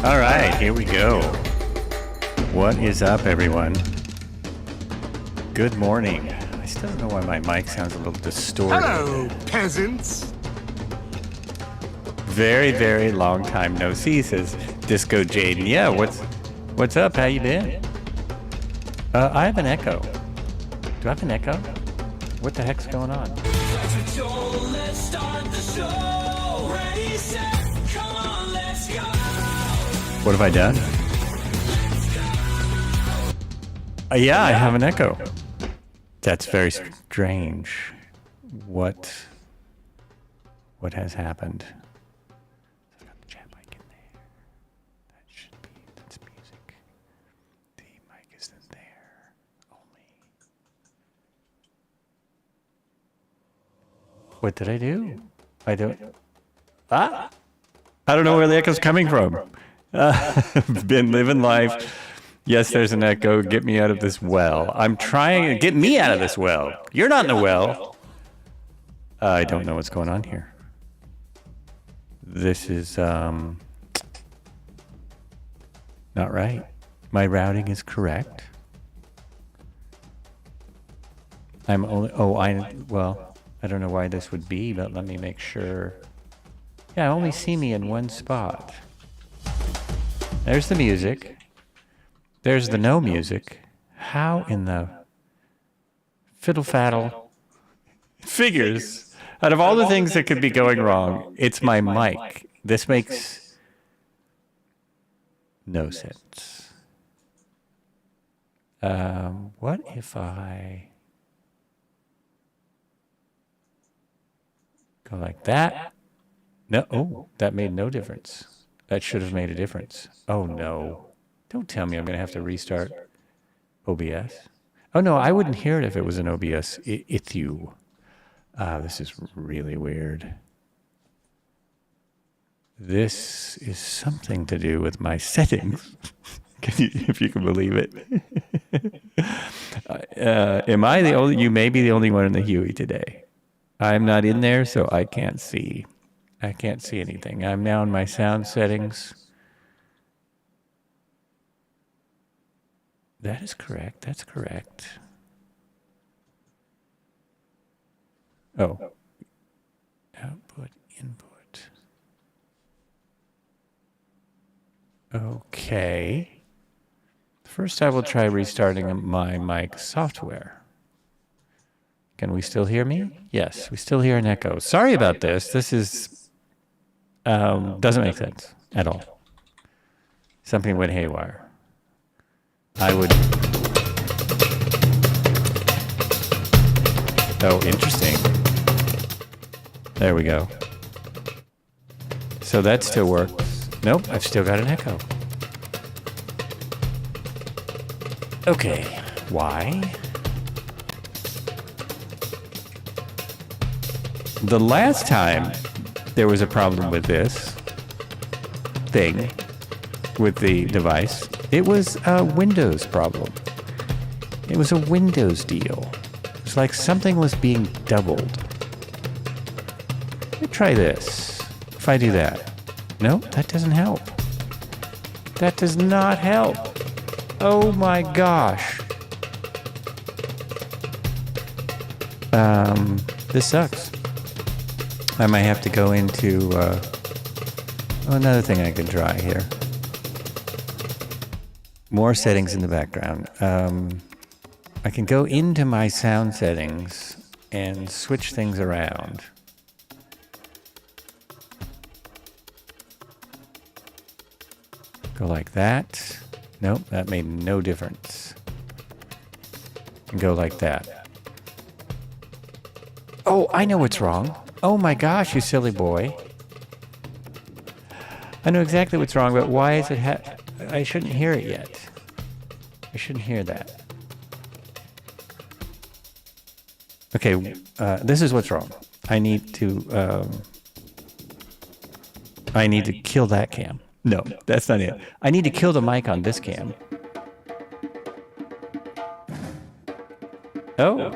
All right, here we go. What is up, everyone? Good morning. I still don't know why my mic sounds a little distorted. Hello, peasants. Very, very long time no see, says Disco Jaden. Yeah, what's up? How you been? I have an echo. Do I have an echo? What the heck's going on? Let's start the show. Ready, set, come on, let's go. What have I done? Yeah, I have an echo. That's very strange. What has happened? I got the chat mic in there. That's music. The mic isn't there. Only. What did I do? I don't know where the echo's coming from. Been living life. Yes, there's an echo. Get me out of this well. I'm trying to get me out of this well. You're not in the well. I don't know what's going on here. This is not right. My routing is correct. I'm only well, I don't know why this would be, but let me make sure. Yeah, only see me in one spot. There's the music. There's the no music. How in the fiddle faddle figures? Out of all the things that could be going wrong, it's my mic. This makes no sense. What if I go like that? No, oh, that made no difference. That should have made a difference. Oh no. Don't tell me I'm going to have to restart OBS. Oh no, I wouldn't hear it if it was an OBS issue. This is really weird. This is something to do with my settings. If you can believe it. Am I the only? You may be the only one in the Huey today. I'm not in there, so I can't see. I can't see anything. I'm now in my sound settings. That is correct. That's correct. Oh. Output, input. Okay. First, I will try restarting my mic software. Can we still hear me? Yes, we still hear an echo. Sorry about this. This is doesn't make sense at all. Something went haywire. I would. Oh, interesting. There we go. So that still works. Nope, I've still got an echo. Okay, why? The last time there was a problem with this thing, with the device, it was a Windows problem. It was a Windows deal. It's like something was being doubled. Let me try this. If I do that. No, that doesn't help. That does not help. Oh my gosh. This sucks. I might have to go into another thing I can try here. More settings in the background. I can go into my sound settings and switch things around. Go like that. Nope, that made no difference. And go like that. Oh, I know what's wrong. Oh my gosh, you silly boy. I know exactly what's wrong, but why is it I shouldn't hear it yet. I shouldn't hear that. Okay, this is what's wrong. I need to kill that cam. No, that's not it. I need to kill the mic on this cam. Oh.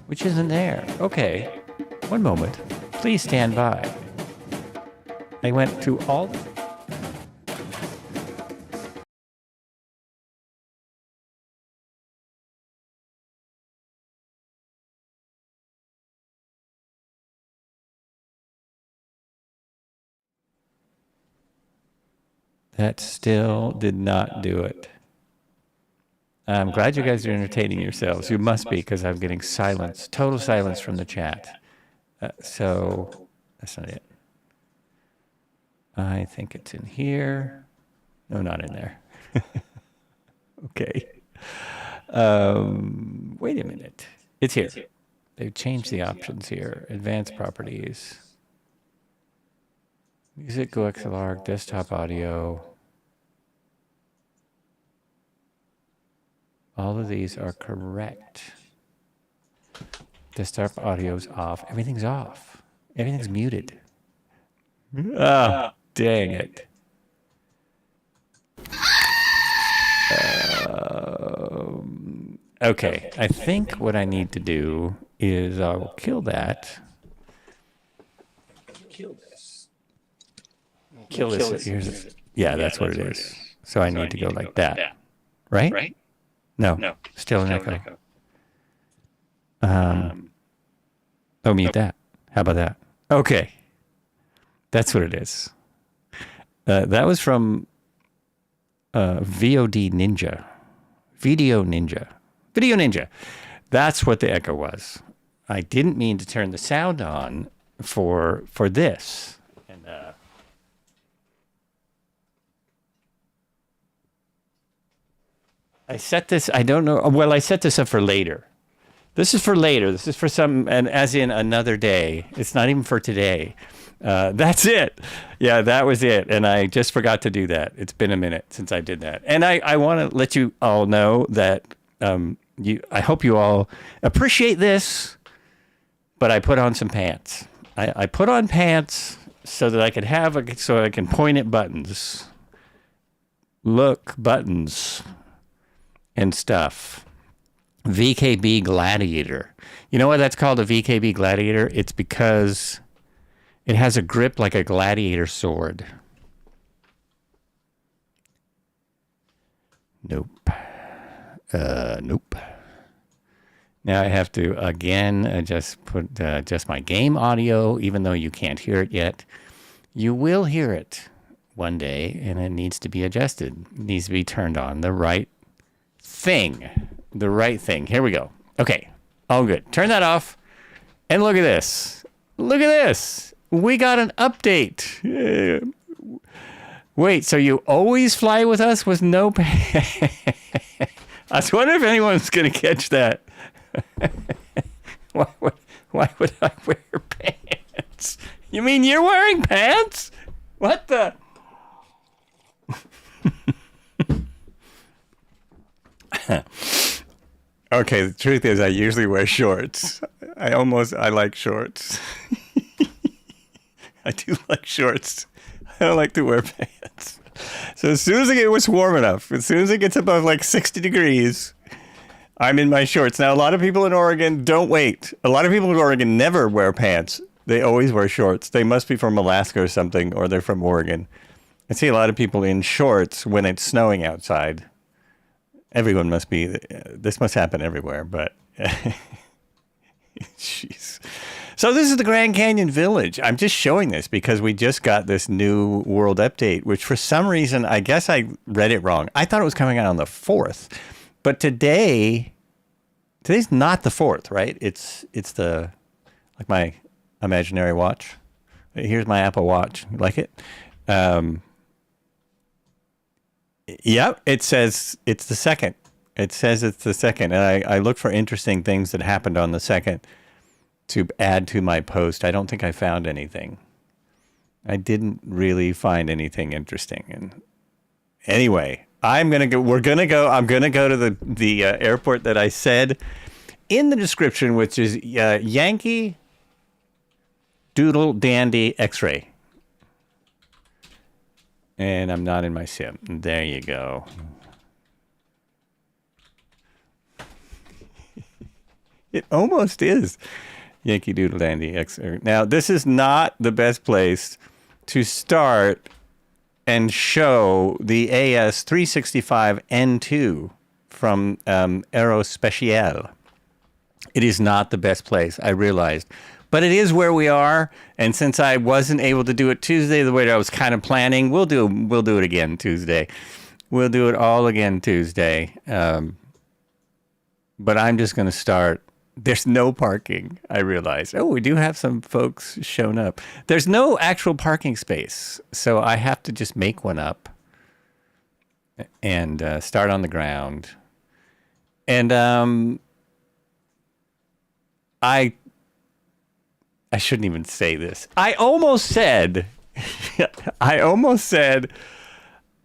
Which isn't there. Okay. One moment. Please stand by. I went through all... That still did not do it. I'm glad you guys are entertaining yourselves. You must be, because I'm getting silence, total silence from the chat. So that's not it. I think it's in here. No, not in there. Okay. Wait a minute. It's here. They've changed the options here. Advanced properties. Music, Go XLR, desktop audio. All of these are correct. Desktop audio's off. Everything's off. Everything's muted. Oh, dang it. Okay, I think what I need to do is I'll kill that. Kill this. Kill this. Here's, yeah, that's what it is. So I need to go like that. Right? No. Still an echo. Oh, mute that. How about that? Okay. That's what it is. That was from VOD Ninja. Video Ninja. That's what the echo was. I didn't mean to turn the sound on for this. And I set this, I don't know. Well, I set this up for later. This is for later. This is for some, and as in another day. It's not even for today. That's it. Yeah, that was it. And I just forgot to do that. It's been a minute since I did that. And I want to let you all know that I hope you all appreciate this, but I put on some pants. I put on pants so that I could so I can point at buttons. Look, buttons and stuff. VKB Gladiator. You know why that's called a VKB Gladiator? It's because it has a grip like a gladiator sword. Nope. Nope. Now I have to again adjust my game audio, even though you can't hear it yet. You will hear it one day, and it needs to be adjusted. It needs to be turned on. The right thing. Here we go. Okay. All good. Turn that off. And look at this. We got an update. Wait, so you always fly with us with no pants? I was wondering if anyone's going to catch that. Why would I wear pants? You mean you're wearing pants? What the? Okay, the truth is I usually wear shorts. I like shorts. I do like shorts. I don't like to wear pants. So as soon as it gets warm enough, as soon as it gets above like 60 degrees, I'm in my shorts. Now, a lot of people in Oregon don't wait. A lot of people in Oregon never wear pants. They always wear shorts. They must be from Alaska or something, or they're from Oregon. I see a lot of people in shorts when it's snowing outside. Everyone must be, this must happen everywhere, but jeez. So this is the Grand Canyon Village. I'm just showing this because we just got this new world update, which for some reason, I guess I read it wrong. I thought it was coming out on the 4th, but today's not the 4th, right? It's the, like my imaginary watch. Here's my Apple Watch. You like it? Yep, it says it's the 2nd. It says it's the 2nd, and I looked for interesting things that happened on the 2nd to add to my post. I don't think I found anything. I didn't really find anything interesting. And anyway, I'm gonna go to the airport that I said in the description, which is Yankee Doodle Dandy X-Ray. And I'm not in my sim. There you go. It almost is Yankee Doodle Dandy X-Ray. Now, this is not the best place to start and show the AS365 N2 from Aerospatiale. It is not the best place, I realized. But it is where we are, and since I wasn't able to do it Tuesday the way that I was kind of planning, we'll do it again Tuesday. We'll do it all again Tuesday. But I'm just going to start. There's no parking, I realize. Oh, we do have some folks shown up. There's no actual parking space, so I have to just make one up and start on the ground. And I shouldn't even say this. I almost said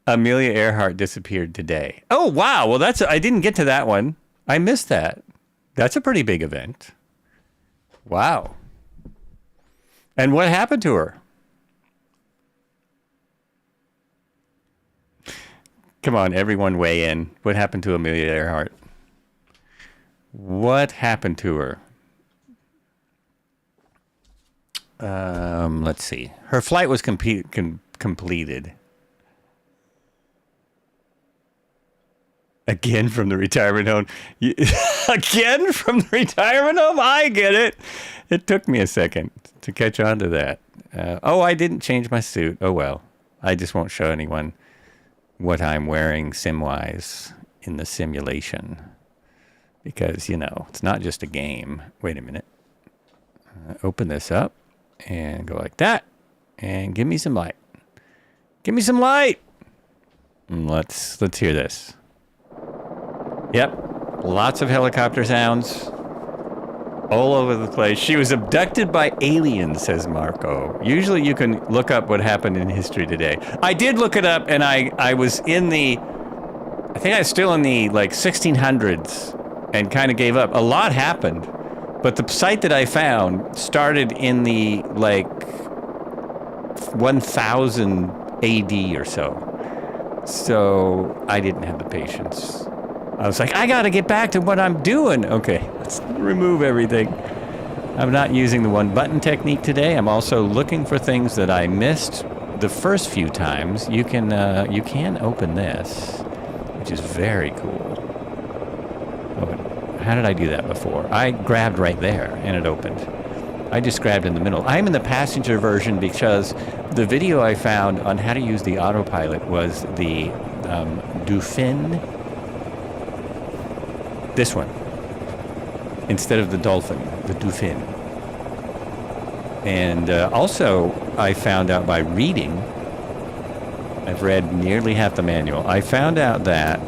Amelia Earhart disappeared today. Oh, wow. Well, I didn't get to that one. I missed that. That's a pretty big event. Wow. And what happened to her? Come on, everyone weigh in. What happened to Amelia Earhart? What happened to her? Let's see. Her flight was completed. Again from the retirement home. Again from the retirement home? I get it. It took me a second to catch on to that. I didn't change my suit. Oh, well. I just won't show anyone what I'm wearing sim-wise in the simulation. Because, it's not just a game. Wait a minute. Open this up and go like that. And give me some light. Give me some light. Let's hear this. Yep, lots of helicopter sounds all over the place. She was abducted by aliens, says Marco. Usually you can look up what happened in history today. I did look it up, and I was in I think I was still in the 1600s and kind of gave up. A lot happened, but the site that I found started in the 1000 AD or so. So I didn't have the patience. I was like, I got to get back to what I'm doing. Okay, let's remove everything. I'm not using the one button technique today. I'm also looking for things that I missed the first few times. You can open this, which is very cool. Oh, how did I do that before? I grabbed right there and it opened. I just grabbed in the middle. I'm in the passenger version because the video I found on how to use the autopilot was the Dauphin. This one, instead of the Dolphin, the Dauphin. And also, I found out by reading, I've read nearly half the manual, I found out that,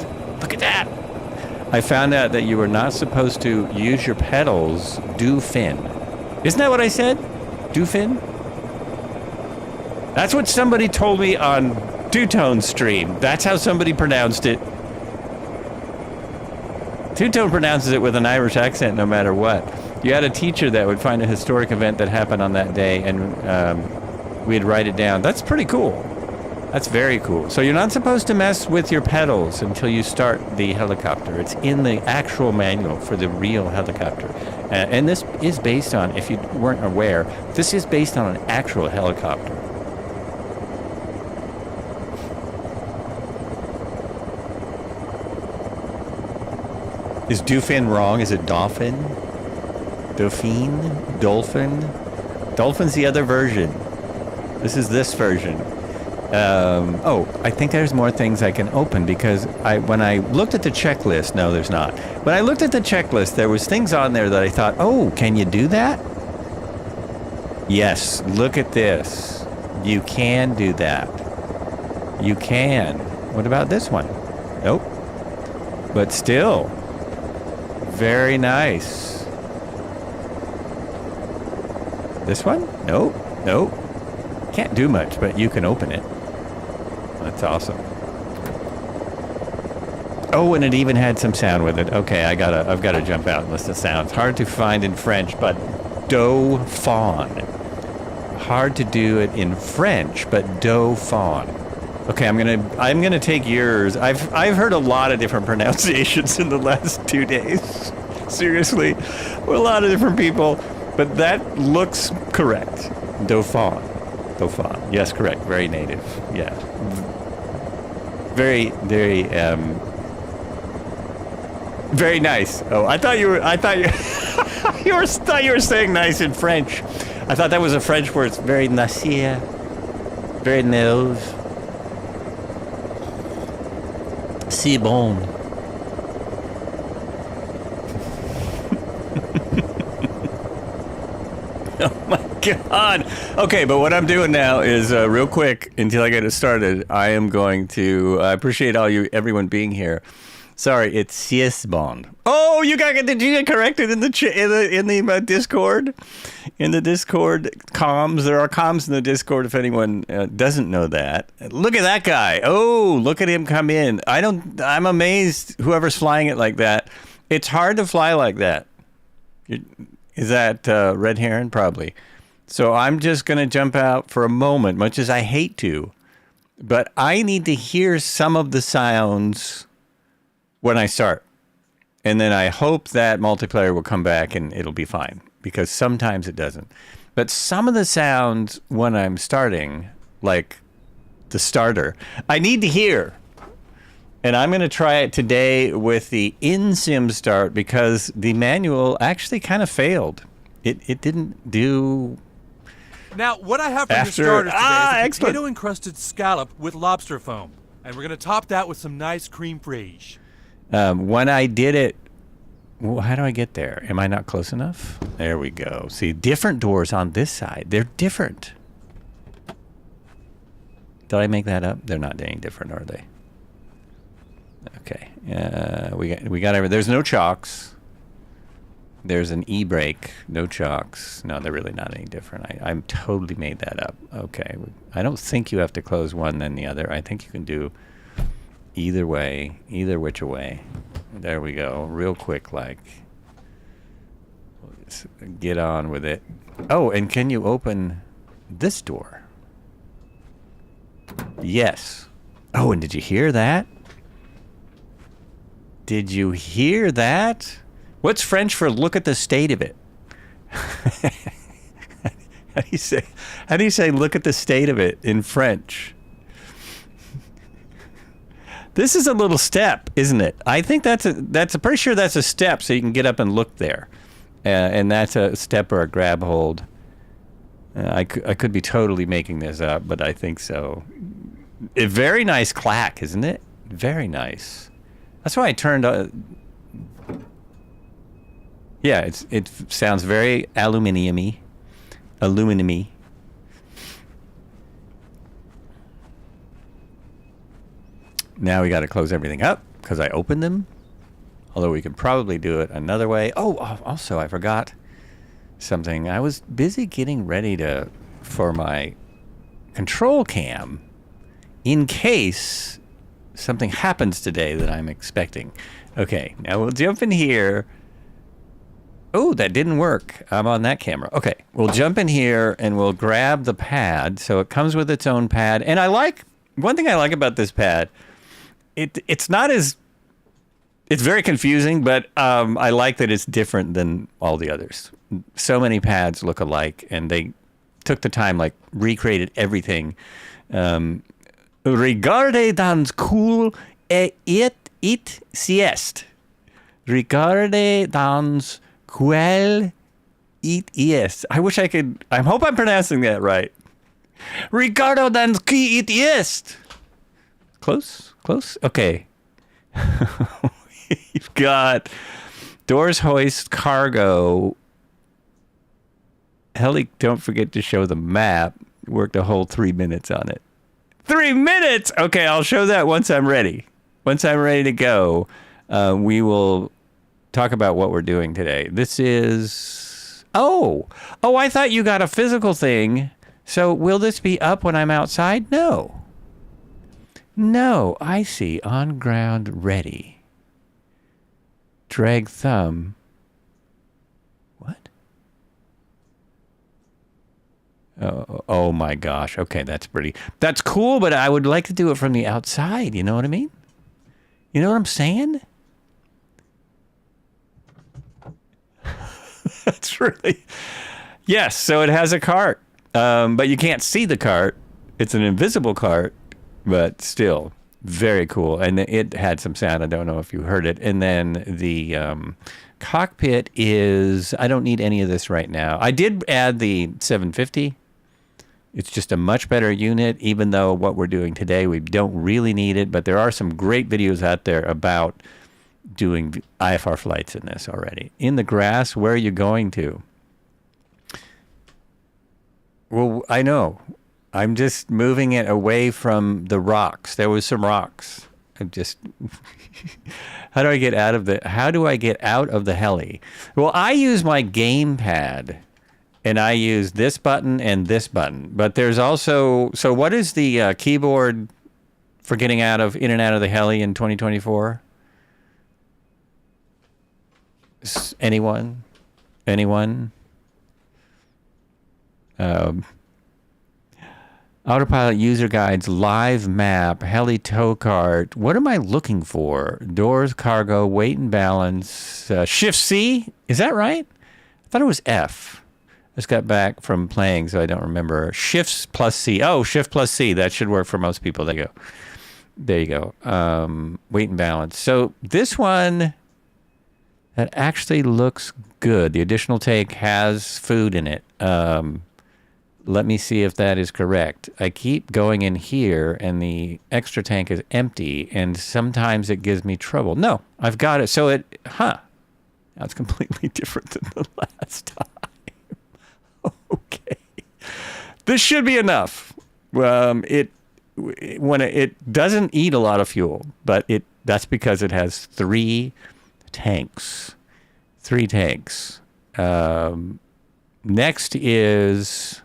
look at that! I found out that you were not supposed to use your pedals Dauphin. Isn't that what I said? Dauphin? That's what somebody told me on Two-Tone stream. That's how somebody pronounced it. Two-Tone pronounces it with an Irish accent no matter what. You had a teacher that would find a historic event that happened on that day, and we'd write it down. That's pretty cool. That's very cool. So you're not supposed to mess with your pedals until you start the helicopter. It's in the actual manual for the real helicopter. And this is based on, if you weren't aware, this is based on an actual helicopter. Is Dauphin wrong? Is it Dolphin? Dauphine? Dolphin? Dolphin's the other version. This is this version. I think there's more things I can open because when I looked at the checklist, no, there's not. When I looked at the checklist, there was things on there that I thought, oh, can you do that? Yes, look at this. You can do that. You can. What about this one? Nope. But still, very nice. This one? Nope. Nope. Can't do much, but you can open it. That's awesome. Oh, and it even had some sound with it. Okay, I've got to jump out and listen to sounds. Hard to find in French, but Dauphin. Hard to do it in French, but Dauphin. Okay, I'm gonna take yours. I've heard a lot of different pronunciations in the last 2 days. Seriously, with a lot of different people, but that looks correct. Dauphin. Dauphin. Yes, correct. Very native. Yeah. Very, very, very nice. Oh, I thought you thought you were saying nice in French. I thought that was a French word. It's very nasia, very neuve. Si bon. Oh my God. Okay, but what I'm doing now is real quick until I get it started. I am going to appreciate everyone being here. Sorry, it's Siesbond. Oh, did you get corrected in the Discord? In the Discord comms, there are comms in the Discord. If anyone doesn't know that, look at that guy. Oh, look at him come in. I'm amazed. Whoever's flying it like that, it's hard to fly like that. Is that Red Heron? Probably. So I'm just gonna jump out for a moment, much as I hate to, but I need to hear some of the sounds when I start. And then I hope that multiplayer will come back and it'll be fine, because sometimes it doesn't. But some of the sounds when I'm starting, like the starter, I need to hear. And I'm going to try it today with the in-sim start, because the manual actually kind of failed. It didn't do... Now, what I have for your starters today is a potato-encrusted scallop with lobster foam. And we're going to top that with some nice cream fraiche. When I did it, well, how do I get there? Am I not close enough? There we go. See, different doors on this side. They're different. Did I make that up? They're not any different, are they? Okay. We got there's no chocks. There's an e-brake. No chocks. No, they're really not any different. I'm totally made that up. Okay. I don't think you have to close one then the other. I think you can do either way, either which way. There we go. Real quick, like. Let's get on with it. Oh, and can you open this door? Yes. Oh, and did you hear that? Did you hear that? What's French for look at the state of it? How do you say look at the state of it in French? This is a little step, isn't it? I think pretty sure that's a step, so you can get up and look there. And that's a step or a grab hold. I could be totally making this up, but I think so. A very nice clack, isn't it? Very nice. That's why I turned. Yeah, it sounds very aluminium-y. Aluminum-y. Now we got to close everything up because I opened them. Although we could probably do it another way. Oh, also I forgot something. I was busy getting ready for my control cam in case something happens today that I'm expecting. Okay, now we'll jump in here. Oh, that didn't work. I'm on that camera. Okay, we'll jump in here and we'll grab the pad. So it comes with its own pad. And one thing I like about this pad, it's very confusing, but I like that it's different than all the others. So many pads look alike, and they took the time, like recreated everything. Regarde dans cool et it sieste. Regarde dans quel it est. I wish I could. I hope I'm pronouncing that right. Ricardo dans qui it est. Close? Okay. You've got doors hoist, cargo. Don't forget to show the map. Worked a whole 3 minutes on it. 3 minutes! Okay, I'll show that once I'm ready. Once I'm ready to go, we will talk about what we're doing today. This is... Oh, I thought you got a physical thing. So will this be up when I'm outside? No, I see. On ground ready. Drag thumb. What? Oh my gosh. Okay, that's cool, but I would like to do it from the outside. You know what I mean? You know what I'm saying? That's really... Yes, so it has a cart. But you can't see the cart. It's an invisible cart. But still, Very cool. And it had some sound. I don't know if you heard it. And then the cockpit is, I don't need any of this right now. I did add the 750. It's just a much better unit, even though what we're doing today, we don't really need it. But there are some great videos out there about doing IFR flights in this already. In the grass, where are you going to? Well, I know. I'm just moving it away from the rocks. There was some rocks. I'm just... How do I get out of the heli? Well, I use my gamepad, and I use this button and this button. But there's also... So what is the keyboard for getting in and out of the heli in 2024? Anyone? Autopilot user guides, live map, heli tow cart. What am I looking for? Doors, cargo, weight and balance. Shift C? Is that right? I thought it was F. I just got back from playing, so I don't remember. Shifts plus C. Oh, shift plus C. That should work for most people. There you go. Weight and balance. So this one, that actually looks good. The additional tank has food in it. Let me see if that is correct. I keep going in here, and the extra tank is empty, and sometimes it gives me trouble. No, I've got it. So now it's completely different than the last time. Okay. This should be enough. It doesn't eat a lot of fuel, but that's because it has 3 tanks. 3 tanks. Next is...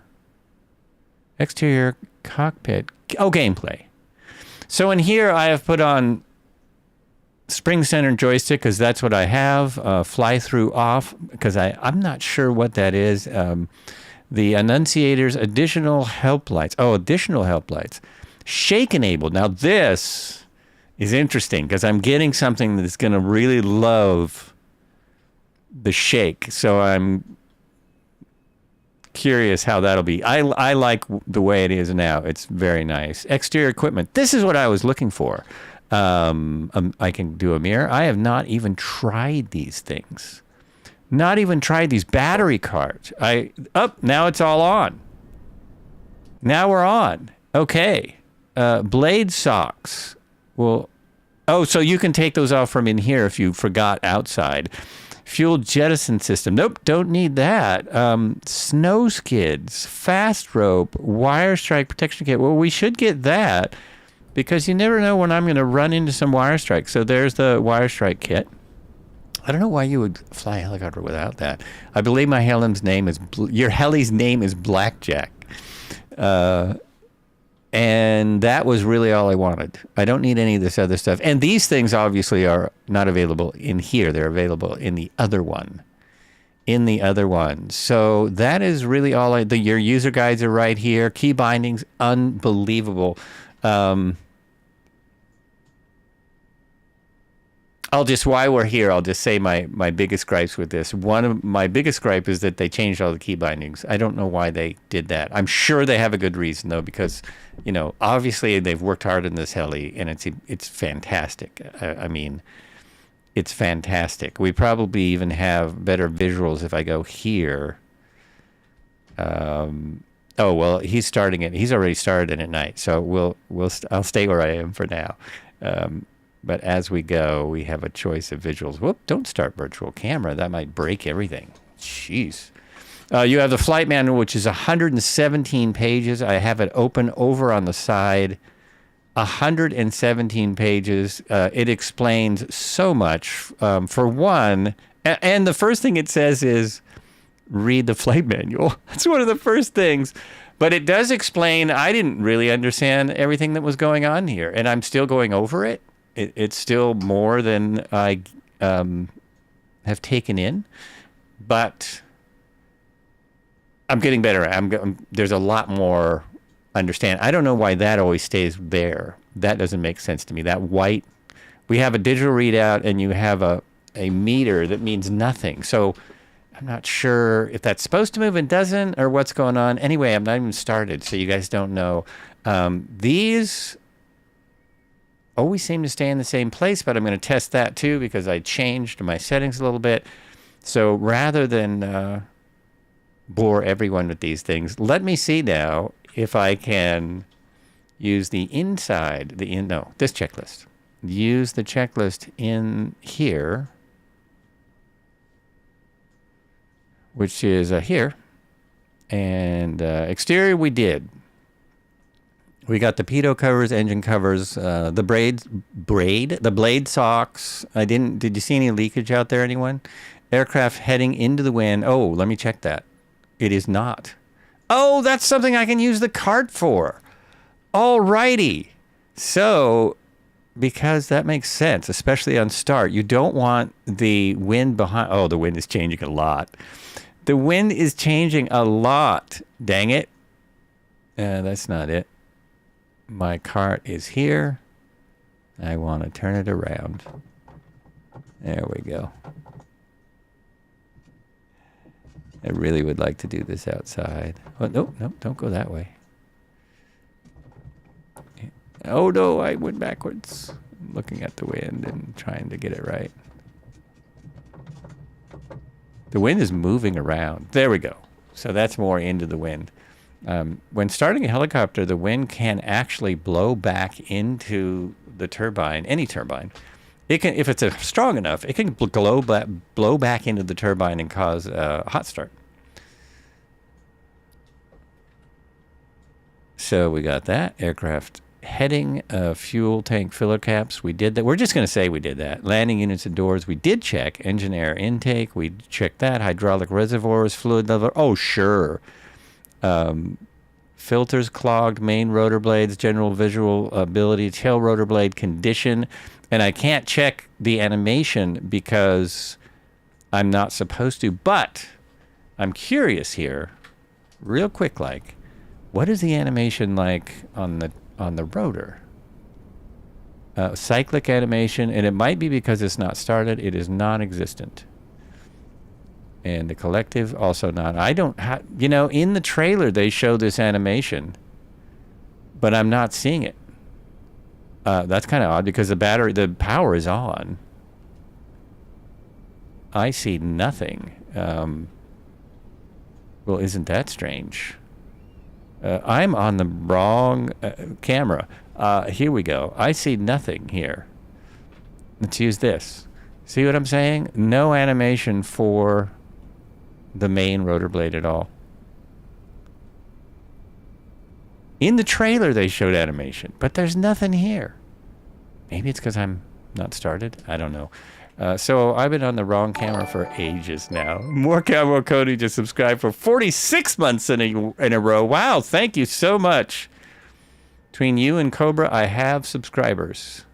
exterior cockpit. Oh, gameplay. So in here, I have put on spring center joystick because that's what I have. Fly through off because I'm not sure what that is. The annunciators, additional help lights. Oh, additional help lights. Shake enabled. Now this is interesting because I'm getting something that's going to really love the shake. So I'm curious how that'll be. I like the way it is now. It's very nice. Exterior equipment. This is what I was looking for. I can do a mirror. I have not even tried these things. Not even tried these battery cards. Now it's all on. Now we're on. Okay. Blade socks. Well, so you can take those off from in here if you forgot outside. Fuel jettison system. Nope, don't need that. Snow skids, fast rope, wire strike protection kit. Well, we should get that because you never know when I'm going to run into some wire strike. So there's the wire strike kit. I don't know why you would fly a helicopter without that. I believe my heli's name is Blackjack. And that was really all I wanted. I don't need any of this other stuff. And these things obviously are not available in here. They're available in the other one. So that is really all your user guides are right here. Key bindings, unbelievable. While we're here, I'll just say my biggest gripes with this. One of my biggest gripe is that they changed all the key bindings. I don't know why they did that. I'm sure they have a good reason, though, because, obviously they've worked hard in this heli, and it's fantastic. I mean, it's fantastic. We probably even have better visuals if I go here. He's starting it. He's already started it at night, so I'll stay where I am for now. But as we go, we have a choice of visuals. Whoop, don't start virtual camera. That might break everything. Jeez. You have the flight manual, which is 117 pages. I have it open over on the side. 117 pages. It explains so much. For one, and the first thing it says is, read the flight manual. That's one of the first things. But it does explain, I didn't really understand everything that was going on here, and I'm still going over it. It's still more than I have taken in, but I'm getting better. There's a lot more understand. I don't know why that always stays there. That doesn't make sense to me. That white, we have a digital readout and you have a meter that means nothing. So I'm not sure if that's supposed to move and doesn't or what's going on. Anyway, I'm not even started, so you guys don't know. These, always seem to stay in the same place, but I'm going to test that too because I changed my settings a little bit. So rather than bore everyone with these things, let me see now if I can use the inside, this checklist. Use the checklist in here, which is here. And exterior we did. We got the pitot covers, engine covers, the blade socks. Did you see any leakage out there, anyone? Aircraft heading into the wind. Oh, let me check that. It is not. Oh, that's something I can use the cart for. Alrighty. So, because that makes sense, especially on start, you don't want the wind behind. Oh, the wind is changing a lot. The wind is changing a lot. Dang it. That's not it. My cart is here. I want to turn it around. There we go. I really would like to do this outside. Oh, no, don't go that way. Oh, no, I went backwards. I'm looking at the wind and trying to get it right. The wind is moving around. There we go. So that's more into the wind. When starting a helicopter, the wind can actually blow back into the turbine, any turbine. It can, if it's strong enough, it can blow back into the turbine and cause a hot start. So we got that. Aircraft heading, fuel tank filler caps. We did that. We're just going to say we did that. Landing units and doors. We did check. Engine air intake. We checked that. Hydraulic reservoirs, fluid level. Oh, sure. Filters clogged, main rotor blades, general visual ability, tail rotor blade condition. And I can't check the animation because I'm not supposed to, but I'm curious here, real quick, like, what is the animation like on the rotor? Cyclic animation, and it might be because it's not started. It is non-existent. And the collective also not. I don't have, in the trailer they show this animation, but I'm not seeing it. That's kind of odd because the power is on. I see nothing. Well, isn't that strange? I'm on the wrong camera. Here we go. I see nothing here. Let's use this. See what I'm saying? No animation for the main rotor blade at all. In the trailer they showed animation, but there's nothing here. Maybe it's because I'm not started. I don't know. So I've been on the wrong camera for ages now. More Cowboy Cody just subscribed for 46 months in a row. Wow, thank you so much. Between you and Cobra, I have subscribers.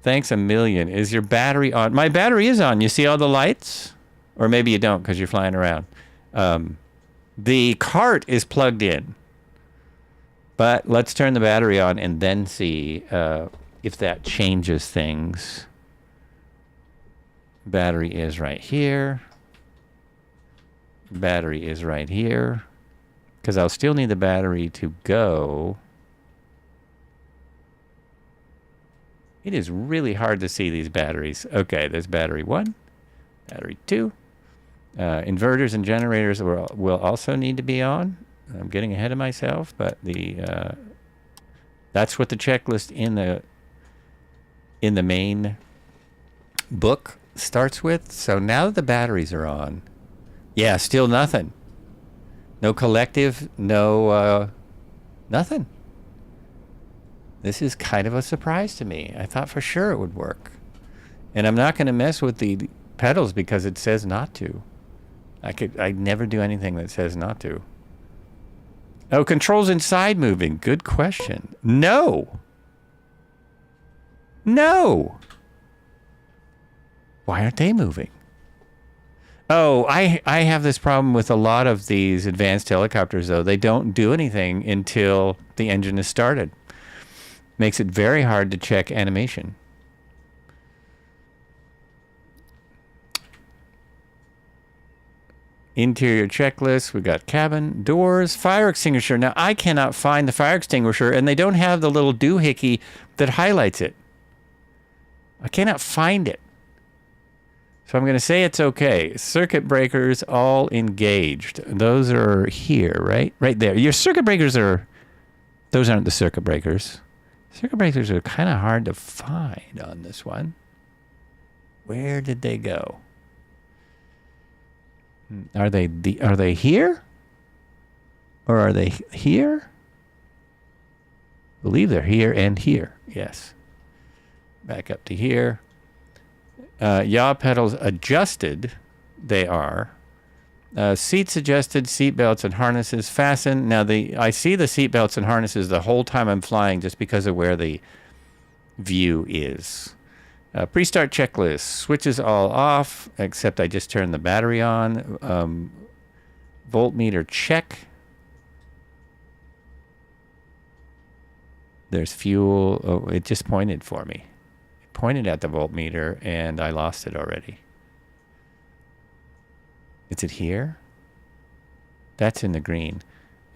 Thanks a million. Is your battery on? My battery is on. You see all the lights? Or maybe you don't because you're flying around. The cart is plugged in. But let's turn the battery on and then see if that changes things. Battery is right here. Battery is right here. Because I'll still need the battery to go. It is really hard to see these batteries. Okay, there's battery 1, battery 2. Inverters and generators will also need to be on. I'm getting ahead of myself, but that's what the checklist in the main book starts with. So now that the batteries are on, yeah, still nothing. No collective, no nothing. This is kind of a surprise to me. I thought for sure it would work. And I'm not going to mess with the pedals because it says not to. I'd never do anything that says not to. Oh, controls inside moving. Good question. No. No. Why aren't they moving? Oh, I have this problem with a lot of these advanced helicopters, though. They don't do anything until the engine is started. Makes it very hard to check animation. Interior checklist. We got cabin, doors, fire extinguisher. Now, I cannot find the fire extinguisher, and they don't have the little doohickey that highlights it. I cannot find it. So I'm going to say it's okay. Circuit breakers all engaged. Those are here, right? Right there. Your circuit breakers are... Those aren't the circuit breakers. Circuit breakers are kind of hard to find on this one. Where did they go? Are they here? Or are they here? I believe they're here and here. Yes. Back up to here. Yaw pedals adjusted. They are. Seats adjusted, seat belts and harnesses fastened. Now, I see the seat belts and harnesses the whole time I'm flying just because of where the view is. Pre-start checklist. Switches all off, except I just turned the battery on. Voltmeter check. There's fuel. Oh, it just pointed for me. It pointed at the voltmeter, and I lost it already. Is it here? That's in the green.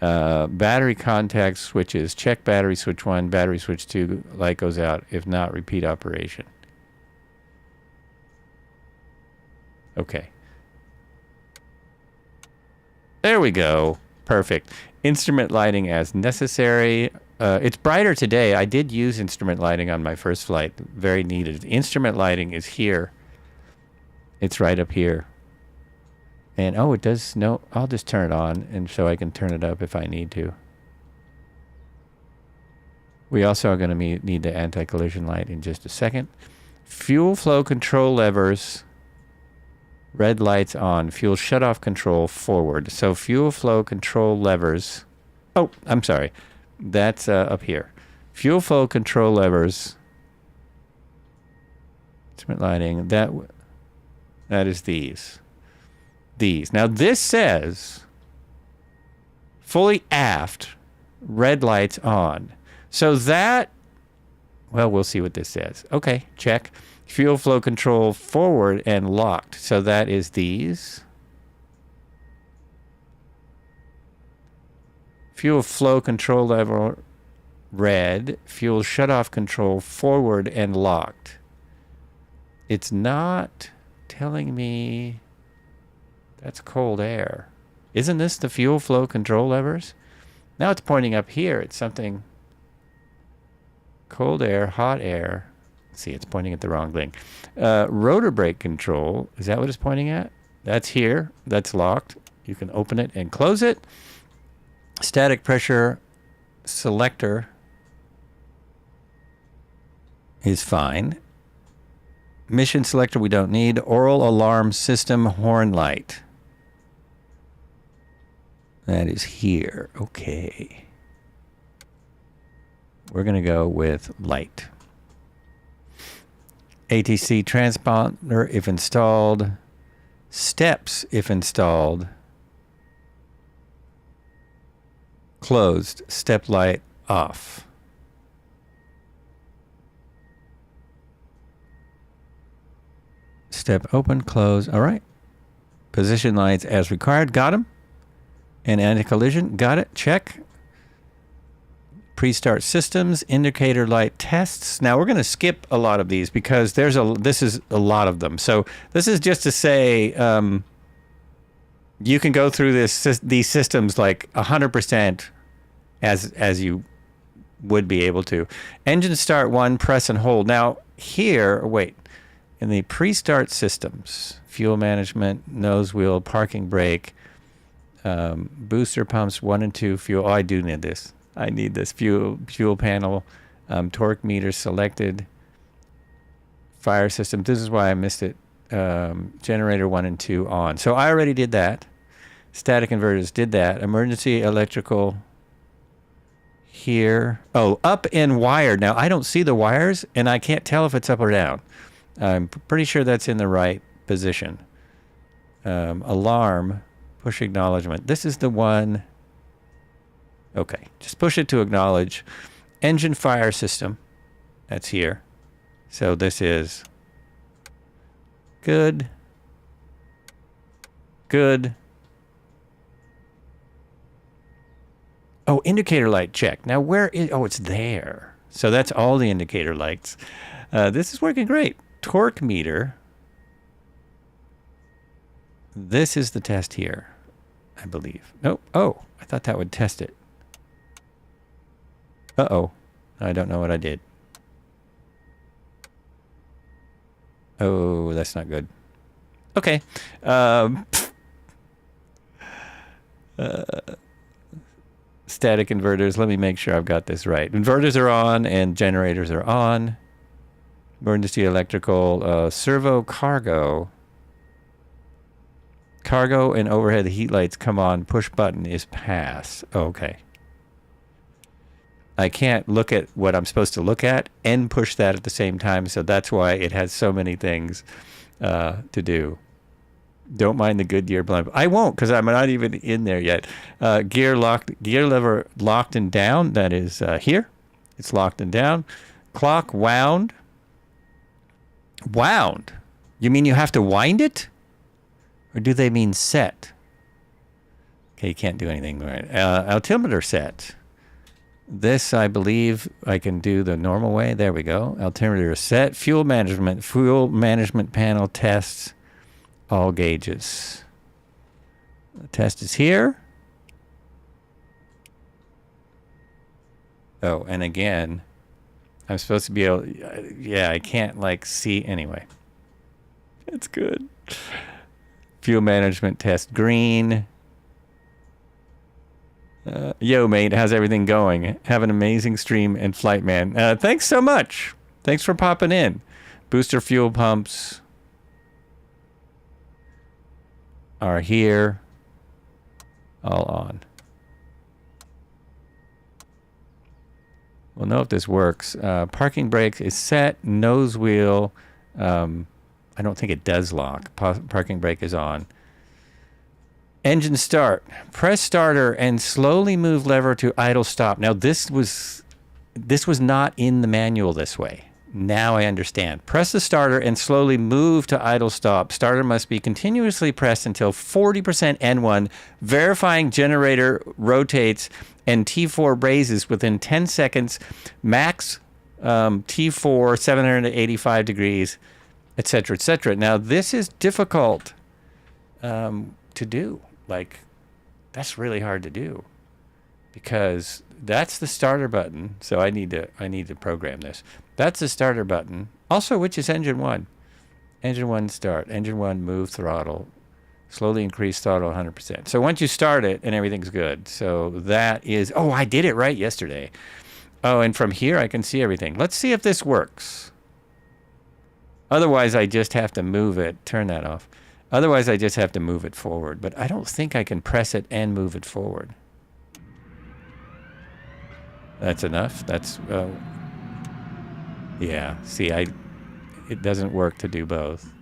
Battery contact switches. Check battery switch 1, battery switch 2. Light goes out. If not, repeat operation. Okay. There we go. Perfect. Instrument lighting as necessary. It's brighter today. I did use instrument lighting on my first flight. Very needed. Instrument lighting is here. It's right up here. And, oh, it does. No, I'll just turn it on, and so I can turn it up if I need to. We also are going to need the anti-collision light in just a second. Fuel flow control levers. Red lights on. Fuel shutoff control forward. So fuel flow control levers. Oh, I'm sorry. That's up here. Fuel flow control levers. Instrument lighting. That is these. These. Now this says fully aft, red lights on. So that, well, we'll see what this says. Okay, check. Fuel flow control forward and locked. So that is these. Fuel flow control level red. Fuel shutoff control forward and locked. It's not telling me that's cold air. Isn't this the fuel flow control levers? Now it's pointing up here. It's something cold air, hot air. See, it's pointing at the wrong thing. Rotor brake control. Is that what it's pointing at? That's here. That's locked. You can open it and close it. Static pressure selector is fine. Mission selector we don't need. Oral alarm system horn light. That is here. Okay. We're going to go with light. ATC transponder if installed. Steps if installed. Closed. Step light off. Step open, close. All right. Position lights as required. Got them. And anti-collision. Got it. Check. Pre-start systems, indicator light tests. Now we're going to skip a lot of these because this is a lot of them. So this is just to say you can go through these systems like 100% as you would be able to. Engine start 1, press and hold. Now here, wait, in the pre-start systems, fuel management, nose wheel, parking brake, booster pumps 1 and 2, fuel. Oh, I do need this. I need this fuel panel, torque meter selected, fire system. This is why I missed it. Generator 1 and 2 on. So I already did that. Static inverters did that. Emergency electrical here. Oh, up and wired. Now I don't see the wires and I can't tell if it's up or down. I'm pretty sure that's in the right position. Alarm, push acknowledgement. This is the one. Okay, just push it to acknowledge. Engine fire system, that's here. So this is good, good, Oh, indicator light check. Now where is, oh, it's there. So that's all the indicator lights. This is working great. Torque meter. This is the test here, I believe. Nope. Oh, I thought that would test it. Uh-oh. I don't know what I did. Oh, that's not good. Okay. Static inverters. Let me make sure I've got this right. Inverters are on and generators are on. Emergency electrical. Servo cargo. Cargo and overhead heat lights come on. Push button is pass. Oh, okay. I can't look at what I'm supposed to look at and push that at the same time, so that's why it has so many things to do. Don't mind the Goodyear blimp. I won't, because I'm not even in there yet. Gear lever locked and down. That is here. It's locked and down. Clock wound. Wound? You mean you have to wind it? Or do they mean set? Okay, you can't do anything right. Altimeter set. This, I believe, I can do the normal way. There we go. Altimeter set. Fuel management panel tests all gauges. The test is here. Oh, and again, I'm supposed to be able, yeah, I can't like see anyway. It's good. Fuel management test green. Yo, mate, how's everything going? Have an amazing stream and flight, man. Thanks so much. Thanks for popping in. Booster fuel pumps are here. All on. We'll know if this works. Parking brake is set. Nose wheel. I don't think it does lock. Parking brake is on. Engine start. Press starter and slowly move lever to idle stop. Now this was not in the manual this way. Now I understand. Press the starter and slowly move to idle stop. Starter must be continuously pressed until 40% N1, verifying generator rotates and T4 raises within 10 seconds, max T4 785 degrees, etc., etc. Now this is difficult to do. Like, that's really hard to do because that's the starter button. So I need to program this. That's the starter button. Also, which is engine one. Engine one start. Engine one move throttle. Slowly increase throttle 100%. So once you start it and everything's good. So that is, oh, I did it right yesterday. Oh, and from here I can see everything. Let's see if this works. Otherwise, I just have to move it. Turn that off. Otherwise, I just have to move it forward. But I don't think I can press it and move it forward. That's enough. That's, yeah. See, it doesn't work to do both.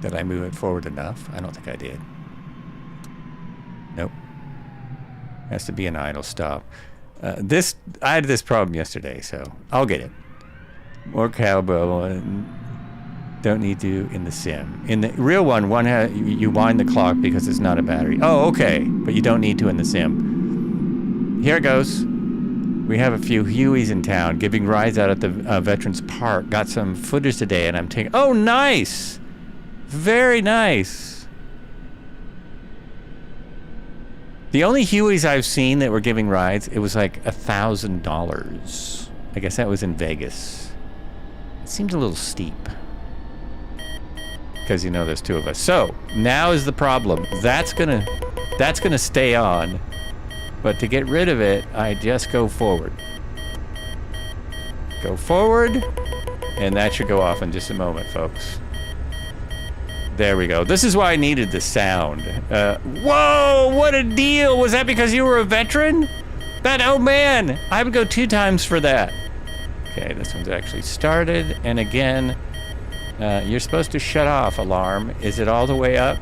Did I move it forward enough? I don't think I did. Nope. Has to be an idle stop. I had this problem yesterday, so I'll get it. More cowbell. Don't need to in the sim. In the real one, you wind the clock because it's not a battery. Oh, okay. But you don't need to in the sim. Here it goes. We have a few Hueys in town giving rides out at the Veterans Park. Got some footage today, and I'm taking... Oh, nice! Very nice. The only Hueys I've seen that were giving rides, it was like $1,000. I guess that was in Vegas. It seems a little steep. Because you know there's two of us. So, now is the problem. That's gonna stay on. But to get rid of it, I just go forward. Go forward. And that should go off in just a moment, folks. There we go. This is why I needed the sound. Whoa, what a deal. Was that because you were a veteran? Oh man, I would go 2 times for that. Okay, this one's actually started. And again, you're supposed to shut off alarm. Is it all the way up?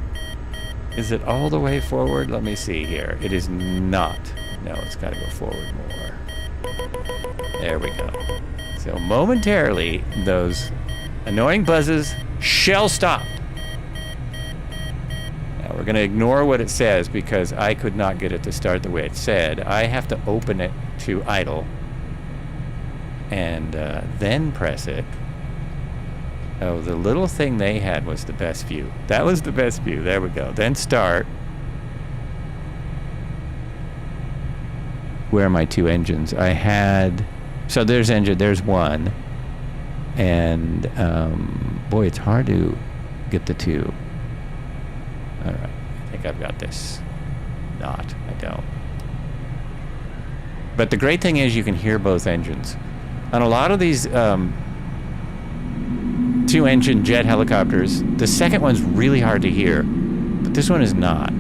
Is it all the way forward? Let me see here. It is not. No, it's got to go forward more. There we go. So momentarily, those annoying buzzes shall stop. Now we're going to ignore what it says because I could not get it to start the way it said. I have to open it to idle and then press it. Oh, the little thing they had was the best view. That was the best view. There we go. Then start. Where are my two engines? I had... So there's engine. There's one. And, boy, it's hard to get the two. All right. I think I've got this. Not. I don't. But the great thing is you can hear both engines. On a lot of these... two-engine jet helicopters, the second one's really hard to hear, but this one is not.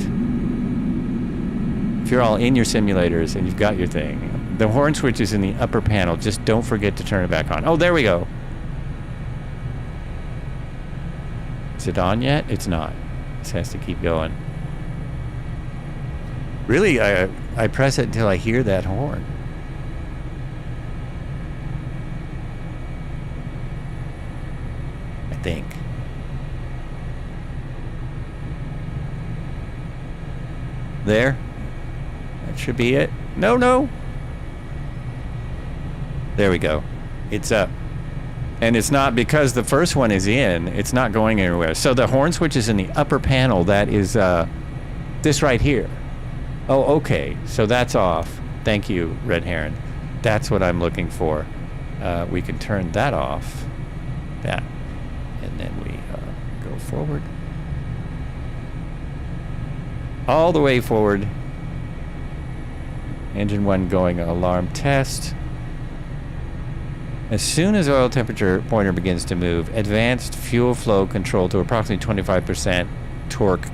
If you're all in your simulators and you've got your thing, the horn switch is in the upper panel. Just don't forget to turn it back on. Oh, there we go. Is it on yet? It's not. This has to keep going. Really, I press it until I hear that horn. Think. There. That should be it. No. There we go. It's up. And it's not because the first one is in, it's not going anywhere. So the horn switch is in the upper panel. That is this right here. Oh, okay. So that's off. Thank you, Red Heron. That's what I'm looking for. We can turn that off. That. And then we go forward. All the way forward. Engine 1 going alarm test. As soon as oil temperature pointer begins to move, advanced fuel flow control to approximately 25% torque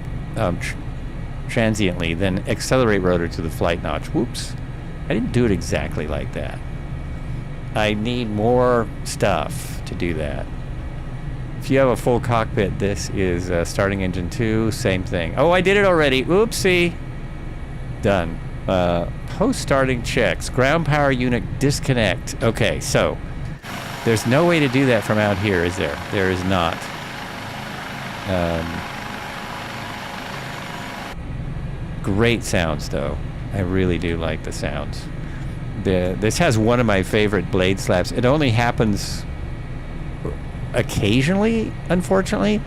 transiently, then accelerate rotor to the flight notch. Whoops. I didn't do it exactly like that. I need more stuff to do that. If you have a full cockpit, this is starting engine 2, same thing. Oh, I did it already. Oopsie. Done. Post-starting checks. Ground power unit disconnect. Okay, so there's no way to do that from out here, is there? There is not. Great sounds, though. I really do like the sounds. This has one of my favorite blade slaps. It only happens... occasionally, unfortunately,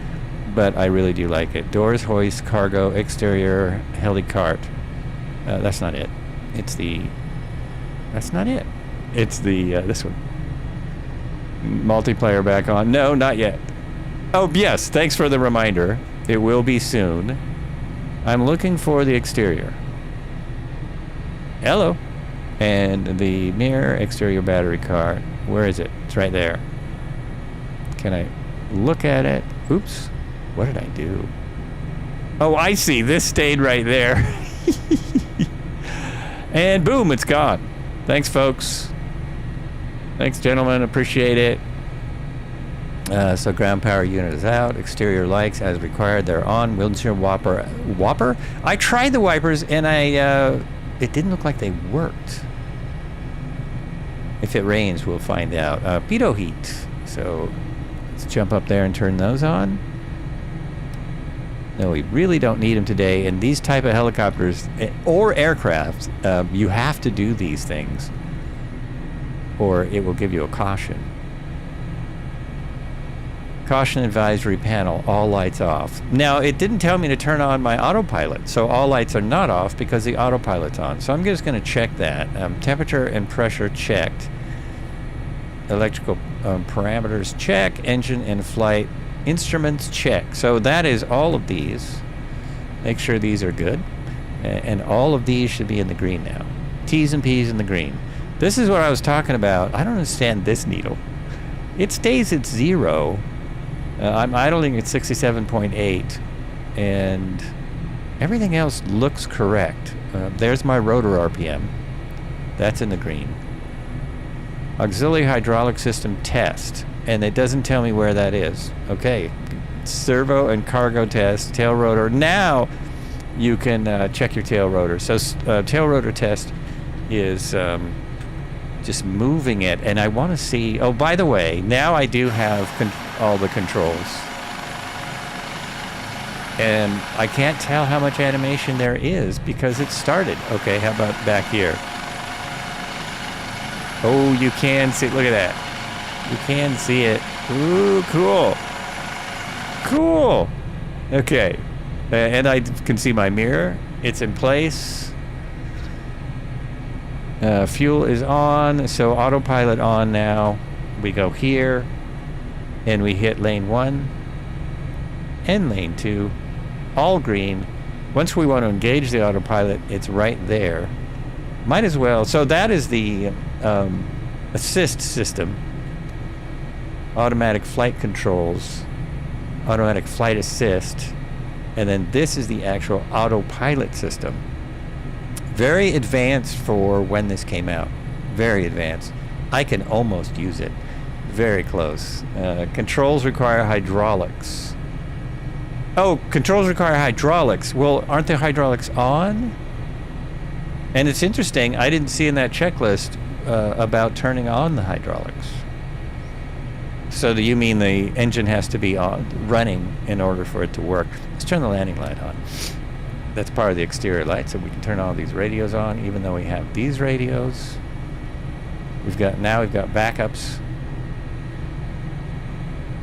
but I really do like it. Doors, hoist, cargo, exterior, helicart. That's not it. It's the... That's not it. It's the, this one. Multiplayer back on. No, not yet. Oh, yes, thanks for the reminder. It will be soon. I'm looking for the exterior. Hello. And the mirror, exterior battery cart. Where is it? It's right there. Can I look at it? Oops. What did I do? Oh, I see. This stayed right there. And boom, it's gone. Thanks, folks. Thanks, gentlemen. Appreciate it. So ground power unit is out. Exterior lights as required. They're on. Windshield whopper? I tried the wipers and it didn't look like they worked. If it rains, we'll find out. Pitot heat. So let's jump up there and turn those on. No, we really don't need them today. And these type of helicopters or aircraft, you have to do these things, or it will give you a caution. Caution advisory panel, all lights off. Now, it didn't tell me to turn on my autopilot, so all lights are not off because the autopilot's on. So I'm just going to check that. Temperature and pressure checked. Electrical parameters check. Engine and flight instruments check. So that is all of these. Make sure these are good. And all of these should be in the green now. T's and P's in the green. This is what I was talking about. I don't understand this needle. It stays at 0. I'm idling at 67.8, and everything else looks correct. There's my rotor RPM. That's in the green. Auxiliary hydraulic system test, and it doesn't tell me where that is. Okay, servo and cargo test, tail rotor. Now you can check your tail rotor. So tail rotor test is just moving it, and I want to see. Oh, by the way, now I do have all the controls, and I can't tell how much animation there is because it started. Okay, how about back here? Oh, you can see. Look at that. You can see it. Ooh, cool. Cool. Okay, and I can see my mirror. It's in place. Fuel is on, so autopilot on now. We go here, and we hit lane 1 and lane 2, all green. Once we want to engage the autopilot, it's right there. Might as well. So that is the assist system, automatic flight controls, automatic flight assist, and then this is the actual autopilot system. Very advanced for when this came out. Very advanced. I can almost use it. Very close. Controls require hydraulics. Oh, controls require hydraulics. Well, aren't the hydraulics on? And it's interesting, I didn't see in that checklist about turning on the hydraulics. So do you mean the engine has to be running in order for it to work? Let's turn the landing light on. That's part of the exterior light, so we can turn all these radios on, even though we have these radios. Now we've got backups.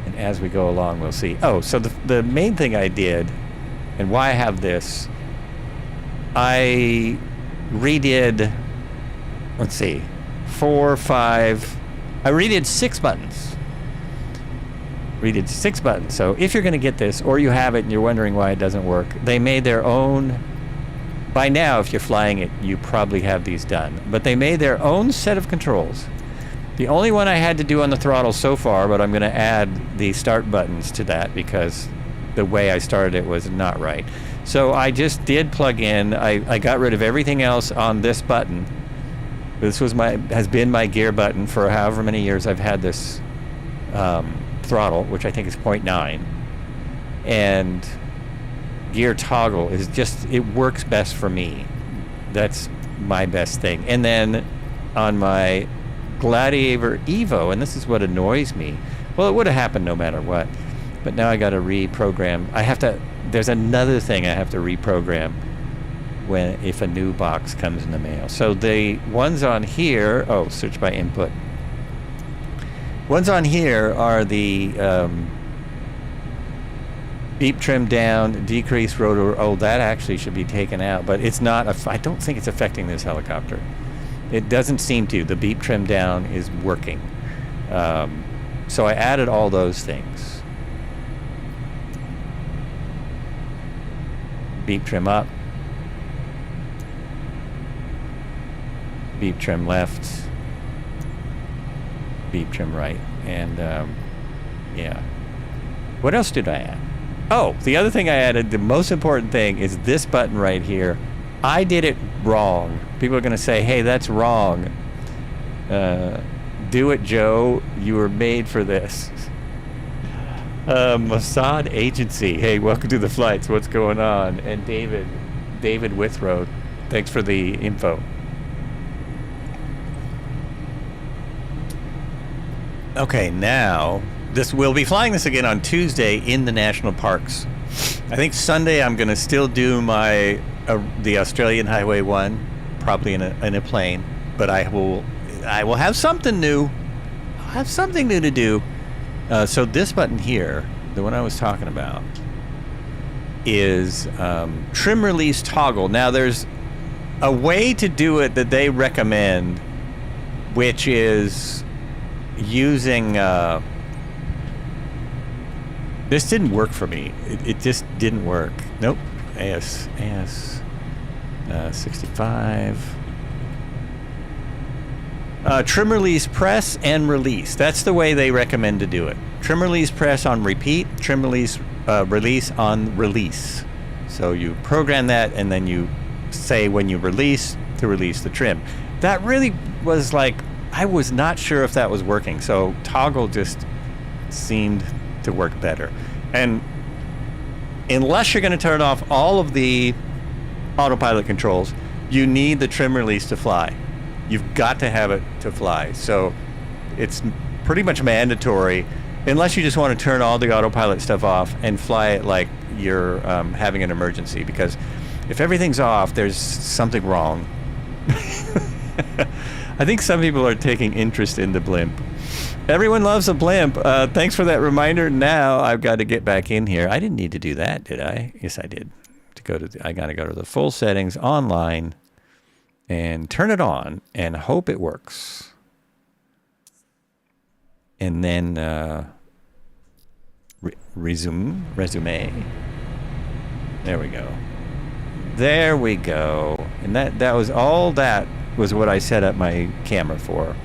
And as we go along, we'll see. Oh, so the main thing I did, and why I have this, I redid, let's see, 4, 5, I redid 6 buttons. Redid 6 buttons. So if you're going to get this, or you have it and you're wondering why it doesn't work, they made their own. By now, if you're flying it, you probably have these done. But they made their own set of controls. The only one I had to do on the throttle so far, but I'm going to add the start buttons to that because the way I started it was not right. So I just did plug in. I got rid of everything else on this button. This has been my gear button for however many years I've had this throttle, which I think is 0.9, and gear toggle is just, it works best for me. That's my best thing. And then on my Gladiator Evo, and this is what annoys me, well, it would have happened no matter what, but now I got to reprogram. There's another thing I have to reprogram if a new box comes in the mail. So the ones on here, search by input. Ones on here are the beep trim down, decrease rotor. Oh, that actually should be taken out, but it's not. I don't think it's affecting this helicopter. It doesn't seem to. The beep trim down is working. So I added all those things. Beep trim up. Beep trim left. Beep trim right, and yeah. What else did I add? Oh, the other thing I added, the most important thing, is this button right here. I did it wrong. People are going to say, hey, that's wrong. Do it, Joe. You were made for this. Mossad Agency. Hey, welcome to the flights. What's going on? And David Withrow. Thanks for the info. Okay, now we'll be flying this again on Tuesday in the national parks. I think Sunday I'm going to still do the Australian Highway 1, probably in a plane, but I will have something new. I'll have something new to do. So this button here, the one I was talking about, is trim release toggle. Now there's a way to do it that they recommend, which is using this didn't work for me. It just didn't work. Nope. AS365. Trim release press and release. That's the way they recommend to do it. Trim release press on repeat. Trim release release on release. So you program that and then you say when you release to release the trim. That really was like, I was not sure if that was working, so toggle just seemed to work better. And unless you're going to turn off all of the autopilot controls, you need the trim release to fly. You've got to have it to fly. So it's pretty much mandatory, unless you just want to turn all the autopilot stuff off and fly it like you're having an emergency. Because if everything's off, there's something wrong. I think some people are taking interest in the blimp. Everyone loves a blimp. Thanks for that reminder. Now I've got to get back in here. I didn't need to do that, did I? Yes, I did. I got to go to the full settings online and turn it on and hope it works. And then resume. There we go. There we go. And that was all. That was what I set up my camera for.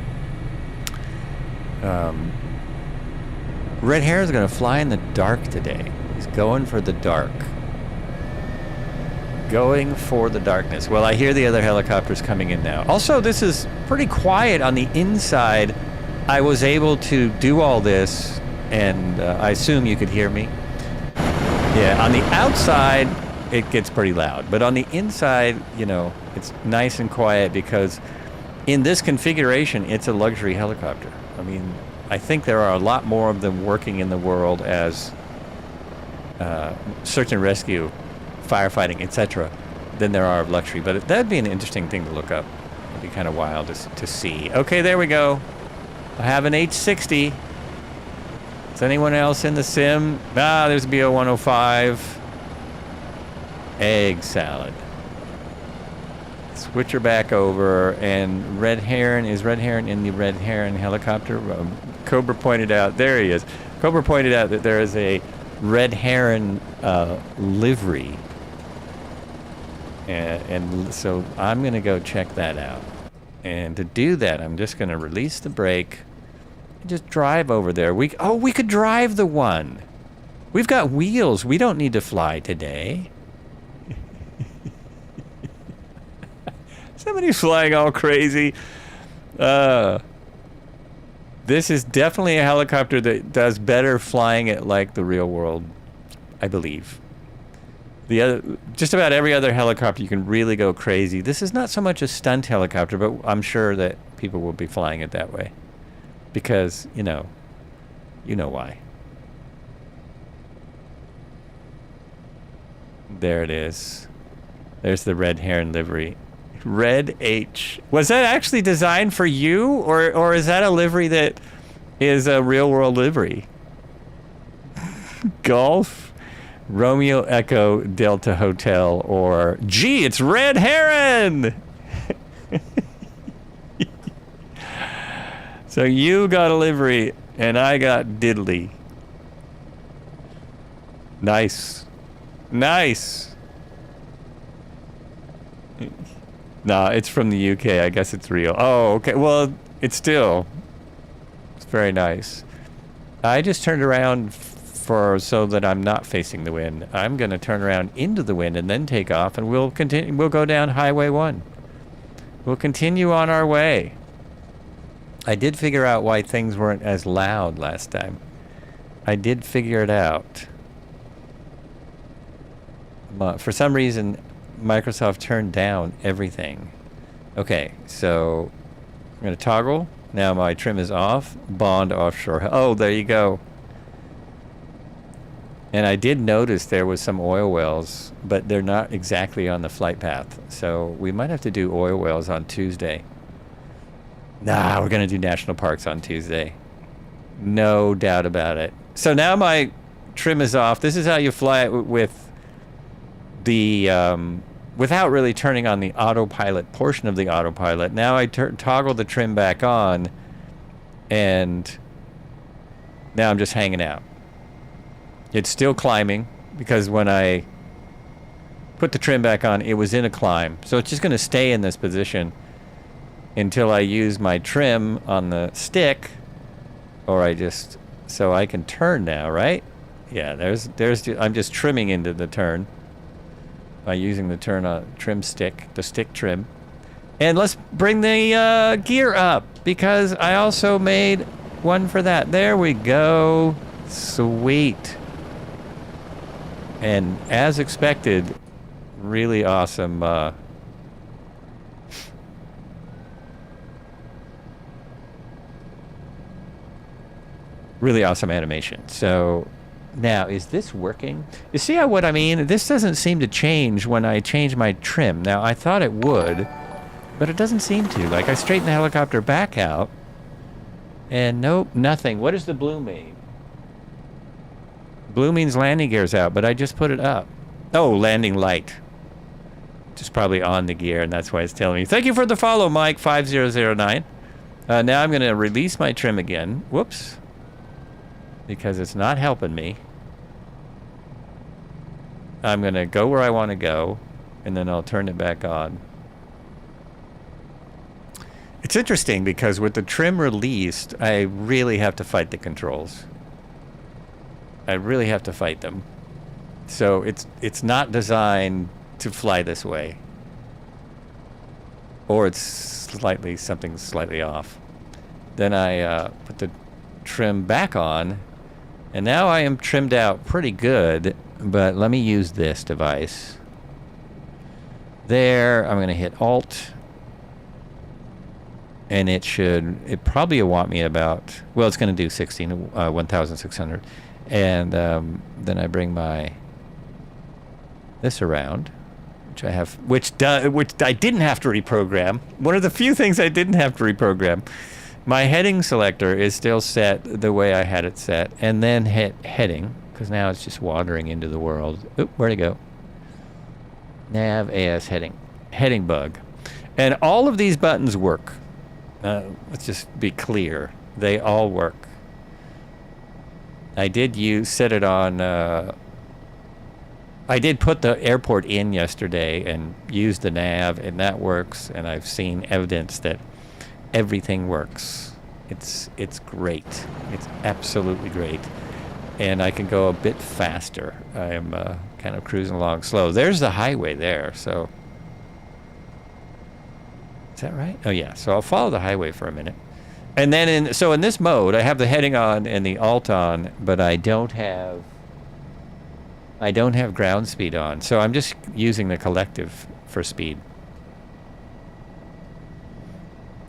Red Hare is going to fly in the dark today. He's going for the dark. Going for the darkness. Well, I hear the other helicopters coming in now. Also, this is pretty quiet on the inside. I was able to do all this, and I assume you could hear me. Yeah, on the outside, it gets pretty loud. But on the inside, you know, it's nice and quiet because in this configuration, it's a luxury helicopter. I mean, I think there are a lot more of them working in the world as search and rescue, firefighting, etc., than there are of luxury. But that'd be an interesting thing to look up. It'd be kind of wild to see. Okay, there we go. I have an H60. Is anyone else in the sim? Ah, there's BO105. Egg salad. Switch her back over, and Red Heron, is Red Heron in the Red Heron helicopter? Cobra pointed out, there he is. Cobra pointed out that there is a Red Heron livery. And so I'm going to go check that out. And to do that, I'm just going to release the brake and just drive over there. We could drive the one. We've got wheels. We don't need to fly today. Somebody's flying all crazy. This is definitely a helicopter that does better flying it like the real world, I believe. Just about every other helicopter, you can really go crazy. This is not so much a stunt helicopter, but I'm sure that people will be flying it that way. Because, you know why. There it is. There's the Red Heron livery. Red H. Was that actually designed for you, or is that a livery that is a real world livery? Golf, Romeo Echo Delta Hotel, or gee, it's Red Heron. So you got a livery and I got diddly. Nice. Nah, it's from the UK. I guess it's real. Oh, okay. Well, it's very nice. I just turned around so that I'm not facing the wind. I'm going to turn around into the wind and then take off, and we'll continue. We'll go down Highway 1. We'll continue on our way. I did figure out why things weren't as loud last time. I did figure it out. For some reason, Microsoft turned down everything. Okay, so I'm going to toggle. Now my trim is off. Bond offshore. Oh, there you go. And I did notice there was some oil wells, but they're not exactly on the flight path. So we might have to do oil wells on Tuesday. Nah, we're going to do national parks on Tuesday. No doubt about it. So now my trim is off. This is how you fly it with the without really turning on the autopilot portion of the autopilot. Now I toggle the trim back on, and now I'm just hanging out. It's still climbing because when I put the trim back on, it was in a climb. So it's just going to stay in this position until I use my trim on the stick, or so I can turn now, right? Yeah, I'm just trimming into the turn by using the trim stick, the stick trim. And let's bring the gear up, because I also made one for that. There we go. Sweet. And as expected, really awesome Really awesome animation. So now, is this working? You see what I mean? This doesn't seem to change when I change my trim. Now, I thought it would, but it doesn't seem to. Like, I straighten the helicopter back out, and nope, nothing. What does the blue mean? Blue means landing gear's out, but I just put it up. Oh, landing light. Just probably on the gear, and that's why it's telling me. Thank you for the follow, Mike5009. Now I'm going to release my trim again. Whoops. Because it's not helping me. I'm going to go where I want to go, and then I'll turn it back on. It's interesting because with the trim released, I really have to fight the controls. I really have to fight them. So it's not designed to fly this way. Or it's something slightly off. Then I put the trim back on, and now I am trimmed out pretty good, but let me use this device. There, I'm going to hit Alt, and it probably will want me about, well, it's going to do 1,600. And then I bring this around, which I have, which I didn't have to reprogram. One of the few things I didn't have to reprogram. My heading selector is still set the way I had it set, and then hit heading, because now it's just wandering into the world. Oop, where'd it go? Nav AS heading bug. And all of these buttons work. Let's just be clear. They all work. I did set it on, I did put the airport in yesterday and use the nav, and that works, and I've seen evidence that everything works. It's great. It's absolutely great. And I can go a bit faster. I am kind of cruising along slow. There's the highway there, so. Is that right? Oh yeah, so I'll follow the highway for a minute. And then in this mode, I have the heading on and the alt on, but I don't have ground speed on. So I'm just using the collective for speed.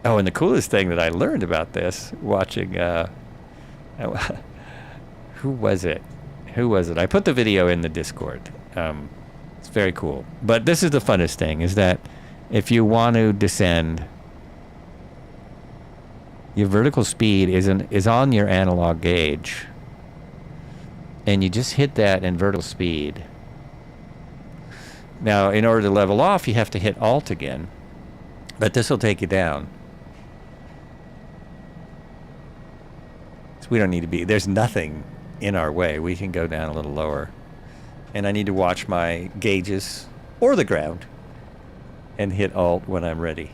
Oh, and the coolest thing that I learned about this, watching, who was it? I put the video in the Discord. It's very cool. But this is the funnest thing, is that if you want to descend, your vertical speed is on your analog gauge, and you just hit that in vertical speed. Now, in order to level off, you have to hit Alt again, but this will take you down. So we don't need to be, there's nothing in our way. We can go down a little lower. And I need to watch my gauges or the ground and hit Alt when I'm ready.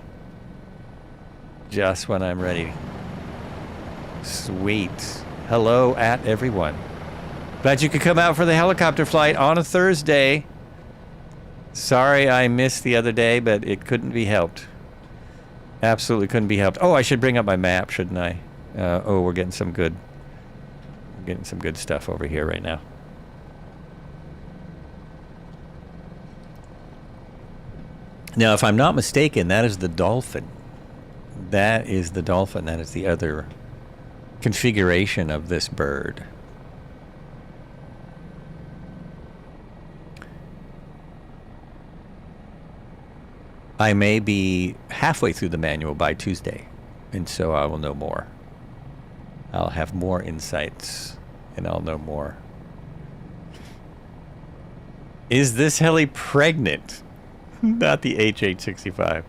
Just when I'm ready. Sweet. Hello at everyone. Glad you could come out for the helicopter flight on a Thursday. Sorry I missed the other day, but it couldn't be helped. Absolutely couldn't be helped. Oh, I should bring up my map, shouldn't I? We're getting some good stuff over here right now. Now, if I'm not mistaken, that is the Dolphin. That is the Dolphin. That is the other configuration of this bird. I may be halfway through the manual by Tuesday, and so I will know more. I'll have more insights, and I'll know more. Is this heli pregnant? Not the AH365.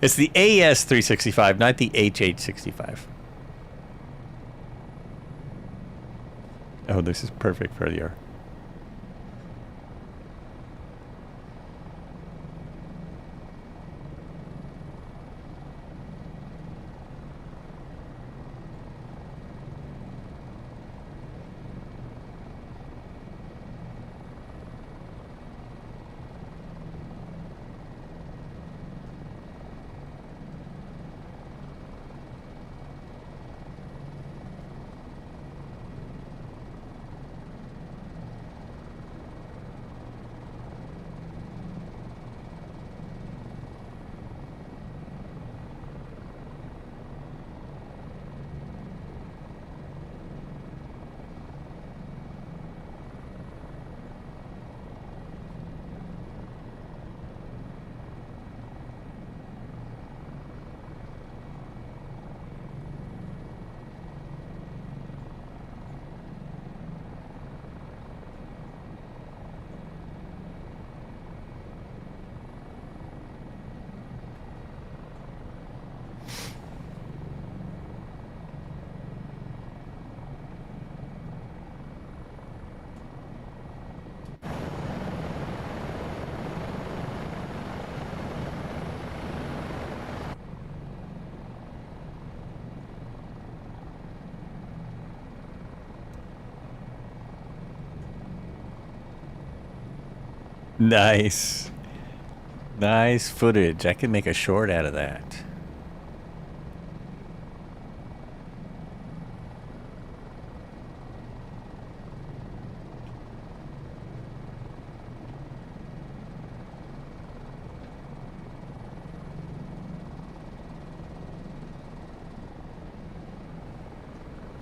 It's the AS365, not the AH365. Oh, this is perfect for your... Nice. Nice footage. I can make a short out of that.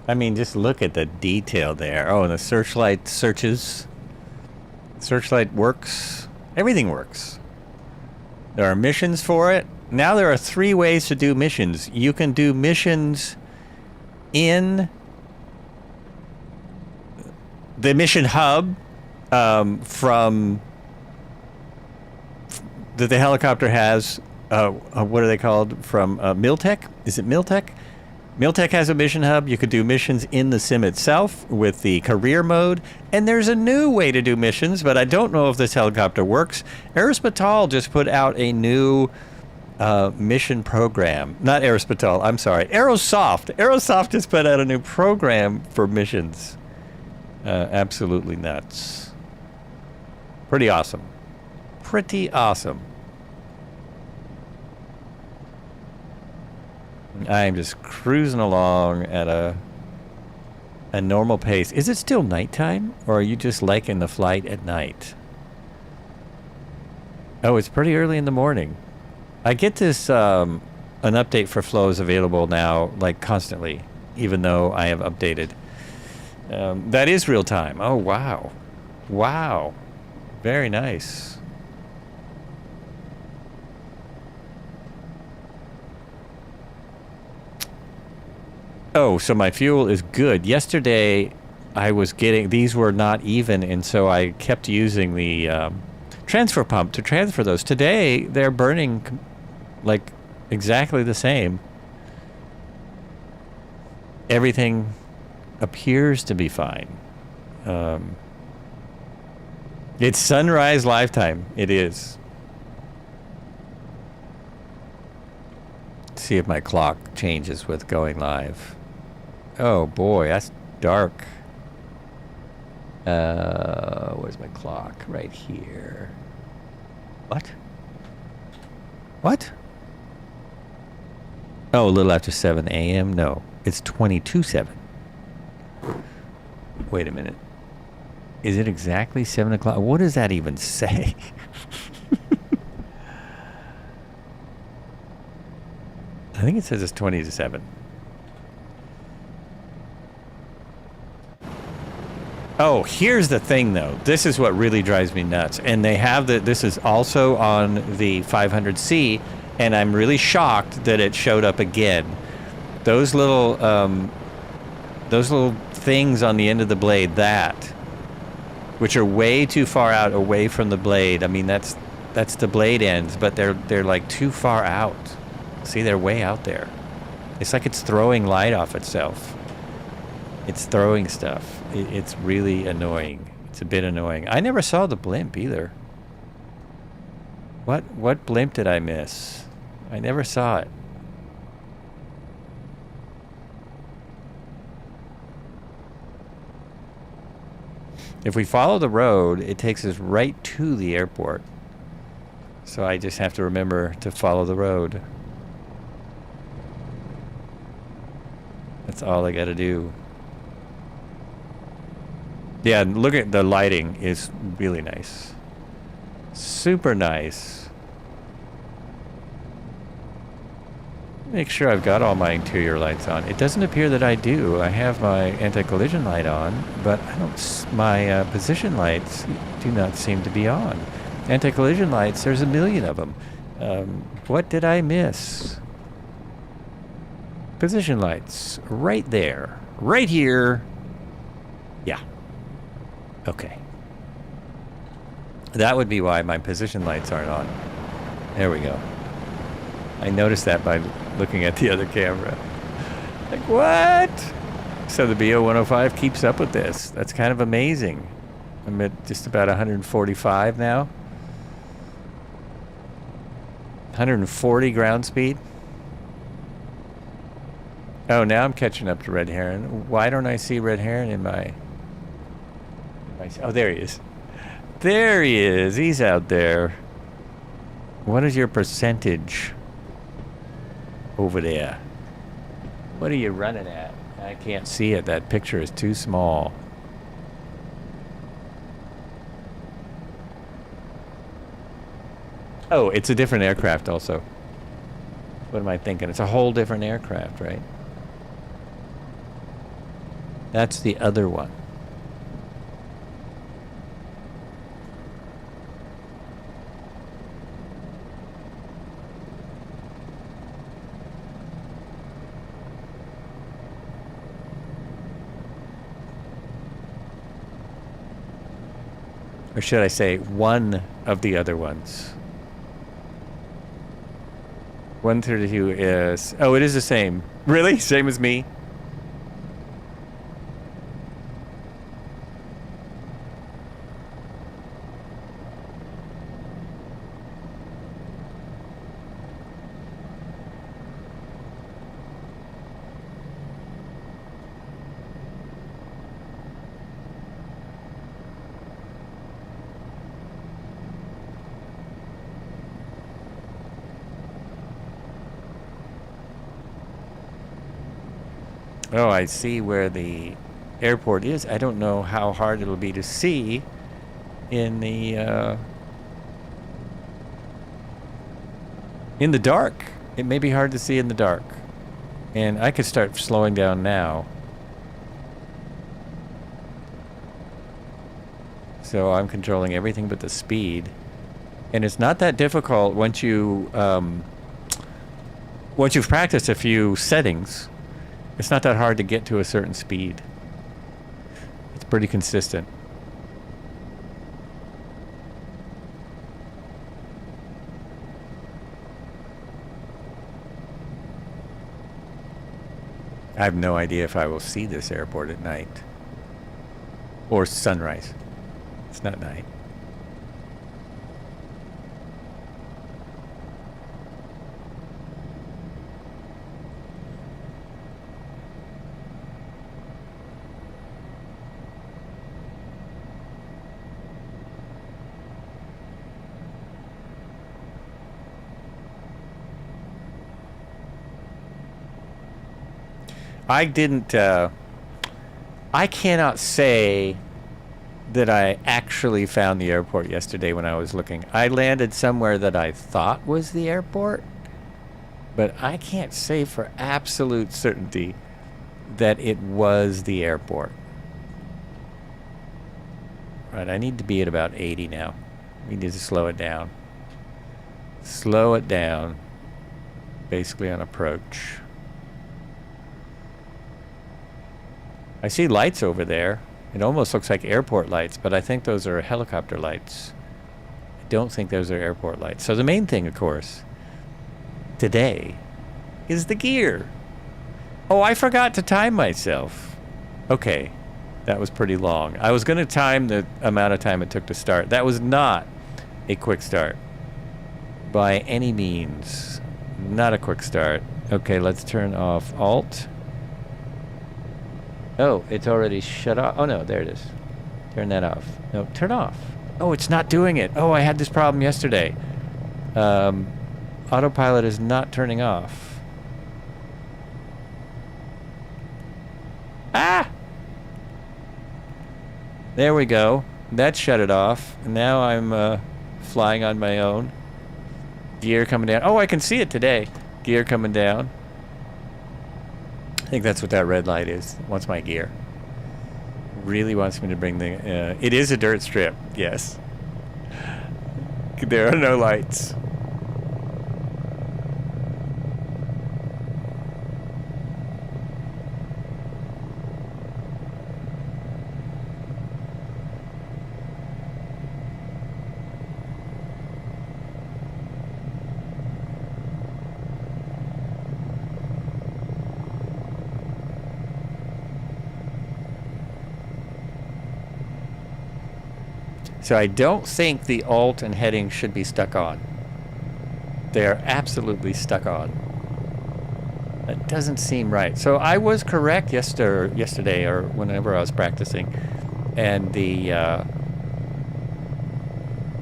I mean, just look at the detail there. Oh, and the searchlight searches. Searchlight works. Everything works. There are missions for it. Now there are 3 ways to do missions. You can do missions in the mission hub from that the helicopter has. What are they called? From Miltech? Is it Miltech? Miltech has a mission hub. You could do missions in the sim itself with the career mode. And there's a new way to do missions, but I don't know if this helicopter works. Aerospital just put out a new mission program. Not Aerospital, I'm sorry. Aerosoft. Aerosoft just put out a new program for missions. Absolutely nuts. Pretty awesome. Pretty awesome. I'm just cruising along at a normal pace. Is it still nighttime, or are you just liking the flight at night? Oh, it's pretty early in the morning. I get this, an update for flows available now, like constantly, even though I have updated. That is real time. Oh, wow. Wow. Very nice. Oh, so my fuel is good. Yesterday, I was getting... These were not even, and so I kept using the transfer pump to transfer those. Today, they're burning, like, exactly the same. Everything appears to be fine. It's sunrise lifetime. It is. Let's see if my clock changes with going live. Oh boy, that's dark. Where's my clock? Right here. What? What? Oh, a little after 7 a.m.? No, it's 22:07. Wait a minute. Is it exactly 7 o'clock? What does that even say? I think it says it's 20 to 7. Oh, here's the thing, though. This is what really drives me nuts. And they have this is also on the 500C, and I'm really shocked that it showed up again. Those little things on the end of the blade, which are way too far out away from the blade. I mean, that's the blade ends, but they're like too far out. See, they're way out there. It's like it's throwing light off itself. It's throwing stuff. It's really annoying. It's a bit annoying. I never saw the blimp either. What blimp did I miss? I never saw it. If we follow the road, it takes us right to the airport. So I just have to remember to follow the road. That's all I gotta do. Yeah, look at the lighting is really nice. Super nice. Make sure I've got all my interior lights on. It doesn't appear that I do. I have my anti-collision light on, but I don't. My position lights do not seem to be on. Anti-collision lights, there's a million of them. What did I miss? Position lights, right there. Right here. Yeah. Okay. That would be why my position lights aren't on. There we go. I noticed that by looking at the other camera. Like, what? So the BO-105 keeps up with this. That's kind of amazing. I'm at just about 145 now. 140 ground speed. Oh, now I'm catching up to Red Heron. Why don't I see Red Heron in my... Oh, there he is. There he is. He's out there. What is your percentage over there? What are you running at? I can't see it. That picture is too small. Oh, it's a different aircraft also. What am I thinking? It's a whole different aircraft, right? That's the other one. Or should I say, one of the other ones. 132 is... Oh, it is the same. Really? Same as me? Oh, I see where the airport is. I don't know how hard it'll be to see in the dark. It may be hard to see in the dark. And I could start slowing down now. So I'm controlling everything but the speed. And it's not that difficult once you once you've practiced a few settings. It's not that hard to get to a certain speed. It's pretty consistent. I have no idea if I will see this airport at night. Or sunrise. It's not night. I cannot say that I actually found the airport yesterday when I was looking. I landed somewhere that I thought was the airport, but I can't say for absolute certainty that it was the airport. Right, I need to be at about 80 now. We need to slow it down. Slow it down, basically on approach. I see lights over there. It almost looks like airport lights, but I think those are helicopter lights. I don't think those are airport lights. So the main thing, of course, today is the gear. Oh, I forgot to time myself. Okay, that was pretty long. I was going to time the amount of time it took to start. That was not a quick start. By any means. Not a quick start. Okay, let's turn off Alt. Oh, it's already shut off. Oh, no, there it is. Turn that off. No, turn off. Oh, it's not doing it. Oh, I had this problem yesterday. Autopilot is not turning off. Ah! There we go. That shut it off. Now I'm flying on my own. Gear coming down. Oh, I can see it today. Gear coming down. I think that's what that red light is. It wants my gear. Really wants me to bring the... it is a dirt strip, yes. There are no lights. So I don't think the alt and heading should be stuck on. They are absolutely stuck on. That doesn't seem right. So I was correct yesterday or whenever I was practicing, and the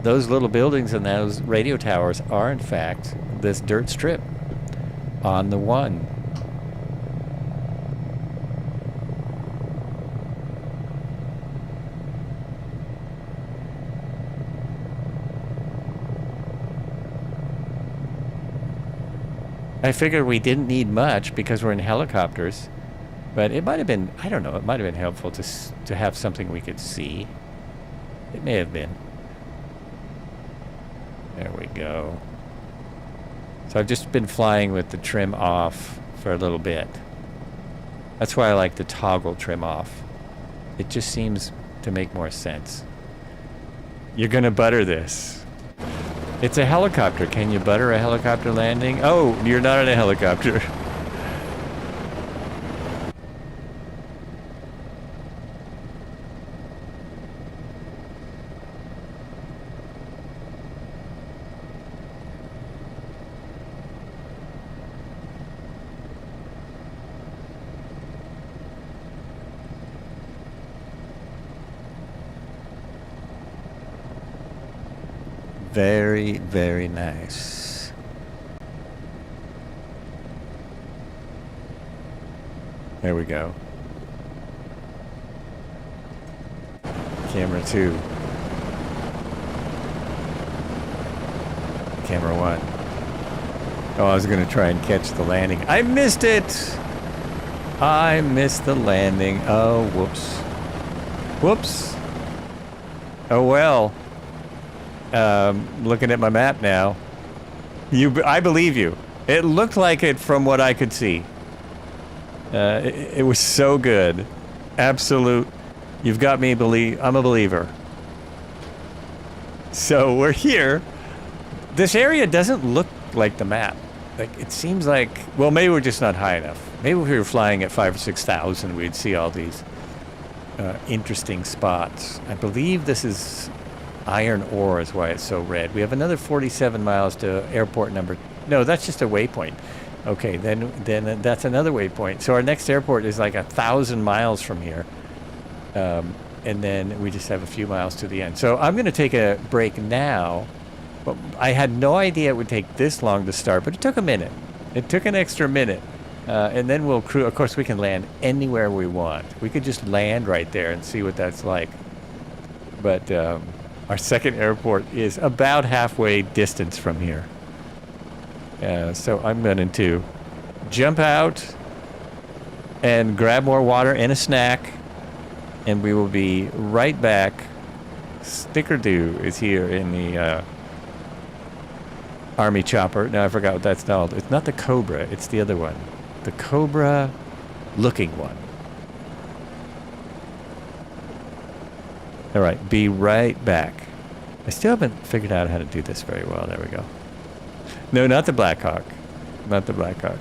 those little buildings and those radio towers are in fact this dirt strip on the one. I figured we didn't need much because we're in helicopters, but it might have been, I don't know, it might have been helpful to have something we could see. It may have been. There we go. So I've just been flying with the trim off for a little bit. That's why I like the toggle trim off. It just seems to make more sense. You're gonna butter this. It's a helicopter. Can you butter a helicopter landing? Oh, you're not in a helicopter. Very, very nice. There we go. Camera 2. Camera 1. Oh, I was going to try and catch the landing. I missed it! I missed the landing. Oh, whoops. Whoops. Oh, well. Looking at my map now. I believe you. It looked like it from what I could see. It was so good. Absolute. You've got me I'm a believer. So we're here. This area doesn't look like the map. Like it seems like, well, maybe we're just not high enough. Maybe if we were flying at 5,000 or 6,000, we'd see all these interesting spots. I believe this is iron ore is why it's so red. We have another 47 miles to airport number. No, that's just a waypoint. Okay, then that's another waypoint. So our next airport is like 1,000 miles from here. And then we just have a few miles to the end. So I'm going to take a break now. But I had no idea it would take this long to start, but it took a minute. It took an extra minute. And then we'll cruise. Of course, we can land anywhere we want. We could just land right there and see what that's like. But our second airport is about halfway distance from here. So I'm going to jump out and grab more water and a snack, and we will be right back. Snickerdo is here in the Army chopper. No, I forgot what that's called. It's not the Cobra, it's the other one. The Cobra looking one. All right, be right back. I still haven't figured out how to do this very well. There we go. No, not the Black Hawk. Not the Black Hawk.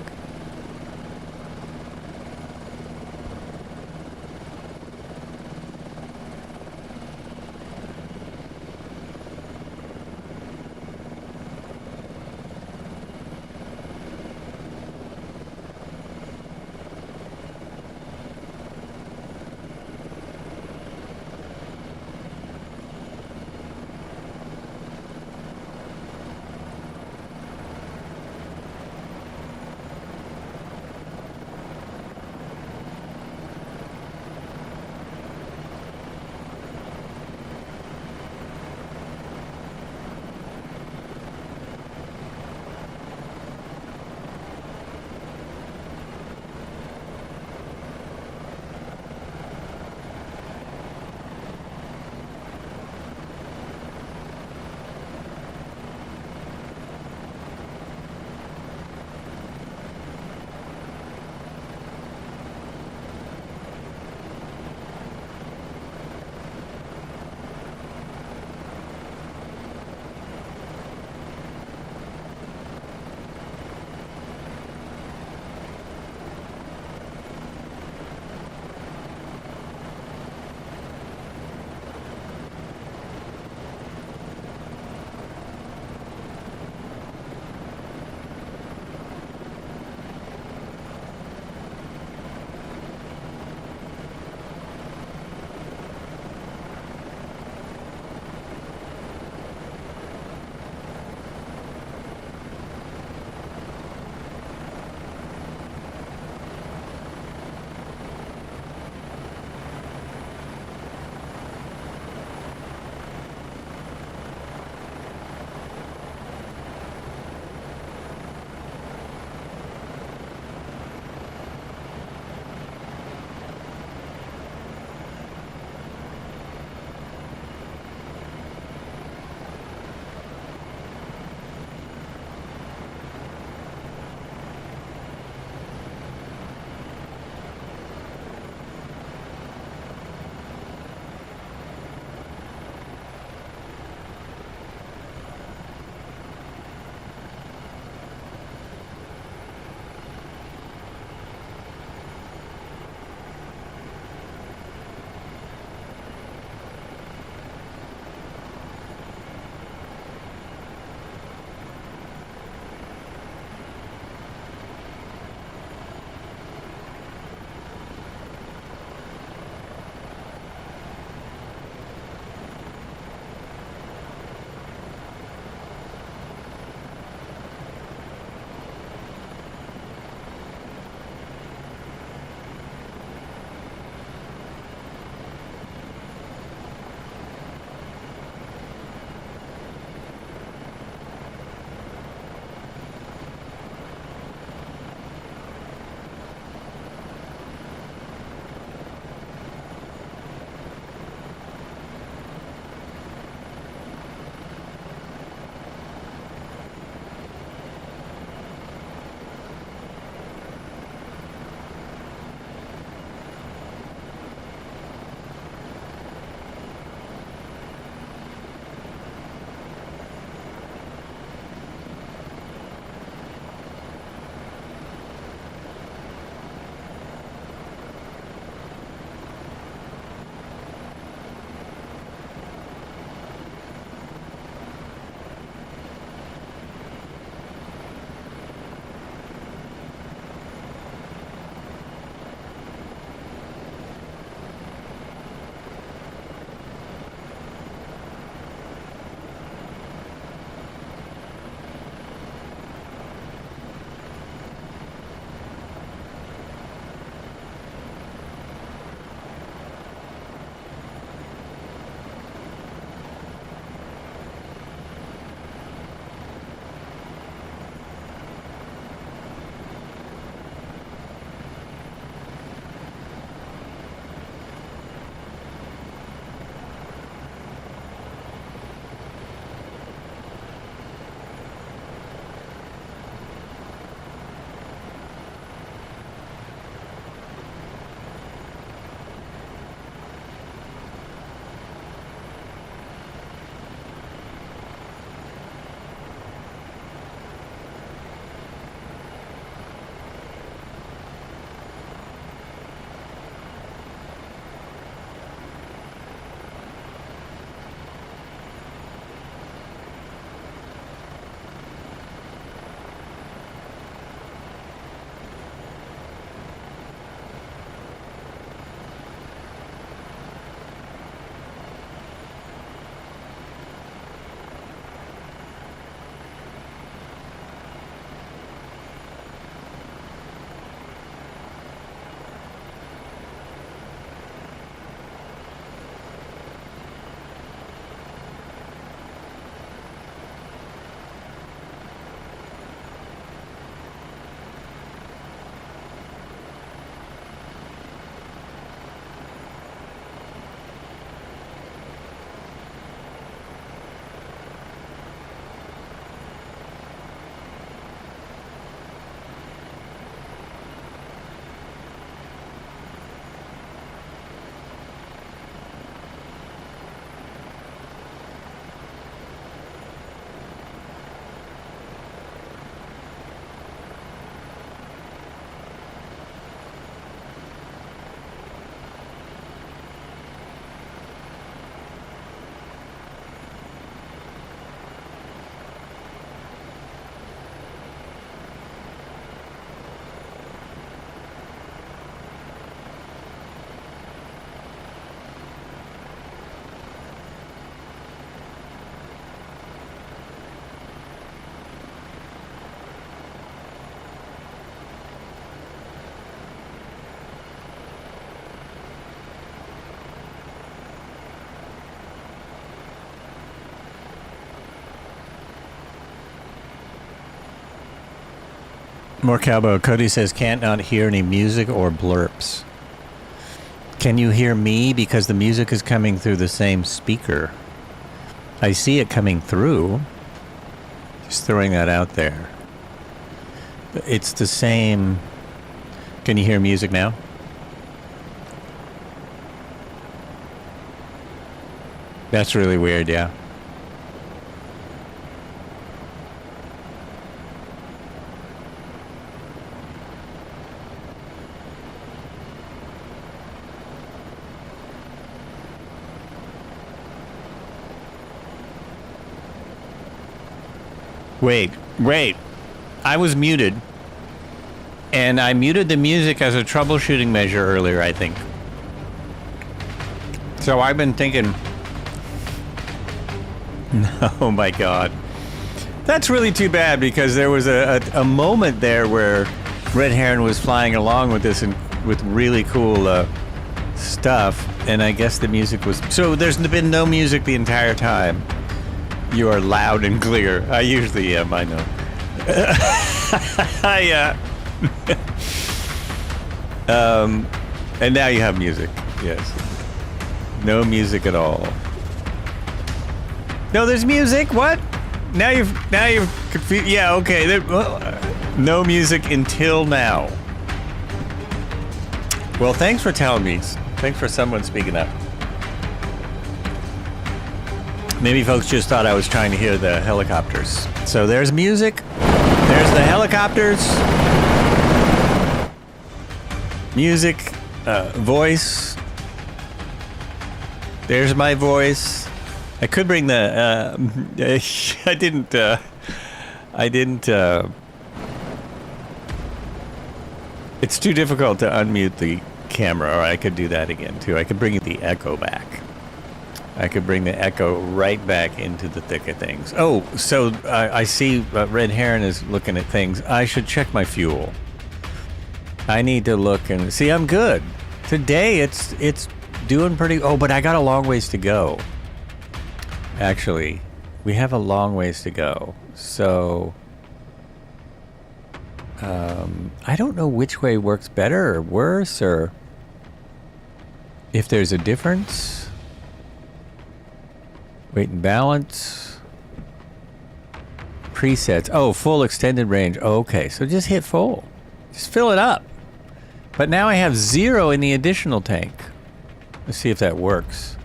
More cowboy. Cody says can't not hear any music or blurps. Can you hear me? Because the music is coming through the same speaker. I see it coming through. Just throwing that out there. It's the same. Can you hear music now? That's really weird, yeah. Wait. I was muted. And I muted the music as a troubleshooting measure earlier, I think. So I've been thinking... Oh my god. That's really too bad, because there was a moment there where Red Heron was flying along with this and with really cool stuff, and I guess the music was... So there's been no music the entire time. You are loud and clear. I usually am, I know. And now you have music. Yes. No music at all. No, there's music. What? Now you've confused. Yeah, okay. No music until now. Well, thanks for telling me. Thanks for someone speaking up. Maybe folks just thought I was trying to hear the helicopters. So there's music. There's the helicopters. Music. Voice. There's my voice. I could bring the... I didn't... It's too difficult to unmute the camera, or I could do that again, too. I could bring the echo back. I could bring the echo right back into the thick of things. Oh, so I see Red Heron is looking at things. I should check my fuel. I need to look and... See, I'm good. Today, it's doing pretty... Oh, but I got a long ways to go. Actually, we have a long ways to go. So... I don't know which way works better or worse, or... if there's a difference... Weight and balance. Presets. Oh, full extended range. Oh, okay, so just hit full. Just fill it up. But now I have 0 in the additional tank. Let's see if that works.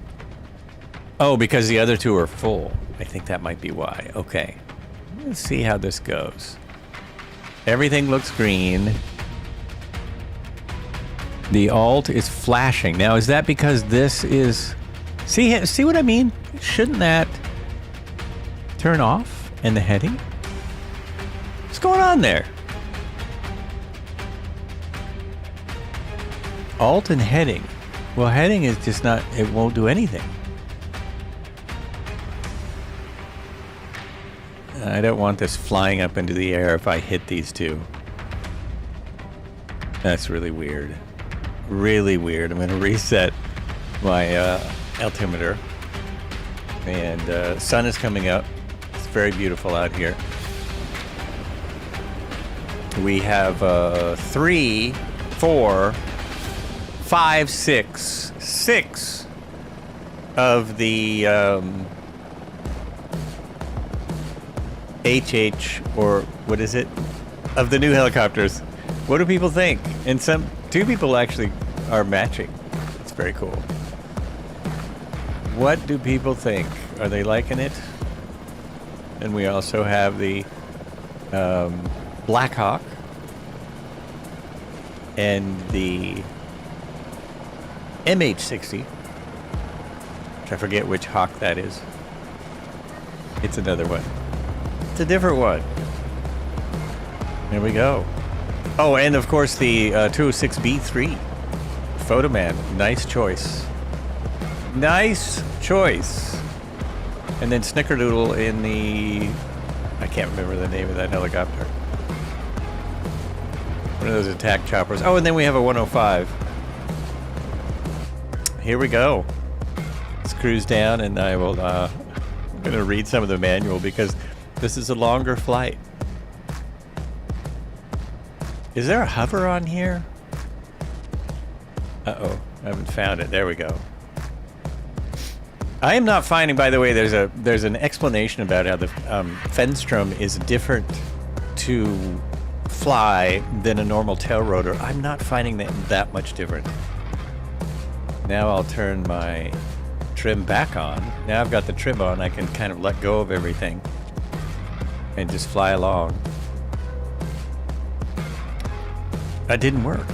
Oh, because the other two are full. I think that might be why. Okay. Let's see how this goes. Everything looks green. The alt is flashing. Now, is that because this is... See what I mean? Shouldn't that turn off in the heading? What's going on there? Alt and heading. Well, heading is just not... It won't do anything. I don't want this flying up into the air if I hit these two. That's really weird. Really weird. I'm going to reset my... altimeter, and sun is coming up. It's very beautiful out here. We have 3, 4, 5, 6 of the HH, or what is it, of the new helicopters. What do people think? And two people actually are matching. It's very cool. What do people think? Are they liking it? And we also have the Black Hawk and the MH60, which I forget which Hawk that is. It's another one. It's a different one. There we go. Oh, and of course the 206B3 Photoman. Nice choice. Nice choice. And then Snickerdoodle in the... I can't remember the name of that helicopter. One of those attack choppers. Oh, and then we have a 105. Here we go. Let's cruise down, and I will... I'm going to read some of the manual because this is a longer flight. Is there a hover on here? Uh-oh, I haven't found it. There we go. I am not finding, by the way, there's an explanation about how the Fenstrom is different to fly than a normal tail rotor. I'm not finding that much different. Now I'll turn my trim back on. Now I've got the trim on, I can kind of let go of everything and just fly along. That didn't work.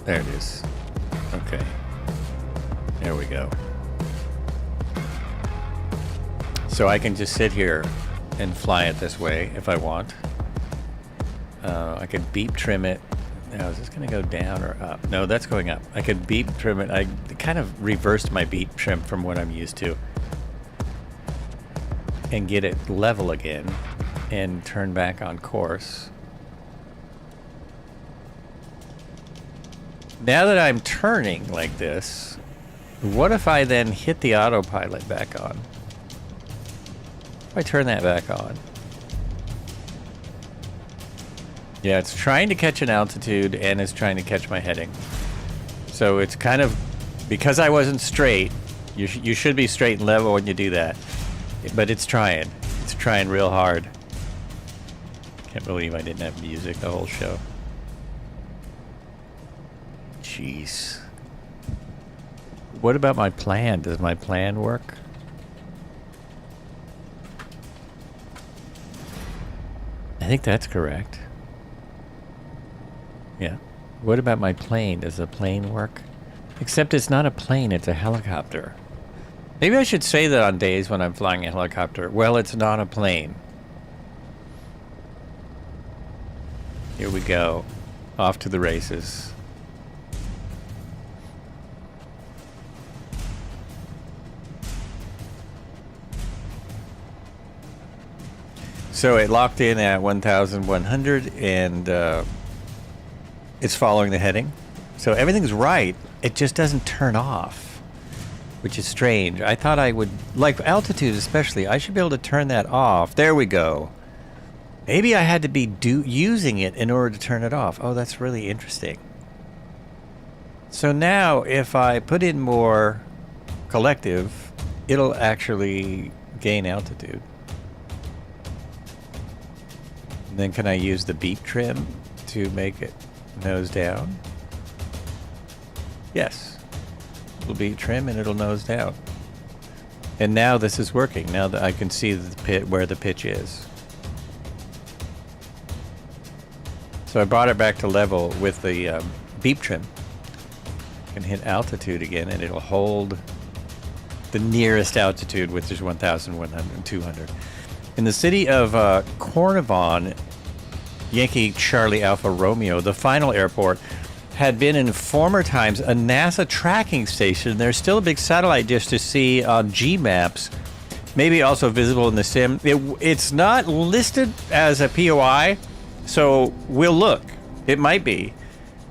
There it is. Okay. There we go. So I can just sit here and fly it this way if I want. I could beep trim it. Now, is this going to go down or up? No, that's going up. I could beep trim it. I kind of reversed my beep trim from what I'm used to. And get it level again. And turn back on course. Now that I'm turning like this, what if I then hit the autopilot back on? If I turn that back on. Yeah, it's trying to catch an altitude and it's trying to catch my heading. So it's kind of, because I wasn't straight, you should be straight and level when you do that. But it's trying. It's trying real hard. Can't believe I didn't have music the whole show. Jeez. What about my plan? Does my plan work? I think that's correct. Yeah. What about my plane? Does the plane work? Except it's not a plane, it's a helicopter. Maybe I should say that on days when I'm flying a helicopter. Well, it's not a plane. Here we go. Off to the races. So it locked in at 1,100 and it's following the heading. So everything's right. It just doesn't turn off, which is strange. I thought I would, like altitude especially, I should be able to turn that off. There we go. Maybe I had to be using it in order to turn it off. Oh, that's really interesting. So now if I put in more collective, it'll actually gain altitude. And then can I use the beep trim to make it nose down? Yes. It'll be trim and it'll nose down. And now this is working. Now that I can see where the pitch is. So I brought it back to level with the beep trim. I can hit altitude again and it'll hold the nearest altitude, which is 1,200. In the city of Cornavon, Yankee Charlie Alpha Romeo, the final airport, had been in former times a NASA tracking station. There's still a big satellite dish to see on G-maps, maybe also visible in the sim. It's not listed as a POI, so we'll look. It might be,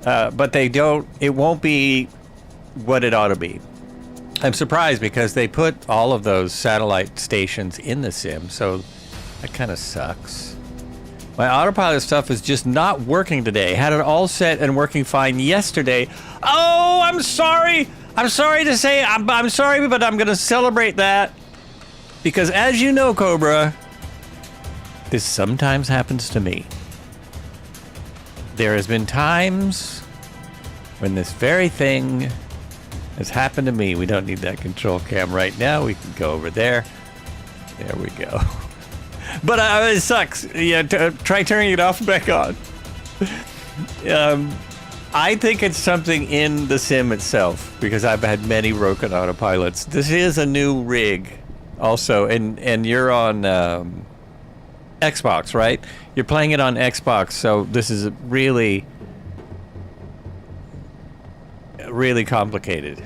but they don't. It won't be what it ought to be. I'm surprised because they put all of those satellite stations in the sim, so that kind of sucks. My autopilot stuff is just not working today. Had it all set and working fine yesterday. Oh, I'm sorry. I'm sorry to say, I'm sorry, but I'm going to celebrate that. Because as you know, Cobra, this sometimes happens to me. There has been times when this very thing has happened to me. We don't need that control cam right now. We can go over there. There we go. But it sucks. Yeah, try turning it off and back on. I think it's something in the sim itself because I've had many broken autopilots. This is a new rig, also, and you're on Xbox, right? You're playing it on Xbox, so this is really, really complicated.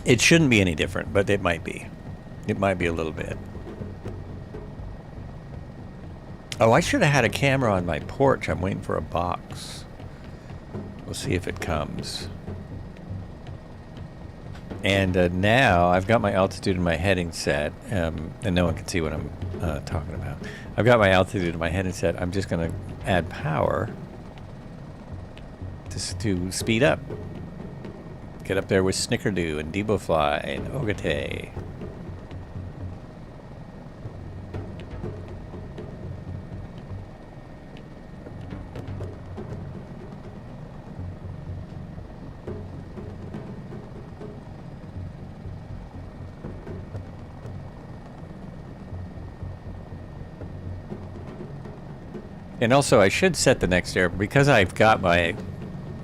It shouldn't be any different, but it might be. It might be a little bit. Oh, I should have had a camera on my porch. I'm waiting for a box. We'll see if it comes. And now I've got my altitude and my heading set, and no one can see what I'm talking about. I've got my altitude and my heading set. I'm just going to add power to speed up. Get up there with Snickerdo and Debofly and Ogate. And also, I should set the next airport, because I've got my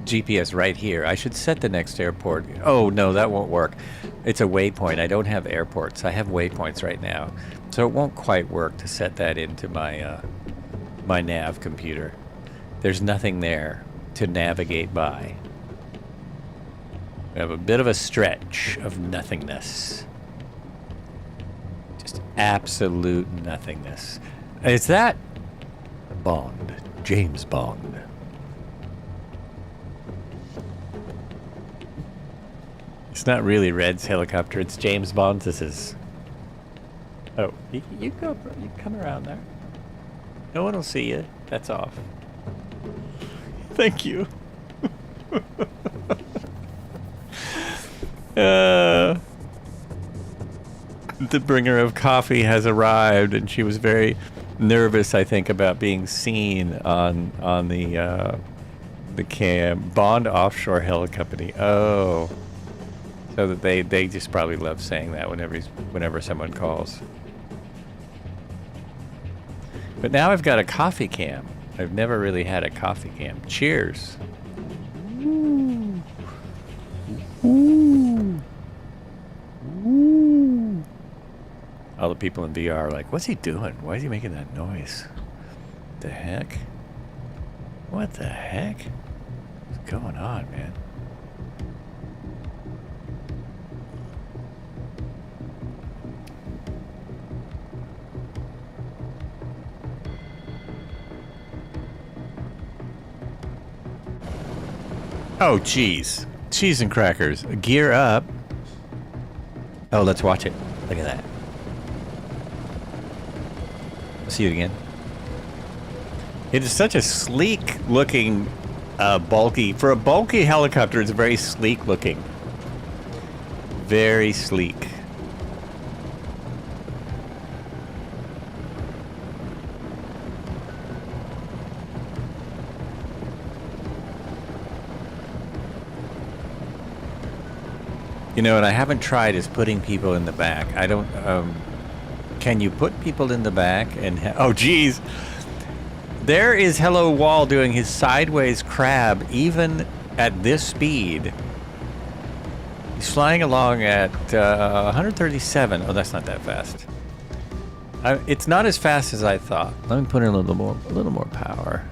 GPS right here, I should set the next airport. Oh, no, that won't work. It's a waypoint. I don't have airports. I have waypoints right now. So it won't quite work to set that into my, my nav computer. There's nothing there to navigate by. We have a bit of a stretch of nothingness. Just absolute nothingness. Is that Bond? James Bond. It's not really Red's helicopter, it's James Bond's. This is... Oh, you come around there. No one will see you. That's off. Thank you. The bringer of coffee has arrived, and she was very nervous, I think, about being seen on the cam. Bond Offshore Helicopter. Oh, so that they just probably love saying that whenever someone calls. But now I've got a coffee cam. I've never really had a coffee cam. Cheers. Ooh. Ooh. Ooh. All the people in VR are like, what's he doing? Why is he making that noise? The heck? What the heck? What's going on, man? Oh, jeez. Cheese and crackers. Gear up. Oh, let's watch it. Look at that. See it again. It is such a sleek looking, bulky. For a bulky helicopter, it's very sleek looking. Very sleek. You know, and I haven't tried is putting people in the back. I don't, can you put people in the back and, oh geez. There is Hello Wall doing his sideways crab even at this speed. He's flying along at 137. Oh, that's not that fast. It's not as fast as I thought. Let me put in a little more power.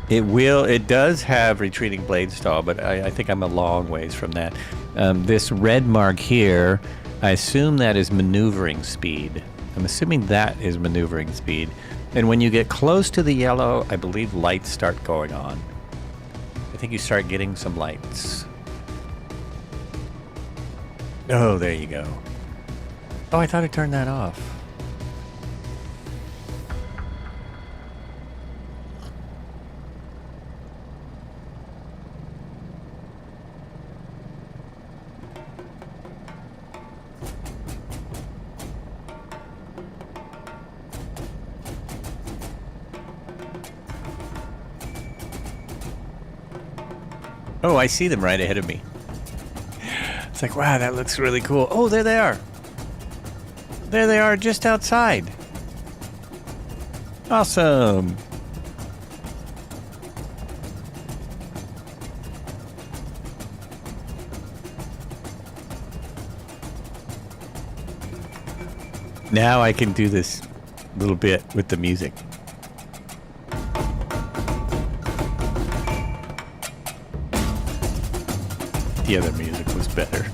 It does have retreating blade stall, but I think I'm a long ways from that. This red mark here, I assume that is maneuvering speed. I'm assuming that is maneuvering speed. And when you get close to the yellow, I believe lights start going on. I think you start getting some lights. Oh, there you go. Oh, I thought I turned that off. Oh, I see them right ahead of me. It's like, wow, that looks really cool. Oh, there they are. There they are just outside. Awesome. Now I can do this little bit with the music. The other music was better.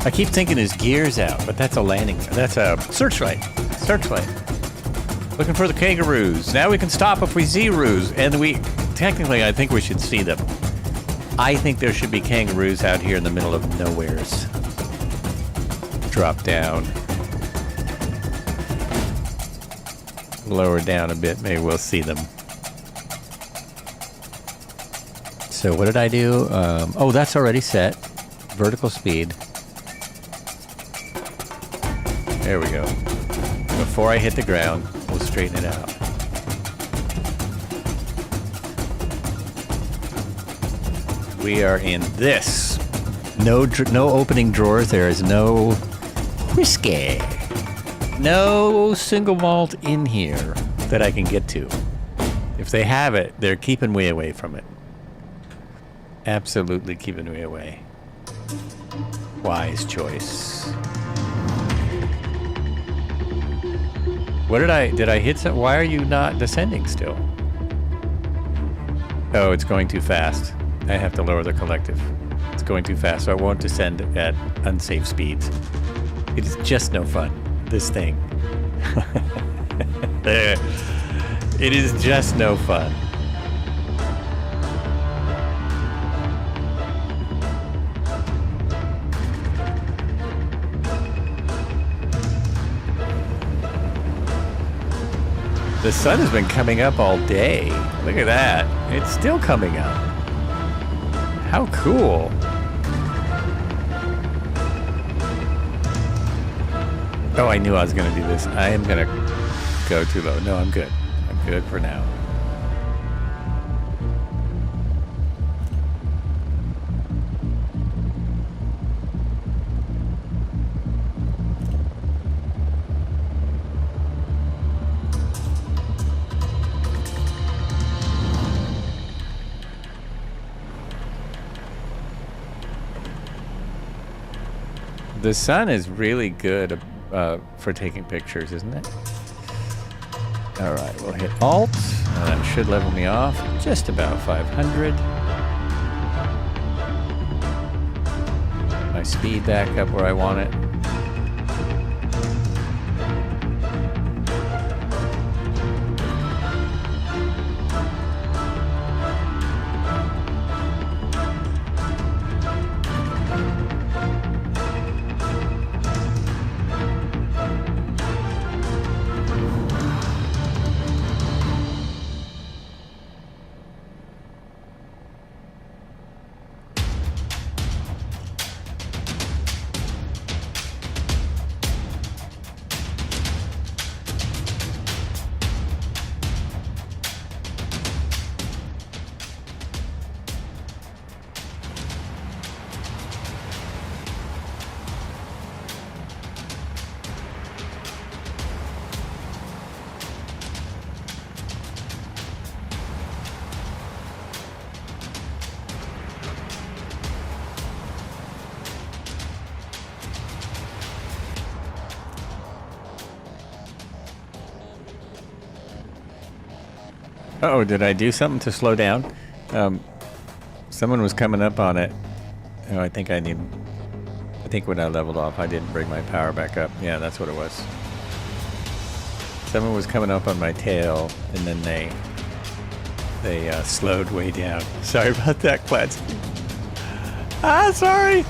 I keep thinking his gear's out, but that's a landing. That's a searchlight. Searchlight. Looking for the kangaroos. Now we can stop if we see roos. And technically, I think we should see them. I think there should be kangaroos out here in the middle of nowheres. Drop down. Lower down a bit, maybe we'll see them. So what did I do? Oh, that's already set. Vertical speed. There we go. Before I hit the ground, we'll straighten it out. We are in this. No opening drawers. There is no whiskey. No single malt in here that I can get to. If they have it, they're keeping me away from it. Absolutely keeping me away. Wise choice. What did I hit some? Why are you not descending still? Oh, it's going too fast. I have to lower the collective. It's going too fast, so I won't descend at unsafe speeds. It is just no fun, this thing. It is just no fun. The sun has been coming up all day. Look at that. It's still coming up. How cool. Oh, I knew I was going to do this. I am going to go too low. No, I'm good. I'm good for now. The sun is really good for taking pictures, isn't it? All right, we'll hit Alt. That should level me off just about 500. My speed back up where I want it. Uh-oh, did I do something to slow down? Someone was coming up on it. Oh, I think when I leveled off, I didn't bring my power back up. Yeah, that's what it was. Someone was coming up on my tail, and then they slowed way down. Sorry about that, Kladsky. Ah, sorry!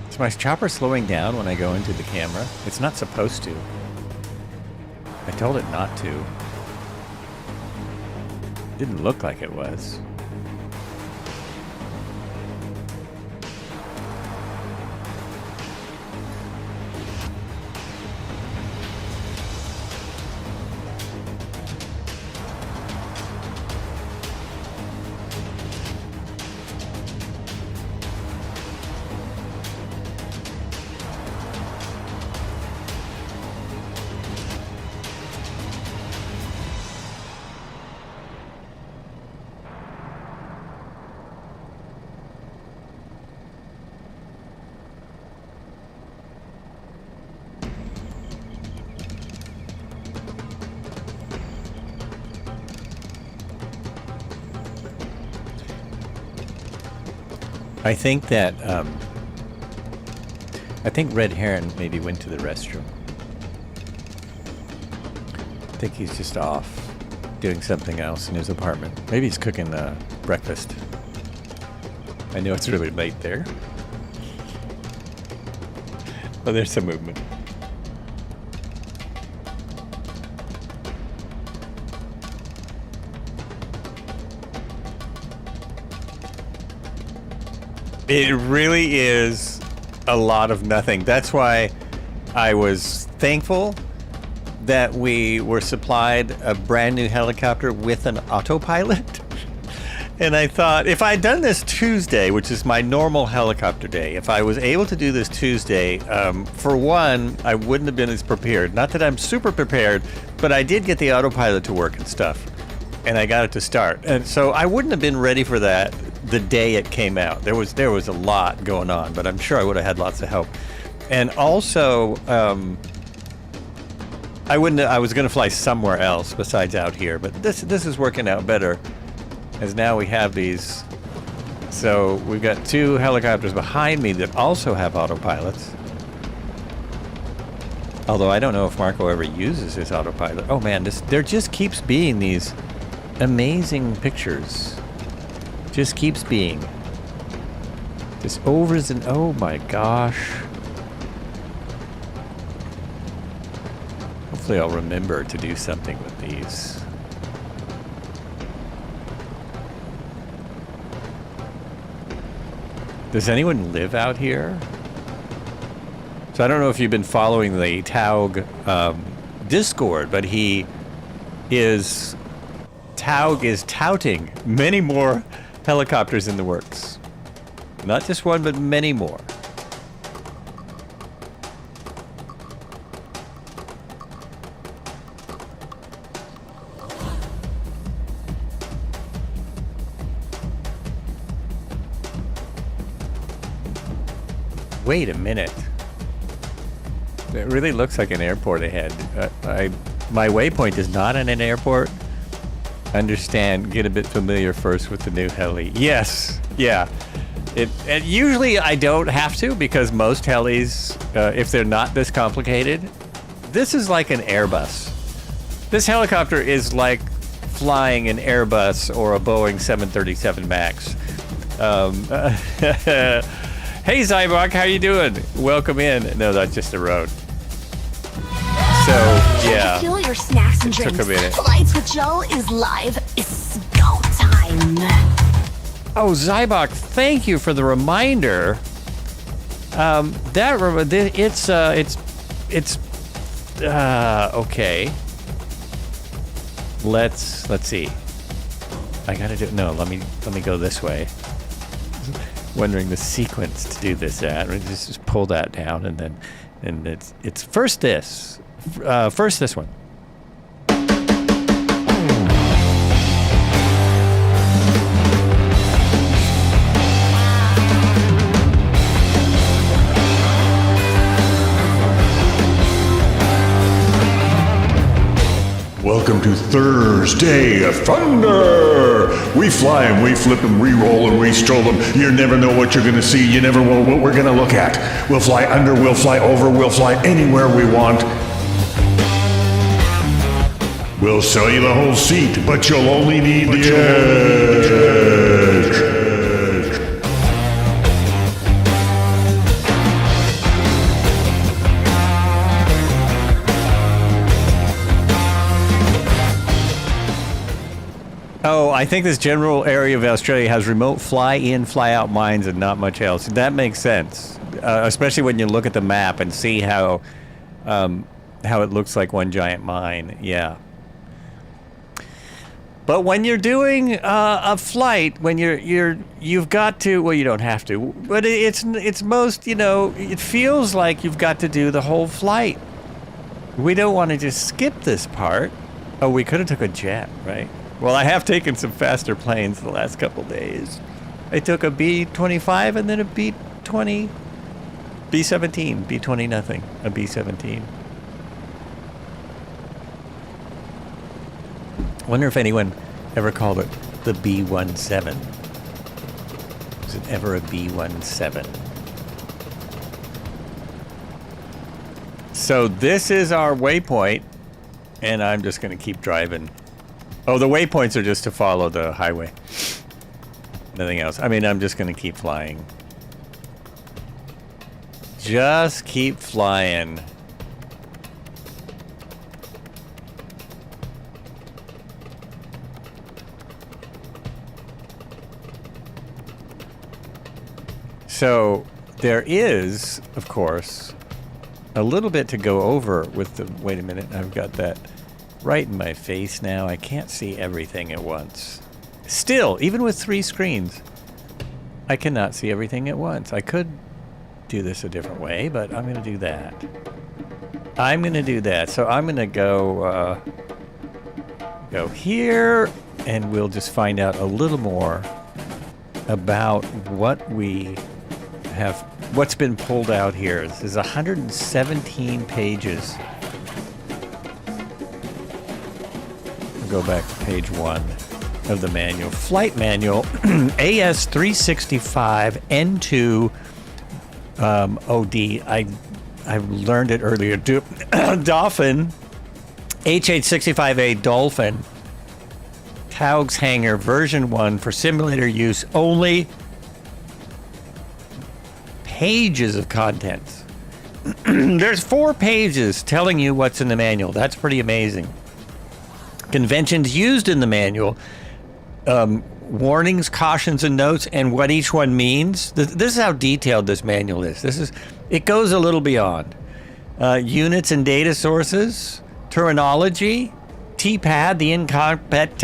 Is my chopper slowing down when I go into the camera? It's not supposed to. I told it not to. Didn't look like it was. I think that, I think Red Heron maybe went to the restroom. I think he's just off doing something else in his apartment. Maybe he's cooking breakfast. I know it's really late there. Oh, there's some movement. It really is a lot of nothing. That's why I was thankful that we were supplied a brand new helicopter with an autopilot. And I thought, if I'd done this Tuesday, which is my normal helicopter day, if I was able to do this Tuesday, for one, I wouldn't have been as prepared. Not that I'm super prepared, but I did get the autopilot to work and stuff. And I got it to start. And so I wouldn't have been ready for that the day it came out. There was a lot going on, but I'm sure I would have had lots of help. And also, I was going to fly somewhere else besides out here, but this is working out better, as now we have these. So we've got two helicopters behind me that also have autopilots. Although I don't know if Marco ever uses his autopilot. Oh man, there just keeps being these amazing pictures. Just keeps being. Just overs and oh my gosh. Hopefully I'll remember to do something with these. Does anyone live out here? So I don't know if you've been following the Taug Discord, but Taug is touting many more helicopters in the works. Not just one, but many more. Wait a minute. It really looks like an airport ahead. My waypoint is not in an airport. Understand, get a bit familiar first with the new heli. Yes, yeah. And usually I don't have to, because most helis, if they're not this complicated, this is like an Airbus. This helicopter is like flying an Airbus or a Boeing 737 MAX. Hey Zybok, how you doing? Welcome in. No, that's just the road. So, yeah. Fill your snacks and drinks. Took a minute. Flights with Joe is live. It's go time. Oh, Zybok, thank you for the reminder. Okay. Let's see. I gotta do. No, let me go this way. Wondering the sequence to do this at. Just pull that down and it's first this. First this one. Welcome to Thursday of Thunder. We fly 'em, we flip 'em, we roll 'em, we stroll 'em. You never know what you're gonna see. You never know what we're gonna look at. We'll fly under, we'll fly over, we'll fly anywhere we want. We'll sell you the whole seat, but you'll only need the edge. Oh, I think this general area of Australia has remote fly-in, fly-out mines and not much else. That makes sense, especially when you look at the map and see how it looks like one giant mine. Yeah. But when you're doing a flight, when you've got to, well, you don't have to, but it's most, it feels like you've got to do the whole flight. We don't want to just skip this part. Oh, we could have took a jet, right? Well, I have taken some faster planes the last couple days. I took a B-25 and then a B-20, B-17, B-20 nothing, a B-17. Wonder if anyone ever called it the B-17. Is it ever a B17? So this is our waypoint, and I'm just going to keep driving. Oh, the waypoints are just to follow the highway. Nothing else. I mean, I'm just going to keep flying. Just keep flying. So there is, of course, a little bit to go over with the... Wait a minute, I've got that right in my face now. I can't see everything at once. Still, even with 3 screens, I cannot see everything at once. I could do this a different way, but I'm going to do that. I'm going to do that. So I'm going to go here, and we'll just find out a little more about what we have, what's been pulled out here. This is 117 pages. We'll go back to page 1 of the manual. Flight manual, AS365 N2 OD. I learned it earlier. Dolphin, AH365A Dolphin, Taugs Hangar version 1 for simulator use only. Pages of contents. There's 4 pages telling you what's in the manual. That's pretty amazing. Conventions used in the manual, warnings, cautions, and notes, and what each one means. This is how detailed this manual is. It goes a little beyond. Units and data sources, terminology, T-pad, the in-cockpit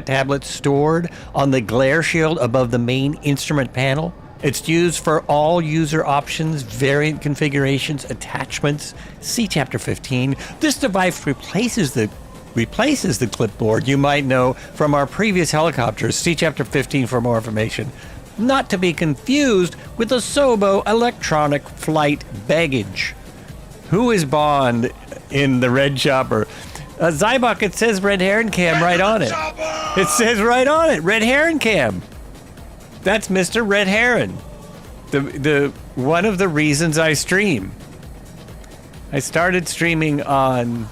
tablet stored on the glare shield above the main instrument panel. It's used for all user options, variant configurations, attachments. See Chapter 15. This device replaces the clipboard you might know from our previous helicopters. See Chapter 15 for more information. Not to be confused with the Sobo electronic flight baggage. Who is Bond in the red chopper? Zybok, it says Red Heron Cam right on it. It says right on it, Red Heron Cam. That's Mr. Red Heron. The one of the reasons I stream. I started streaming on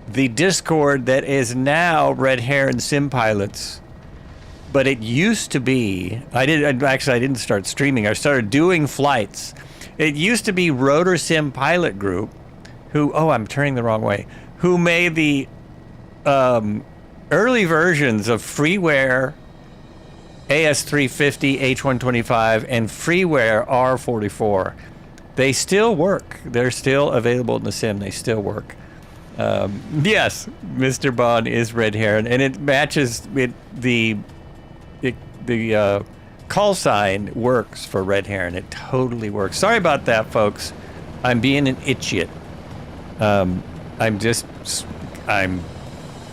the Discord that is now Red Heron Sim Pilots. But it used to be, I didn't start streaming. I started doing flights. It used to be Rotor Sim Pilot Group, who, I'm turning the wrong way, who made the early versions of freeware AS350, H125, and freeware R44. They still work. They're still available in the sim. They still work. Yes, Mr. Bond is Red Heron, and it matches it. The call sign works for Red Heron. It totally works. Sorry about that, folks. I'm being an idiot. I'm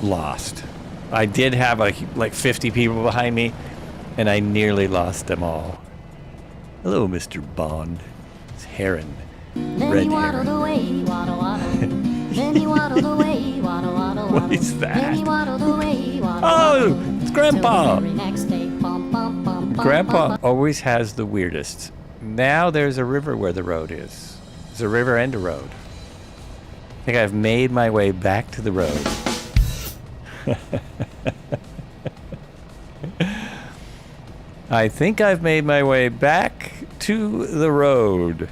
lost. I did have like 50 people behind me, and I nearly lost them all. Hello, Mr. Bond. It's Heron. Red Heron. What is that? Oh, it's Grandpa. Grandpa always has the weirdest. Now there's a river where the road is. There's a river and a road. I think I've made my way back to the road. I think I've made my way back to the road.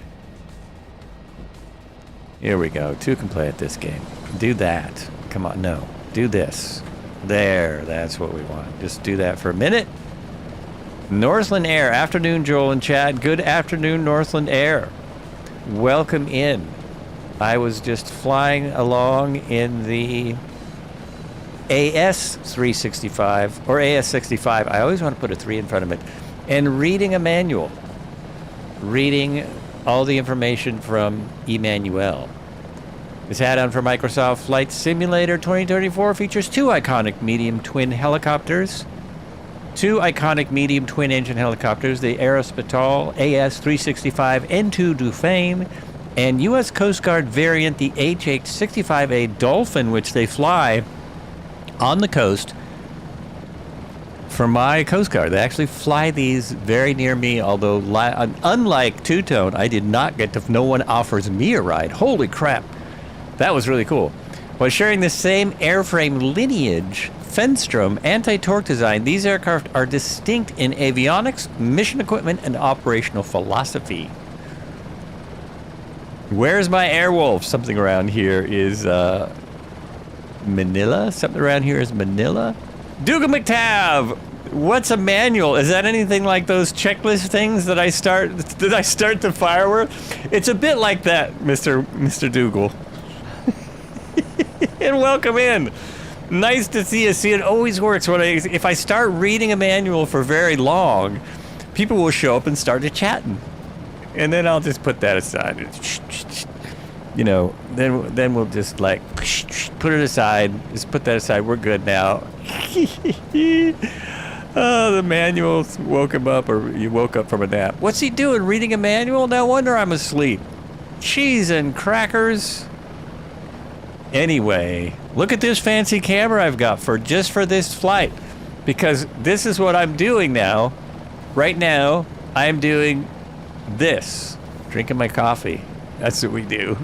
Here we go. 2 can play at this game. Do that. Come on, no. Do this. There, that's what we want. Just do that for a minute. Northland Air. Afternoon, Joel and Chad. Good afternoon, Northland Air. Welcome in. I was just flying along in the AS365 or AS65. I always want to put a 3 in front of it. And reading a manual. Reading all the information from Emmanuel. This add-on for Microsoft Flight Simulator 2024 features 2 iconic medium twin helicopters. 2 iconic medium twin engine helicopters, the Aerospital AS365 N2 Dauphine and U.S. Coast Guard variant, the AH-65A Dolphin, which they fly on the coast for my Coast Guard. They actually fly these very near me, although unlike two-tone, I did not get to, no one offers me a ride. Holy crap. That was really cool. While sharing the same airframe lineage, Fenstrom anti-torque design, these aircraft are distinct in avionics, mission equipment, and operational philosophy. Where's my Airwolf? Something around here is Manila? Something around here is Manila? Dougal McTav! What's a manual? Is that anything like those checklist things that I start the fire with? It's a bit like that, Mr. Dougal. And welcome in. Nice to see you. See, it always works when if I start reading a manual for very long, people will show up and start chatting. And then I'll just put that aside. You know, then we'll just like put it aside. Just put that aside. We're good now. Oh, the manual woke him up, or you woke up from a nap. What's he doing? Reading a manual? No wonder I'm asleep. Cheese and crackers. Anyway, look at this fancy camera I've got just for this flight, because this is what I'm doing now. Right now, I'm doing this, drinking my coffee. That's what we do.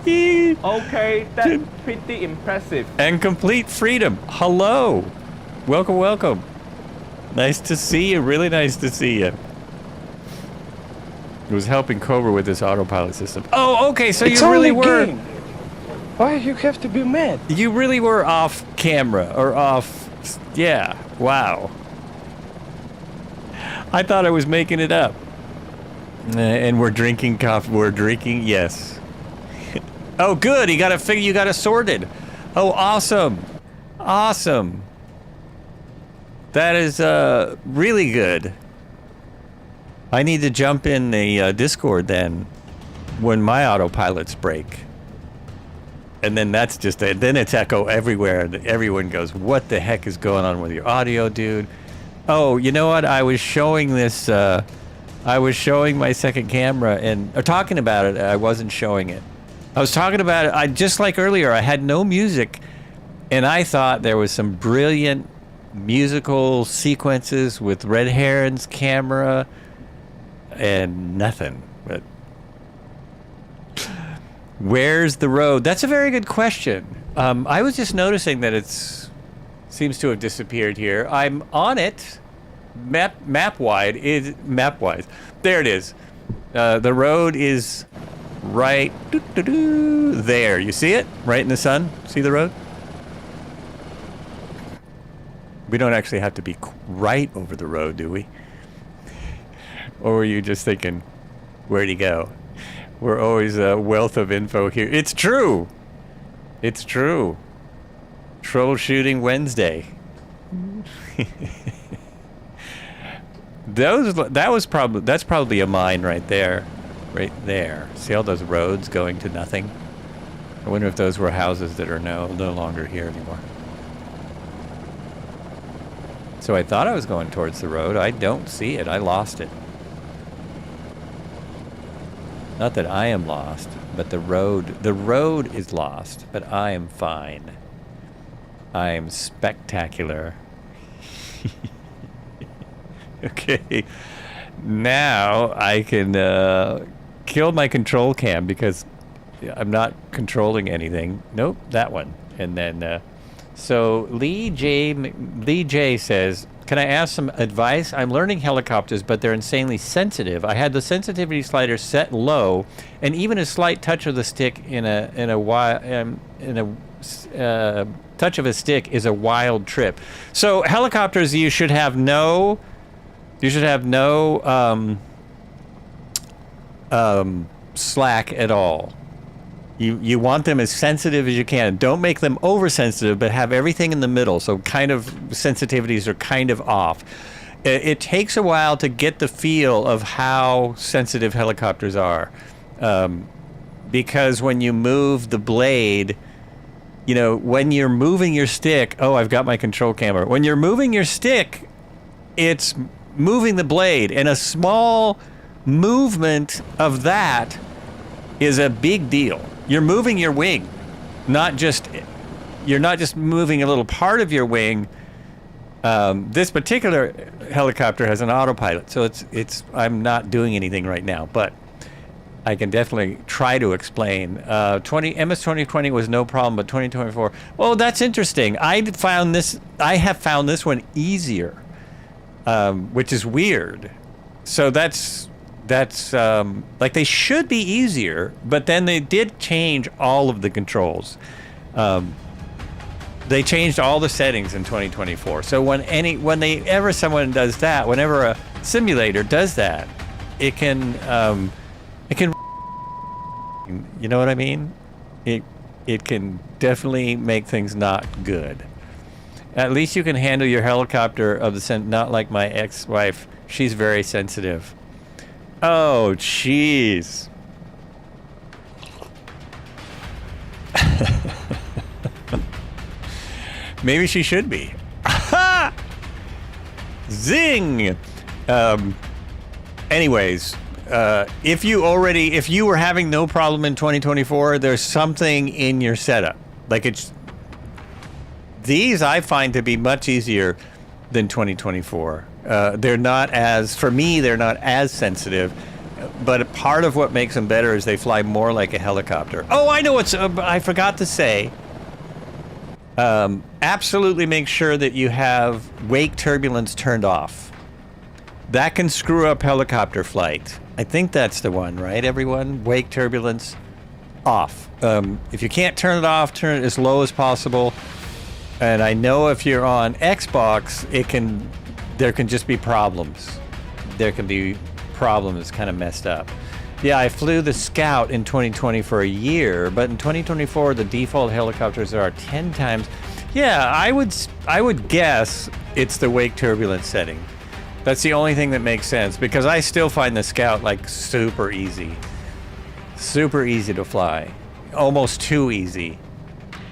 Okay, that's pretty impressive. And complete freedom. Hello. Welcome, welcome. Nice to see you. Really nice to see you. It was helping Cobra with this autopilot system. Oh, okay, so It's you really only were... game. Why you have to be mad? You really were off camera, or off... Yeah, wow. I thought I was making it up. And we're drinking coffee. We're drinking, yes. Oh, good. You got it sorted. Oh, awesome. Awesome. That is really good. I need to jump in the Discord then when my autopilots break. And then that's just it. Then it's echo everywhere. And everyone goes, what the heck is going on with your audio, dude? Oh, you know what? I was showing this... I was showing my second camera or talking about it. I wasn't showing it. I was talking about it. Just like earlier, I had no music, and I thought there was some brilliant musical sequences with Red Heron's camera, and nothing. But where's the road? That's a very good question. I was just noticing that seems to have disappeared here. I'm on it. Map-wise. There it is. The road is right there. You see it? Right in the sun? See the road? We don't actually have to be right over the road, do we? Or were you just thinking, where'd he go? We're always a wealth of info here. It's true. It's true. Troubleshooting Wednesday. That's probably a mine right there. See all those roads going to nothing? I wonder if those were houses that are no longer here anymore. So I thought I was going towards the road. I don't see it. I lost it. Not that I am lost, but the road is lost, but I am fine. I am spectacular. Okay, now I can kill my control cam because I'm not controlling anything. Nope, that one. And then, so Lee J says, can I ask some advice? I'm learning helicopters, but they're insanely sensitive. I had the sensitivity slider set low, and even a slight touch of the stick touch of a stick is a wild trip. So helicopters, you should have no slack at all. You want them as sensitive as you can. Don't make them oversensitive, but have everything in the middle. So kind of sensitivities are kind of off. It takes a while to get the feel of how sensitive helicopters are, because when you move the blade, you know, when you're moving your stick. Oh, I've got my control camera. When you're moving your stick, it's moving the blade, and a small movement of that is a big deal. You're moving your wing, you're not just moving a little part of your wing, This particular helicopter has an autopilot, so I'm not doing anything right now, but I can definitely try to explain. MS 2020 was no problem, but 2024. Well, that's interesting. I have found this one easier, which is weird. So that's like they should be easier, but then they did change all of the controls. They changed all the settings in 2024. So whenever someone does that, whenever a simulator does that, it can, you know what I mean? It can definitely make things not good. At least you can handle your helicopter of the not like my ex-wife. She's very sensitive. Oh, jeez. Maybe she should be. Zing! Anyways, if you were having no problem in 2024, there's something in your setup. Like these I find to be much easier than 2024. They're not as sensitive, but part of what makes them better is they fly more like a helicopter. Oh, I know I forgot to say. Absolutely make sure that you have wake turbulence turned off. That can screw up helicopter flight. I think that's the one, right, everyone? Wake turbulence off. If you can't turn it off, turn it as low as possible. And I know if you're on Xbox, there can just be problems. There can be problems kind of messed up. Yeah, I flew the Scout in 2020 for a year, but in 2024 the default helicopters are 10 times. Yeah, I would guess it's the wake turbulence setting. That's the only thing that makes sense, because I still find the Scout like super easy. Super easy to fly. Almost too easy.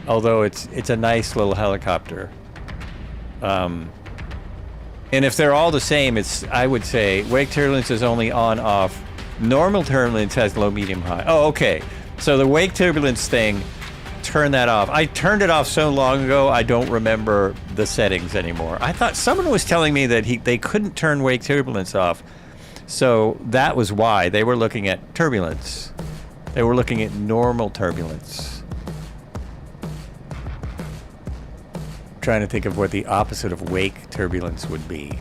Although it's a nice little helicopter. And if they're all the same, I would say wake turbulence is only on off. Normal turbulence has low, medium, high. Oh, okay. So the wake turbulence thing, turn that off. I turned it off so long ago, I don't remember the settings anymore. I thought someone was telling me that they couldn't turn wake turbulence off. So that was why. They were looking at turbulence. They were looking at normal turbulence. Trying to think of what the opposite of wake turbulence would be.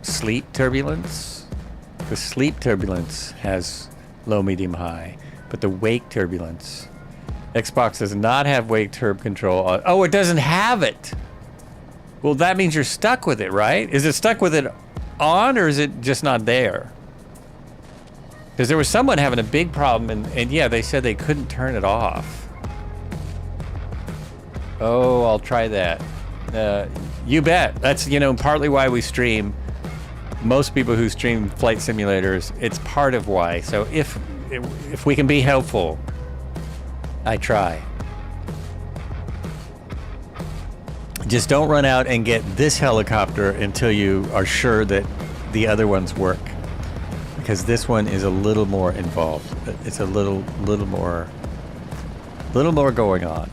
Sleep turbulence? The sleep turbulence has low, medium, high, but the wake turbulence, Xbox does not have wake turb control. Oh, it doesn't have it. Well, that means you're stuck with it, right? Is it stuck with it on, or is it just not there? Because there was someone having a big problem, and yeah, they said they couldn't turn it off. Oh, I'll try that. You bet. That's, partly why we stream. Most people who stream flight simulators, it's part of why. So if we can be helpful, I try. Just don't run out and get this helicopter until you are sure that the other ones work, because this one is a little more involved. It's a little more going on.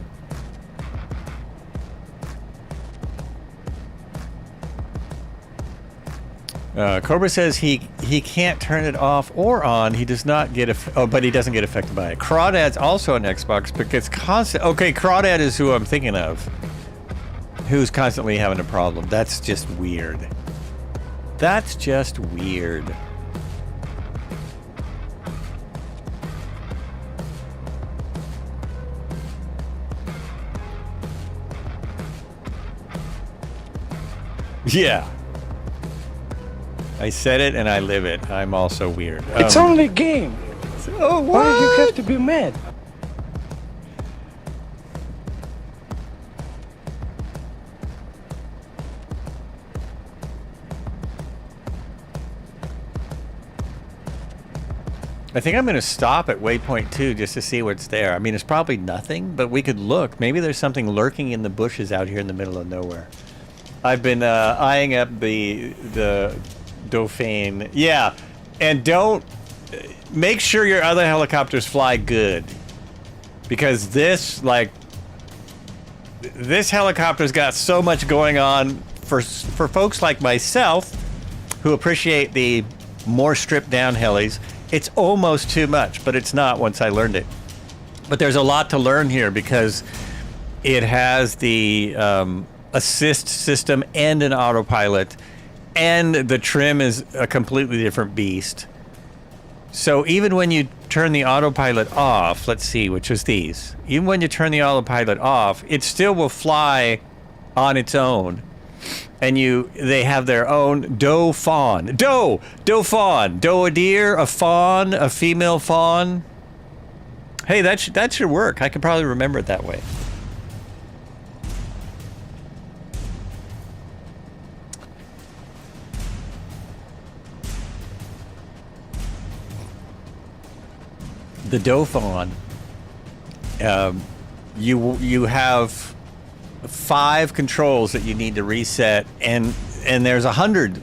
Cobra says he can't turn it off or on. He does not get but he doesn't get affected by it. Crawdad's also on Xbox, but gets constant. Okay, Crawdad is who I'm thinking of, who's constantly having a problem. That's just weird. That's just weird. Yeah. I said it and I live it. I'm also weird. It's only a game. Oh, what? Why do you have to be mad? I think I'm going to stop at waypoint 2 just to see what's there. I mean, it's probably nothing, but we could look. Maybe there's something lurking in the bushes out here in the middle of nowhere. I've been eyeing up the Dauphin. Yeah, and don't make sure your other helicopters fly good, because this, like, this helicopter's got so much going on for folks like myself who appreciate the more stripped down helis. It's almost too much, but it's not once I learned it. But there's a lot to learn here because it has the assist system and an autopilot, and the trim is a completely different beast. So even when you turn the autopilot off, let's see, which is these. Even when you turn the autopilot off, it still will fly on its own. And they have their own doe fawn. Doe fawn. Doe a deer, a fawn, a female fawn. Hey, that should work. I could probably remember it that way. The doe fawn, you have 5 controls that you need to reset, and there's 100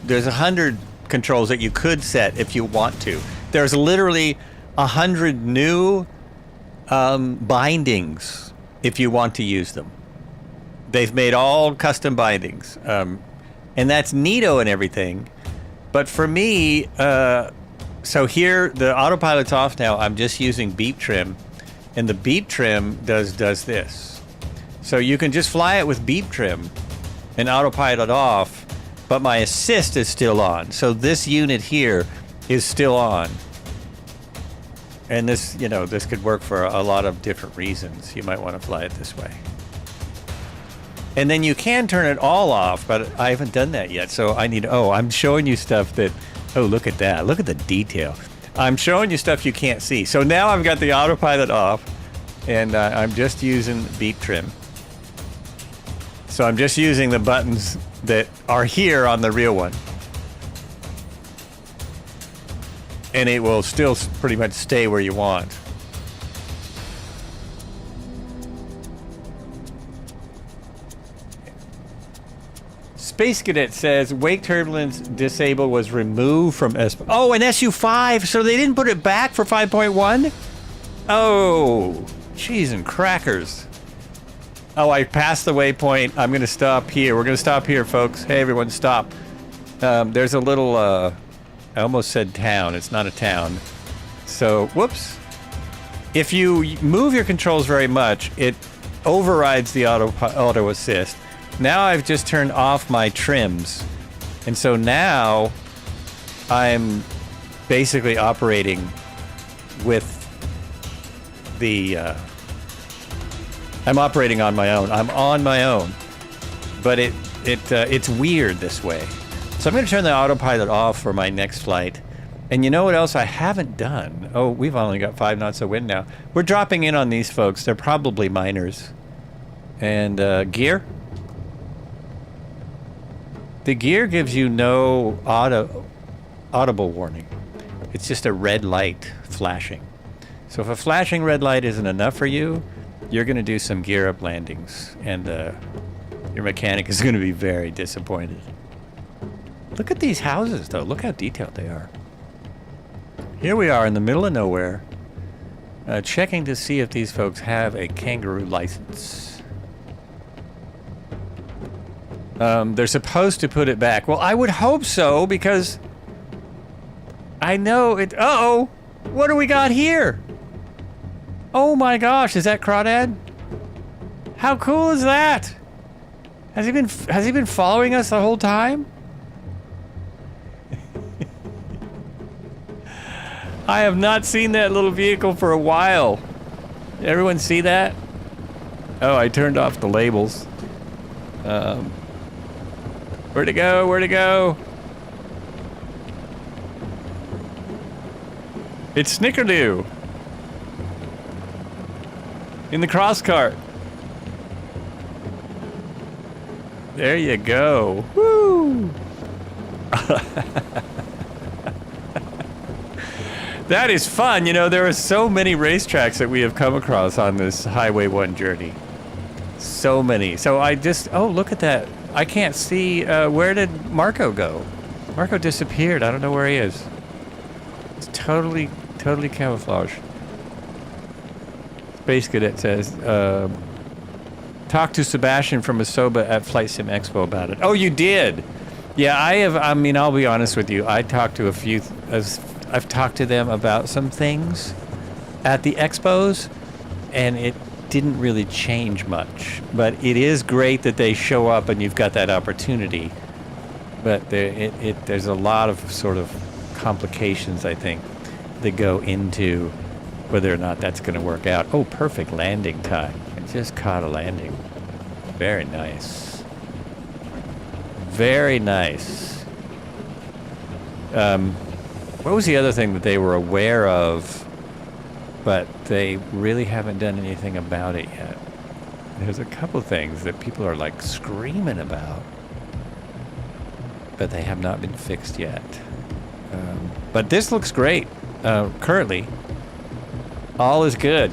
controls that you could set if you want to. There's literally 100 new bindings if you want to use them. They've made all custom bindings, and that's neato and everything. But for me, so here, the autopilot's off now. I'm just using beep trim, and the beep trim does this. So you can just fly it with beep trim and autopilot off, but my assist is still on. So this unit here is still on. And this, this could work for a lot of different reasons. You might want to fly it this way. And then you can turn it all off, but I haven't done that yet. So I'm showing you stuff that, look at that. Look at the detail. I'm showing you stuff you can't see. So now I've got the autopilot off, and I'm just using beep trim. So I'm just using the buttons that are here on the real one. And it will still pretty much stay where you want. Space Cadet says wake turbulence disable was removed from an SU5, so they didn't put it back for 5.1? Oh, cheese and crackers. Oh, I passed the waypoint. I'm going to stop here. We're going to stop here, folks. Hey, everyone, stop. There's a little, I almost said town. It's not a town. So, whoops. If you move your controls very much, it overrides the auto assist. Now I've just turned off my trims. And so now I'm basically operating with the... I'm operating on my own. I'm on my own. But it's weird this way. So I'm going to turn the autopilot off for my next flight. And you know what else I haven't done? Oh, we've only got 5 knots of wind now. We're dropping in on these folks. They're probably miners. And gear? The gear gives you no audible warning. It's just a red light flashing. So if a flashing red light isn't enough for you, you're going to do some gear up landings, and your mechanic is going to be very disappointed. Look at these houses, though. Look how detailed they are. Here we are in the middle of nowhere, checking to see if these folks have a kangaroo license. They're supposed to put it back. Well, I would hope so, because I know it... Uh-oh! What do we got here? Oh my gosh, is that Crawdad? How cool is that? Has he been following us the whole time? I have not seen that little vehicle for a while. Everyone see that? Oh, I turned off the labels. Where'd it go? Where'd it go? It's Snickerdo. In the cross cart. There you go. Woo! That is fun. You know, there are so many racetracks that we have come across on this Highway 1 journey. So many. So oh, look at that. I can't see, where did Marco go? Marco disappeared. I don't know where he is. It's totally camouflaged. Space Cadet says, talked to Sebastian from Asoba at Flight Sim Expo about it. Oh, you did? Yeah, I have. I mean, I'll be honest with you. I talked to a few. I've talked to them about some things at the expos, and it didn't really change much. But it is great that they show up and you've got that opportunity. But there's a lot of sort of complications, I think, that go into whether or not that's going to work out. Oh, perfect landing time. I just caught a landing. Very nice. Very nice. What was the other thing that they were aware of, but they really haven't done anything about it yet? There's a couple things that people are like screaming about, but they have not been fixed yet. But this looks great. Currently, all is good.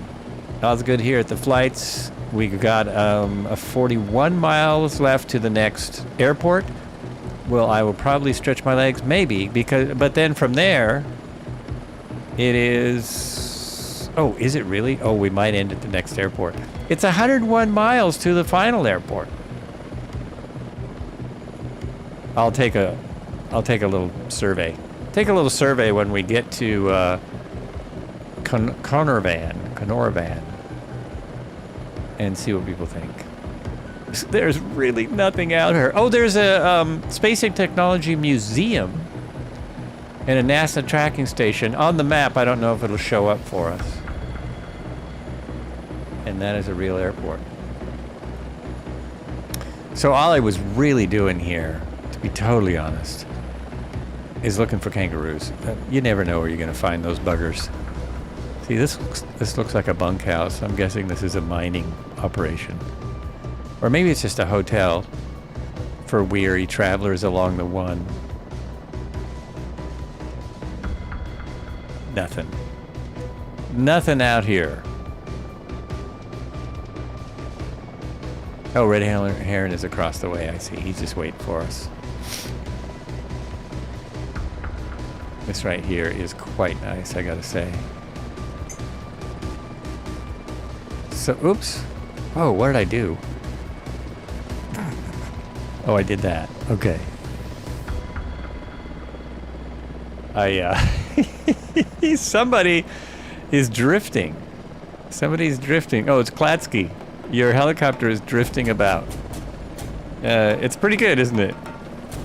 All's good here at the flights. We got 41 miles left to the next airport. Well, I will probably stretch my legs, maybe, but then from there, it is... Oh, is it really? Oh, we might end at the next airport. It's 101 miles to the final airport. I'll take a little survey. Take a little survey when we get to Conorvan, and see what people think. There's really nothing out here. Oh, there's a Space and Technology Museum and a NASA tracking station. On the map, I don't know if it'll show up for us. And that is a real airport. So all I was really doing here, to be totally honest, is looking for kangaroos. You never know where you're going to find those buggers. See, this looks like a bunkhouse. I'm guessing this is a mining operation. Or maybe it's just a hotel for weary travelers along the one. Nothing. Nothing out here. Oh, red heron is across the way, I see. He's just waiting for us. This right here is quite nice, I gotta say. So, oops. Oh, what did I do? Oh, I did that. Okay. Somebody is drifting. Somebody's drifting. Oh, it's Klatsky. Your helicopter is drifting about. It's pretty good, isn't it?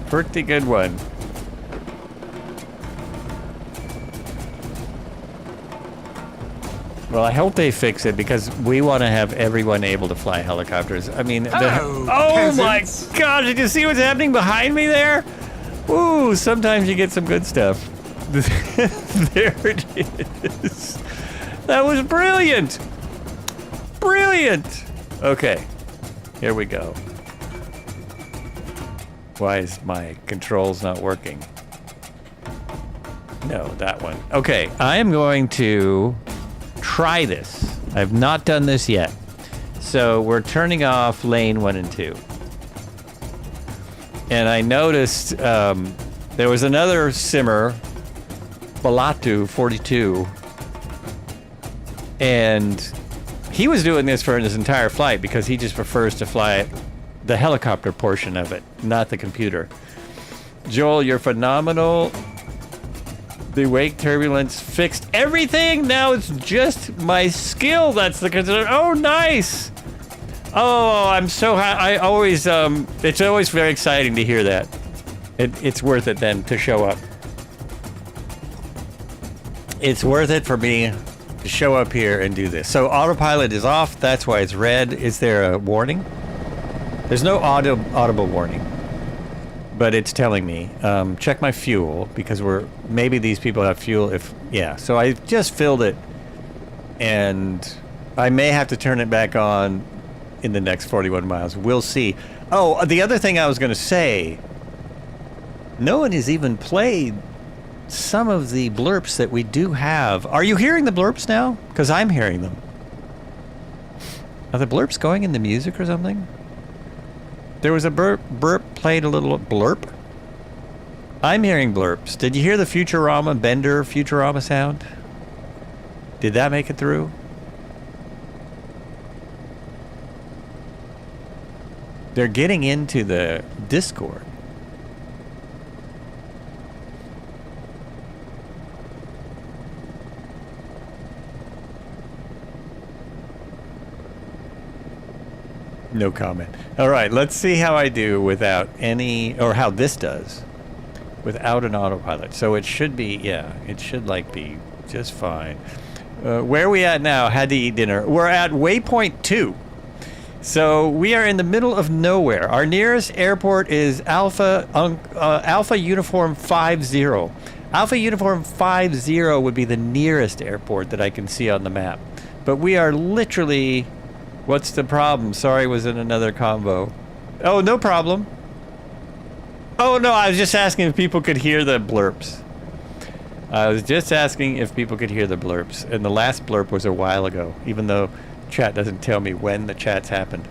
Pretty good one. Well, I hope they fix it because we want to have everyone able to fly helicopters. I mean, oh my God! Did you see what's happening behind me there? Ooh, sometimes you get some good stuff. There it is. That was brilliant. Brilliant. Okay, here we go. Why is my controls not working? No, that one. Okay, I am going to try this. I've not done this yet. So we're turning off lane 1 and 2. And I noticed there was another simmer, Balatu 42, and he was doing this for his entire flight because he just prefers to fly the helicopter portion of it, not the computer. Joel, you're phenomenal. The wake turbulence fixed everything. Now it's just my skill that's the concern. Oh, nice. Oh, I'm so happy. I always, it's always very exciting to hear that. It's worth it then to show up. It's worth it for me to show up here and do this. So autopilot is off. That's why it's red. Is there a warning? There's no audible warning. But it's telling me, check my fuel, because maybe these people have fuel yeah. So I just filled it, and I may have to turn it back on in the next 41 miles. We'll see. Oh, the other thing I was going to say, no one has even played some of the blurps that we do have. Are you hearing the blurps now? Because I'm hearing them. Are the blurps going in the music or something? There was a burp played a little blurp. I'm hearing blurps. Did you hear the Futurama Bender Futurama sound? Did that make it through? They're getting into the Discord. No comment. All right, let's see how I do without any, or how this does without an autopilot. So it should be, yeah, it should like be just fine. Where are we at now? Had to eat dinner. We're at waypoint 2. So we are in the middle of nowhere. Our nearest airport is Alpha Uniform 50. Alpha Uniform 50 would be the nearest airport that I can see on the map. But we are literally... What's the problem? Sorry, was in another combo. Oh, no problem. Oh, no, I was just asking if people could hear the blurps. I was just asking if people could hear the blurps. And the last blurp was a while ago, even though chat doesn't tell me when the chats happened.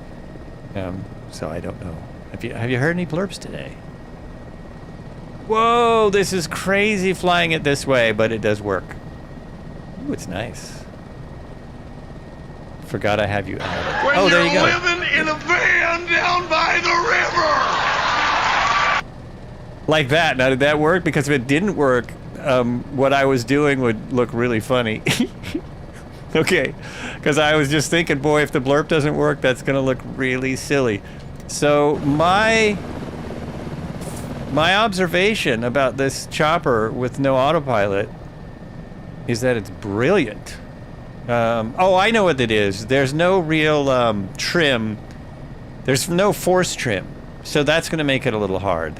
So I don't know. Have you heard any blurps today? Whoa, this is crazy flying it this way, but it does work. Ooh, it's nice. Forgot I have you out. When oh, there you go. You're living in a van down by the river. Like that. Now, did that work? Because if it didn't work, what I was doing would look really funny. Okay. Because I was just thinking, boy, if the blurp doesn't work, that's going to look really silly. So my observation about this chopper with no autopilot is that it's brilliant. Oh, I know what it is. There's no real trim. There's no force trim. So that's going to make it a little hard.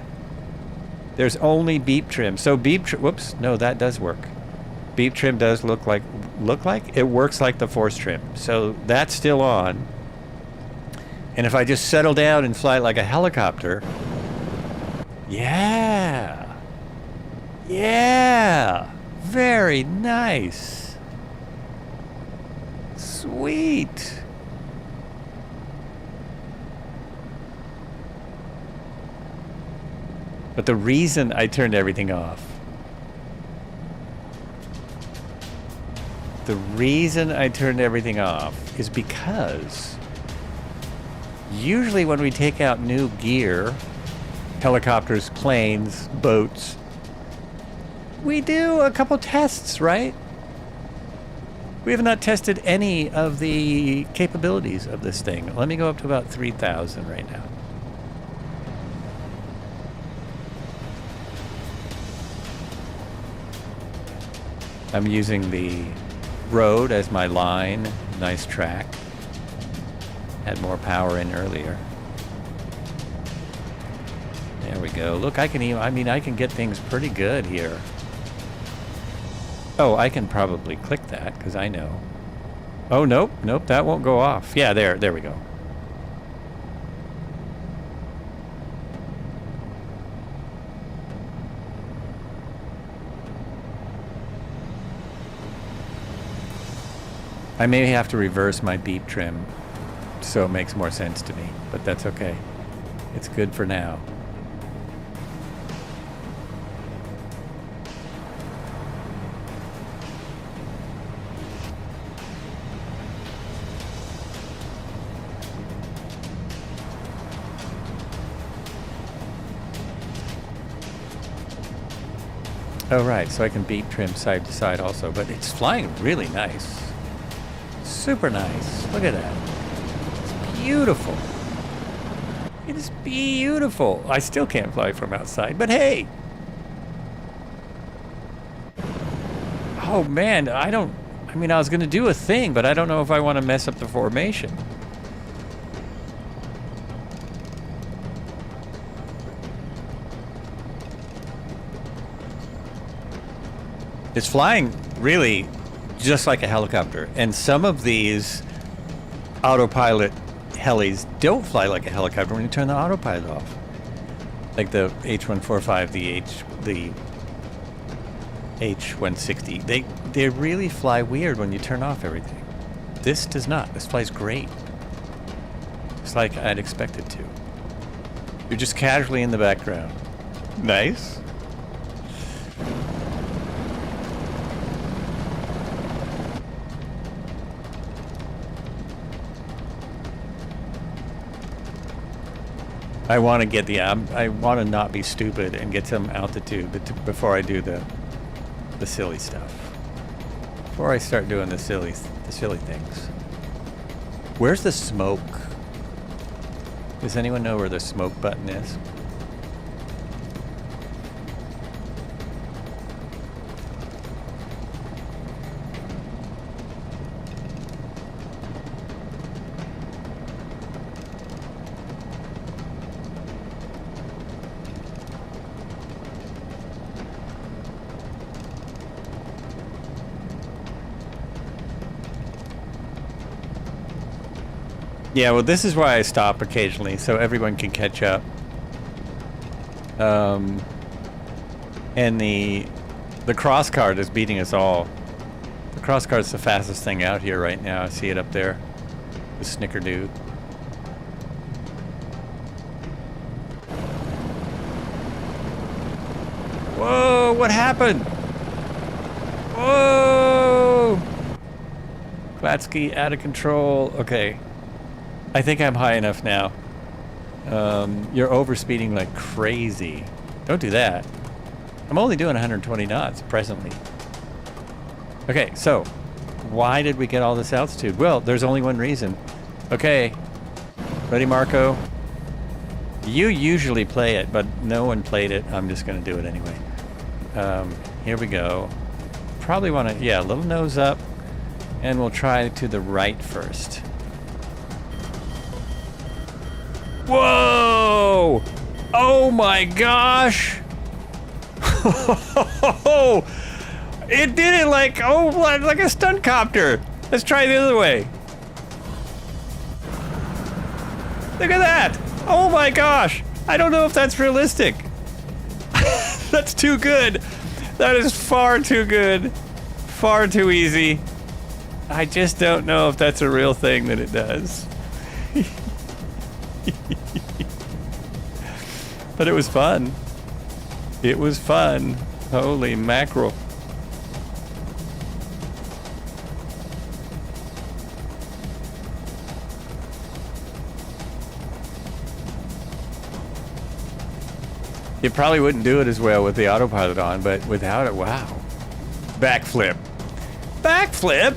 There's only beep trim. So beep trim... Whoops. No, that does work. Beep trim does look like... It works like the force trim. So that's still on. And if I just settle down and fly like a helicopter... Yeah. Yeah. Very nice. Sweet. But the reason I turned everything off, is because usually when we take out new gear, helicopters, planes, boats, we do a couple tests, right? We have not tested any of the capabilities of this thing. Let me go up to about 3,000 right now. I'm using the road as my line. Nice track. Had more power in earlier. There we go. Look, I can get things pretty good here. Oh, I can probably click that, because I know. Oh, nope, that won't go off. Yeah, there we go. I may have to reverse my beep trim, so it makes more sense to me, but that's okay. It's good for now. Oh, right, so I can beep trim side to side also, but it's flying really nice. Super nice. Look at that. It's beautiful. It is beautiful. I still can't fly from outside, but hey. Oh, man, I was going to do a thing, but I don't know if I want to mess up the formation. It's flying really just like a helicopter. And some of these autopilot helis don't fly like a helicopter when you turn the autopilot off. Like the H145, the H160. They really fly weird when you turn off everything. This does not. This flies great. It's like I'd expect it to. You're just casually in the background. Nice. I want to get the I want to not be stupid and get some altitude before I do the silly stuff. Before I start doing the silly things. Where's the smoke? Does anyone know where the smoke button is? Yeah, well, this is why I stop occasionally, so everyone can catch up. And the cross cart is beating us all. The cross cart's the fastest thing out here right now. I see it up there. The snickerdoodle. Whoa, what happened? Whoa! Klatsky out of control. Okay. I think I'm high enough now. You're overspeeding like crazy. Don't do that. I'm only doing 120 knots presently. Okay, so why did we get all this altitude? Well, there's only one reason. Okay, ready, Marco? You usually play it, but no one played it. I'm just gonna do it anyway. Here we go. Probably wanna, yeah, a little nose up, and we'll try to the right first. Whoa! Oh my gosh! It did it like, oh, like a stunt copter. Let's try it the other way. Look at that! Oh my gosh! I don't know if that's realistic. That's too good. That is far too good. Far too easy. I just don't know if that's a real thing that it does. But it was fun. It was fun. Holy mackerel. You probably wouldn't do it as well with the autopilot on, but without it, wow. Backflip. Backflip?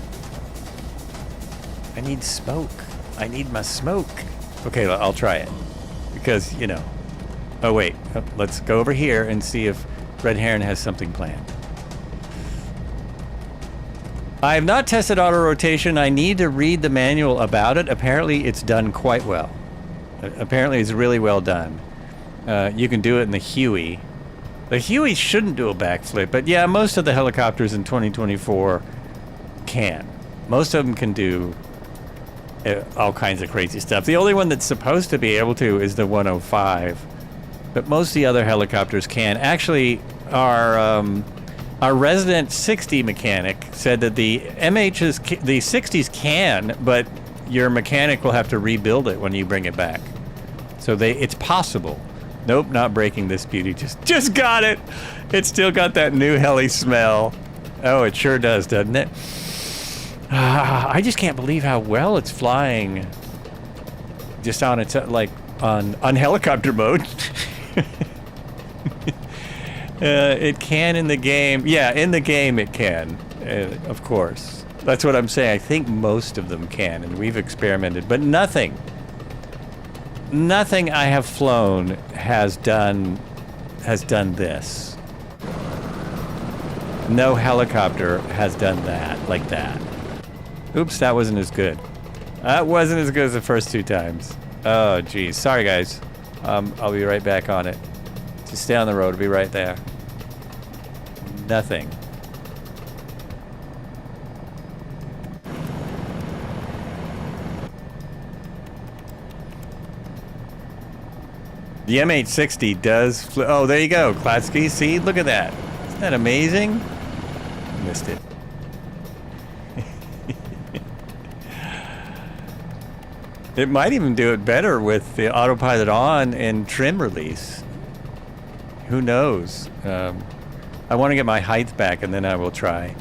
I need smoke. I need my smoke. Okay, I'll try it. Because, you know. Oh, wait. Let's go over here and see if Red Heron has something planned. I have not tested auto rotation. I need to read the manual about it. Apparently, it's done quite well. Apparently, it's really well done. You can do it in the Huey. The Huey shouldn't do a backflip, but yeah, most of the helicopters in 2024 can. Most of them can do all kinds of crazy stuff. The only one that's supposed to be able to is the 105, but most of the other helicopters can. Actually, our resident 60 mechanic said that the MHs, the 60s can, but your mechanic will have to rebuild it when you bring it back. So it's possible. Nope, not breaking this beauty. Just got it. It's still got that new heli smell. Oh, it sure does, doesn't it? I just can't believe how well it's flying. Just on its on helicopter mode. It can in the game. Yeah, in the game it can. Of course. That's what I'm saying. I think most of them can, and we've experimented, but nothing I have flown has done this. No helicopter has done that like that. Oops, that wasn't as good. That wasn't as good as the first two times. Oh, geez. Sorry, guys. I'll be right back on it. Just stay on the road. I'll be right there. Nothing. The M860 does oh, there you go, Klatsky. See, look at that. Isn't that amazing? Missed it. It might even do it better with the autopilot on and trim release. Who knows? I want to get my height back, and then I will try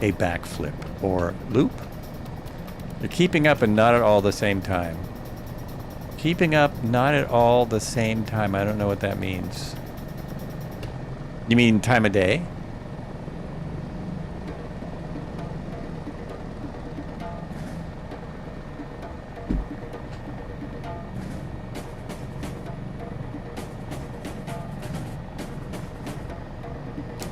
a backflip or loop. You're keeping up and not at all the same time. Keeping up, not at all the same time. I don't know what that means. You mean time of day?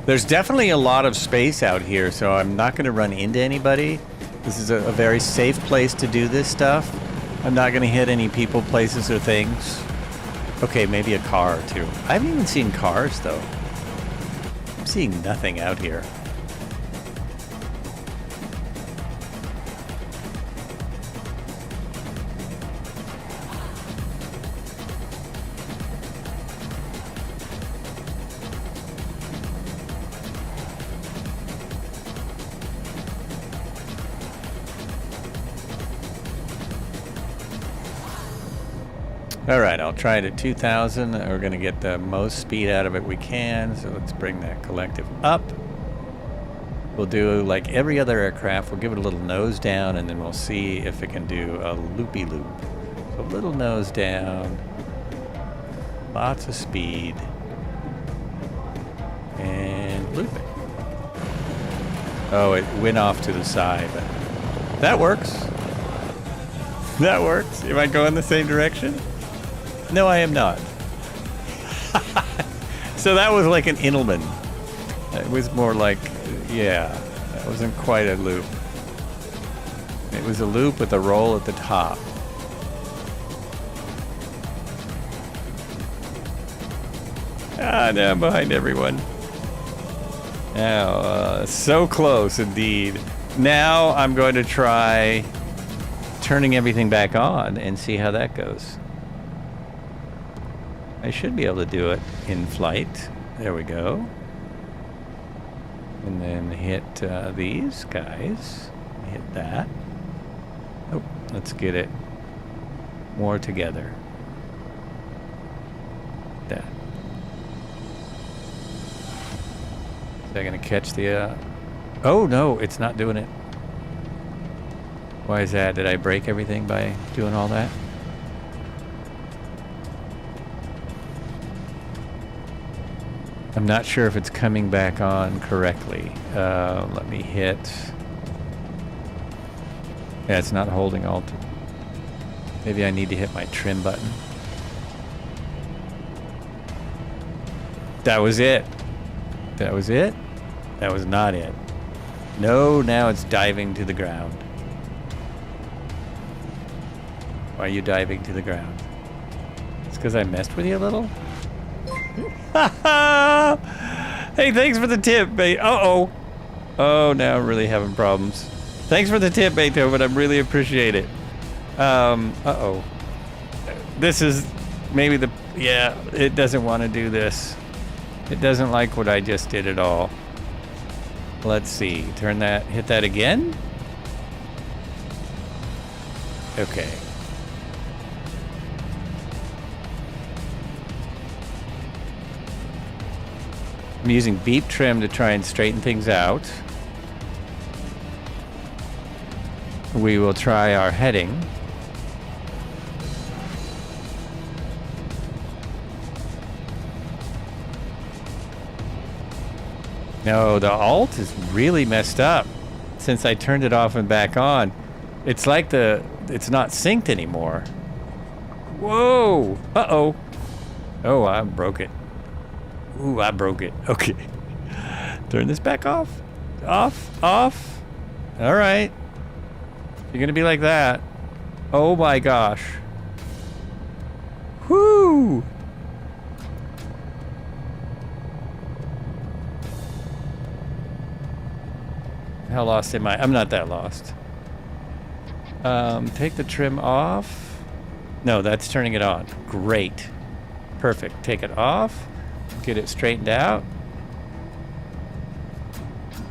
There's definitely a lot of space out here, so I'm not going to run into anybody. This is a very safe place to do this stuff. I'm not going to hit any people, places, or things. Okay, maybe a car or two. I haven't even seen cars, though. I'm seeing nothing out here. All right, I'll try it at 2,000. We're going to get the most speed out of it we can, so let's bring that collective up. We'll do like every other aircraft. We'll give it a little nose down, and then we'll see if it can do a loopy-loop. So a little nose down, lots of speed, and loop it. Oh, it went off to the side, but that works. That works. Am I going the same direction? No, I am not. So that was like an Inelman. It was more like, yeah, that wasn't quite a loop. It was a loop with a roll at the top. Ah, now I'm behind everyone. Now, so close indeed. Now I'm going to try turning everything back on and see how that goes. I should be able to do it in flight. There we go. And then hit these guys. Hit that. Oh, let's get it more together. That. Is that going to catch the... Oh, no, it's not doing it. Why is that? Did I break everything by doing all that? I'm not sure if it's coming back on correctly. Let me hit... Yeah, it's not holding alt. Maybe I need to hit my trim button. That was it. That was it? That was not it. No, now it's diving to the ground. Why are you diving to the ground? It's because I messed with you a little? Hey, thanks for the tip, mate. Uh-oh. Oh, now I'm really having problems. Thanks for the tip, Beethoven. I really appreciate it. Uh-oh. This is maybe the... Yeah, it doesn't want to do this. It doesn't like what I just did at all. Let's see. Turn that... Hit that again? Okay. I'm using beep trim to try and straighten things out. We will try our heading. No, the alt is really messed up since I turned it off and back on. It's like it's not synced anymore. Whoa! Uh-oh. Oh, I broke it. Ooh, I broke it. Okay. Turn this back off. Off. Off. All right. You're going to be like that. Oh my gosh. Whoo! How lost am I? I'm not that lost. Take the trim off. No, that's turning it on. Great. Perfect. Take it off. Get it straightened out.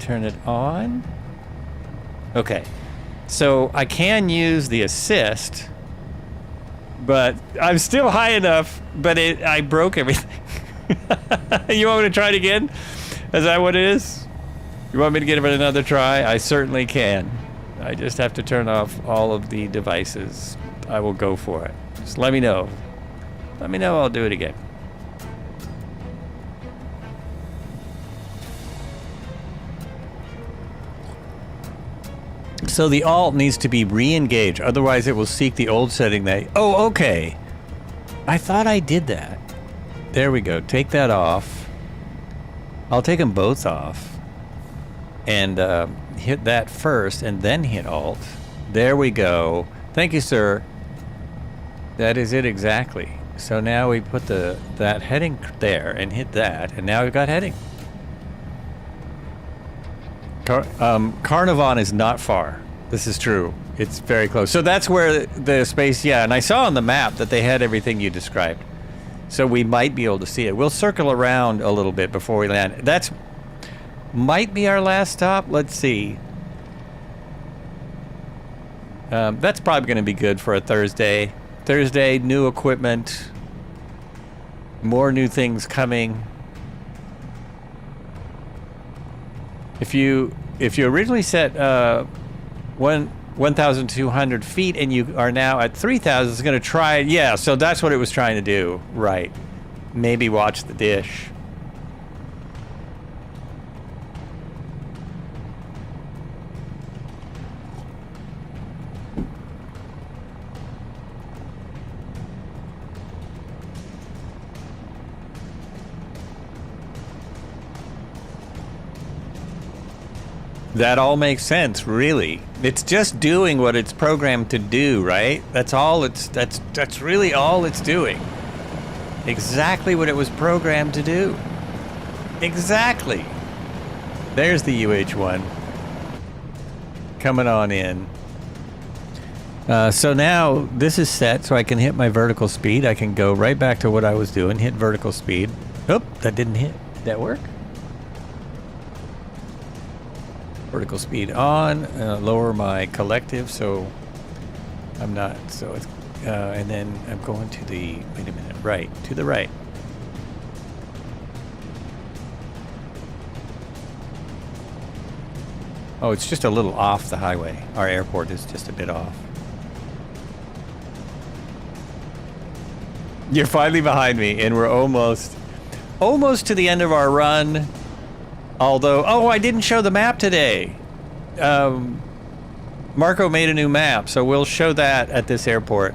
Turn it on. Okay. So I can use the assist, but I'm still high enough, but I broke everything. You want me to try it again? Is that what it is? You want me to give it another try? I certainly can. I just have to turn off all of the devices. I will go for it. Just let me know. Let me know, I'll do it again. So the alt needs to be re-engaged, otherwise it will seek the old setting that... Oh, okay. I thought I did that. There we go. Take that off. I'll take them both off. And hit that first, and then hit alt. There we go. Thank you, sir. That is it exactly. So now we put that heading there and hit that, and now we've got heading. Carnarvon is not far. This is true. It's very close. So that's where the space, yeah, and I saw on the map that they had everything you described. So we might be able to see it. We'll circle around a little bit before we land. That's might be our last stop. Let's see. That's probably going to be good for a Thursday. Thursday, new equipment. More new things coming. If you originally set 1,200 feet and you are now at 3,000, it's going to try. Yeah, so that's what it was trying to do. Right. Maybe watch the dish. That all makes sense, really. It's just doing what it's programmed to do, right? That's all that's really all it's doing. Exactly what it was programmed to do. Exactly. There's the UH1 coming on in. So now this is set, so I can hit my vertical speed. I can go right back to what I was doing, hit vertical speed. Oh, that didn't hit. Did that work? Vertical speed on, lower my collective, so I'm not, so it's, and then I'm going to the, wait a minute, right, to the right. Oh, it's just a little off the highway. Our airport is just a bit off. You're finally behind me, and we're almost to the end of our run. Although, oh, I didn't show the map today. Marco made a new map, so we'll show that at this airport.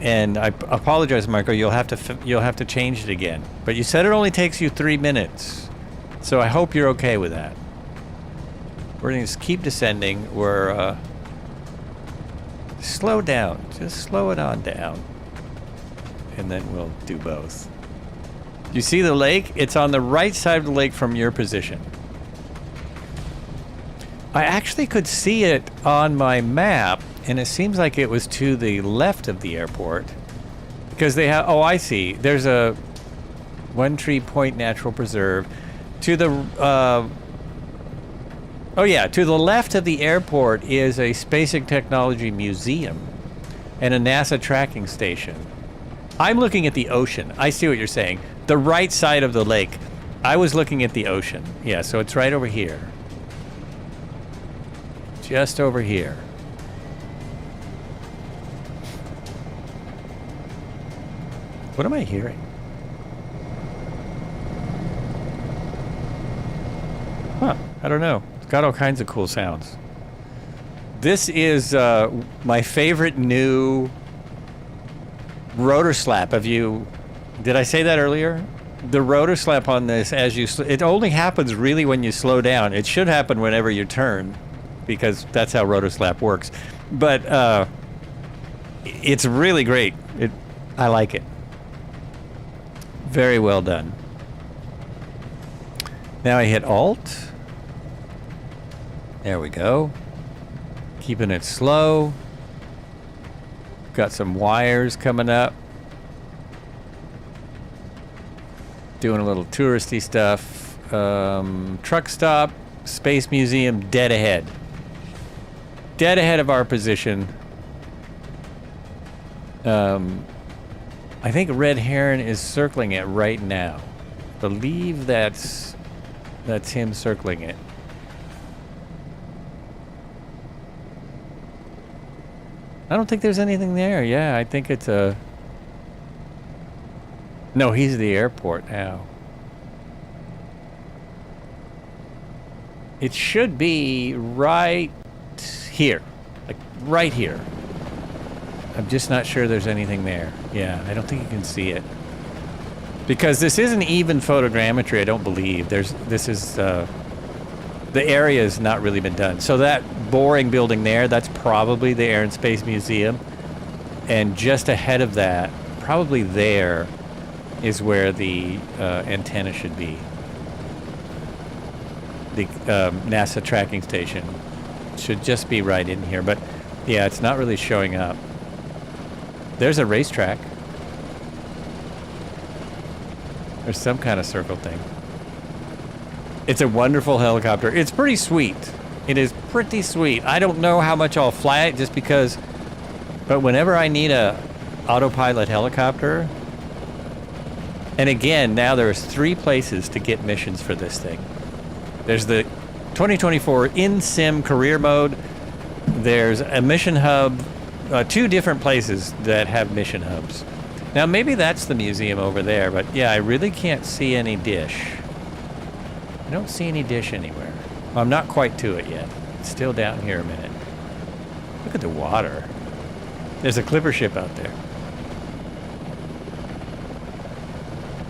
And I apologize, Marco. You'll have to change it again. But you said it only takes you 3 minutes, so I hope you're okay with that. We're gonna just keep descending. We're slow down. Just slow it on down, and then we'll do both. You see the lake? It's on the right side of the lake from your position. I actually could see it on my map, and it seems like it was to the left of the airport. Because they have, oh, I see. There's a One Tree Point Natural Preserve. To the, oh yeah, to the left of the airport is a Space and Technology Museum and a NASA tracking station. I'm looking at the ocean. I see what you're saying. The right side of the lake. I was looking at the ocean. Yeah, so it's right over here. Just over here. What am I hearing? Huh, I don't know. It's got all kinds of cool sounds. This is my favorite new rotor slap. Have you... Did I say that earlier? The rotor slap on this, as you... It only happens really when you slow down. It should happen whenever you turn, because that's how rotor slap works. But it's really great. I like it. Very well done. Now I hit Alt. There we go. Keeping it slow. Got some wires coming up. Doing a little touristy stuff. Truck stop, Space Museum, dead ahead. Dead ahead of our position. I think Red Heron is circling it right now. Believe that's him circling it. I don't think there's anything there. Yeah, I think it's a... No, he's the airport now. It should be right here. Like, right here. I'm just not sure there's anything there. Yeah, I don't think you can see it. Because this isn't even photogrammetry, I don't believe. This is... the area has not really been done. So that boring building there, that's probably the Air and Space Museum. And just ahead of that, probably there, is where the antenna should be. The NASA tracking station should just be right in here. But yeah, it's not really showing up. There's a racetrack. There's some kind of circle thing. It's a wonderful helicopter. It's pretty sweet. It is pretty sweet. I don't know how much I'll fly it just because, but whenever I need a autopilot helicopter, and again, now there's 3 places to get missions for this thing. There's the 2024 in-sim career mode. There's a mission hub, 2 different places that have mission hubs. Now maybe that's the museum over there, but yeah, I really can't see any dish. I don't see any dish anywhere. Well, I'm not quite to it yet. It's still down here a minute. Look at the water. There's a clipper ship out there.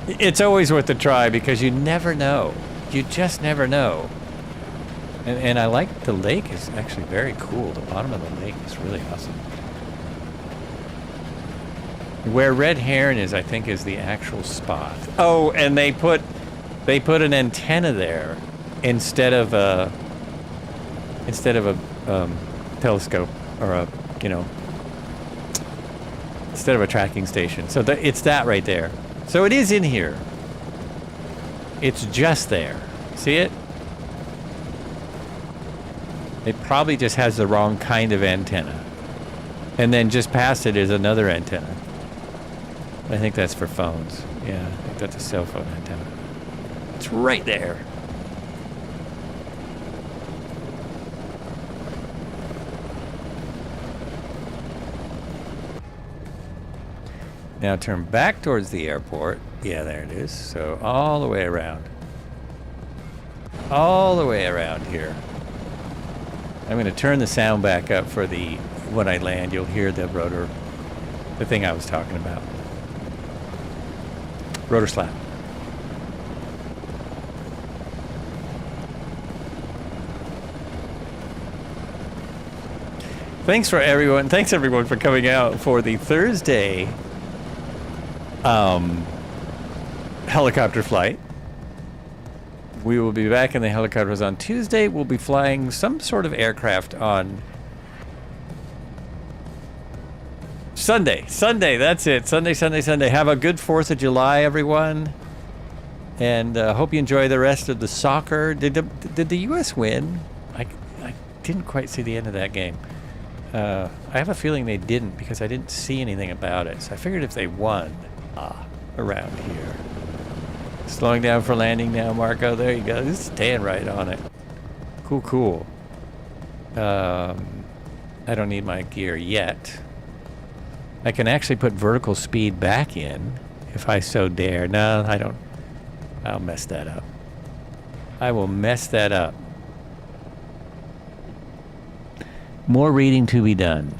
It's always worth a try because you never know. You just never know. And I like the lake is actually very cool. The bottom of the lake is really awesome. Where Red Heron is, I think, is the actual spot. Oh, and they put an antenna there instead of a telescope or a, you know, instead of a tracking station. So it's that right there. So it is in here. It's just there. See it? It probably just has the wrong kind of antenna. And then just past it is another antenna. I think that's for phones. Yeah, I think that's a cell phone antenna. It's right there. Now turn back towards the airport. Yeah, there it is. So all the way around. All the way around here. I'm going to turn the sound back up for the when I land. You'll hear the rotor, the thing I was talking about. Rotor slap. Thanks everyone for coming out for the Thursday helicopter flight. We will be back in the helicopters on Tuesday. We'll be flying some sort of aircraft on Sunday. That's it. Sunday. Have a good 4th of July, everyone. And hope you enjoy the rest of the soccer. Did the U.S. win? I didn't quite see the end of that game. I have a feeling they didn't because I didn't see anything about it. So I figured if they won around here. Slowing down for landing now, Marco. There you go. Just staying right on it. Cool. I don't need my gear yet. I can actually put vertical speed back in if I so dare. No, I don't. I'll mess that up. I will mess that up. More reading to be done.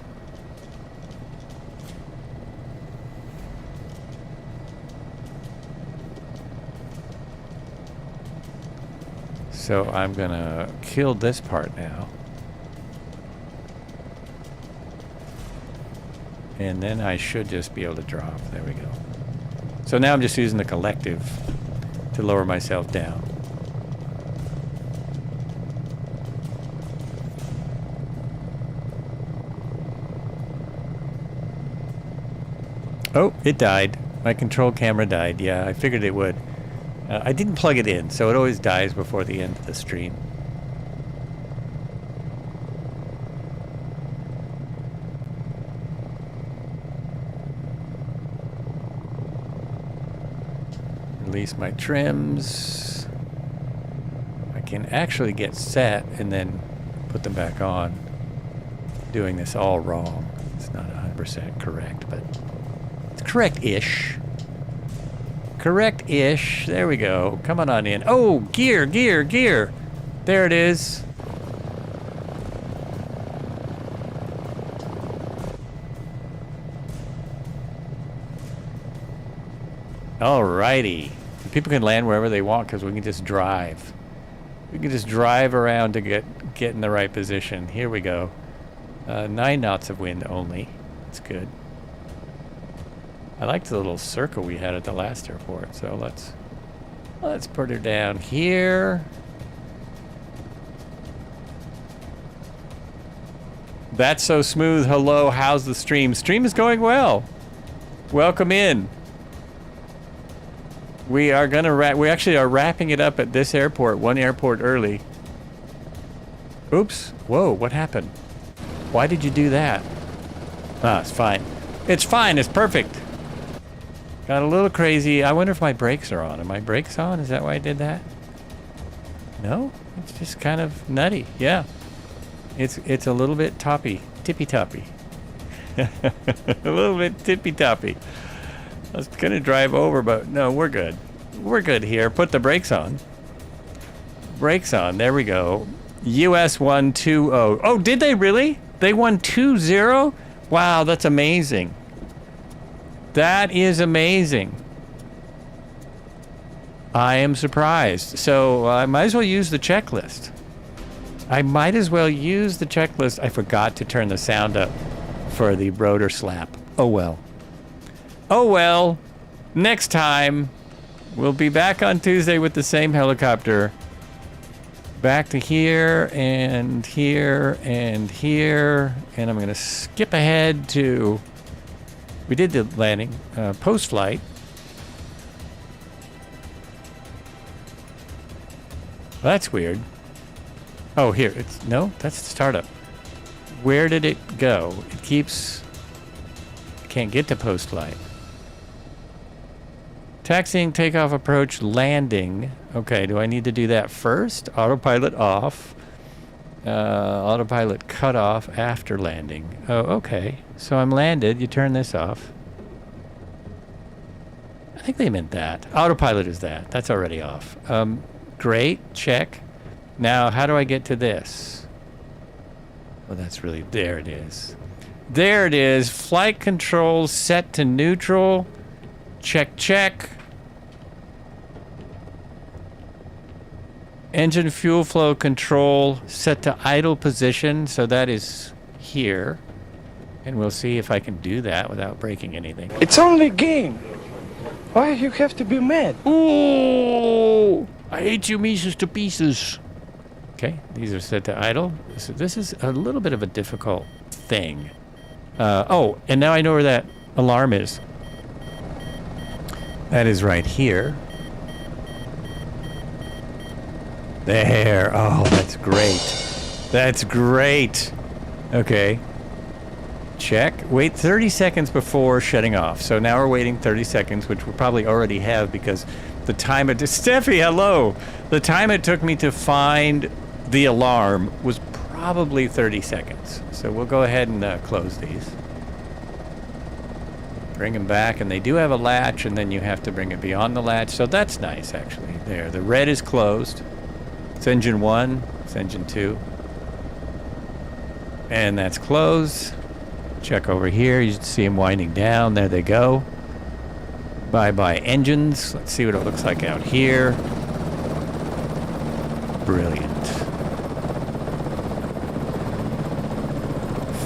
So I'm gonna kill this part now. And then I should just be able to drop. There we go. So now I'm just using the collective to lower myself down. Oh, it died. My control camera died. Yeah, I figured it would. I didn't plug it in, so it always dies before the end of the stream. Release my trims. I can actually get set and then put them back on. Doing this all wrong. It's not 100% correct, but it's correct-ish. Correct-ish. There we go. Come on in. Oh, gear, gear, gear. There it is. Alrighty. People can land wherever they want because we can just drive. We can just drive around to get in the right position. Here we go. 9 knots of wind only. That's good. I liked the little circle we had at the last airport, so let's put her down here. That's so smooth. Hello, how's the stream? Stream is going well. Welcome in. We are gonna we actually are wrapping it up at this airport, one airport early. Oops. Whoa, what happened? Why did you do that? Ah, it's fine. It's fine, it's perfect. Got a little crazy. I wonder if my brakes are on. Are my brakes on? Is that why I did that? No? It's just kind of nutty. Yeah. It's a little bit tippy-toppy. A little bit tippy-toppy. I was gonna drive over, but no, we're good. We're good here. Put the brakes on. Brakes on. There we go. US 120. Oh, did they really? They won 2-0? Wow, that's amazing. That is amazing. I am surprised. So I might as well use the checklist. I forgot to turn the sound up for the rotor slap. Oh well. Oh well. Next time, we'll be back on Tuesday with the same helicopter. Back to here and here and here. And I'm going to skip ahead to... We did the landing. Post-flight. Well, that's weird. Oh, here. No, that's the startup. Where did it go? It keeps... I can't get to post-flight. Taxiing, takeoff, approach, landing. Okay, do I need to do that first? Autopilot off. Autopilot cut off after landing. Oh, okay. So I'm landed. You turn this off. I think they meant that. Autopilot is that. That's already off. Great. Check. Now, how do I get to this? Oh, that's really... There it is. There it is. Flight controls set to neutral. Check, check. Engine fuel flow control set to idle position. So that is here. And we'll see if I can do that without breaking anything. It's only a game. Why you have to be mad? Ooh! I hate you pieces to pieces. Okay, these are set to idle. This is a little bit of a difficult thing. Oh, and now I know where that alarm is. That is right here. There. Oh, that's great. That's great. Okay. Check. Wait 30 seconds before shutting off. So now we're waiting 30 seconds, which we probably already have because the time it... Steffi, hello! The time it took me to find the alarm was probably 30 seconds. So we'll go ahead and close these. Bring them back, and they do have a latch, and then you have to bring it beyond the latch. So that's nice, actually. There, the red is closed. It's engine 1. It's engine 2. And that's closed. Check over here. You see them winding down. There they go. Bye-bye engines. Let's see what it looks like out here. Brilliant.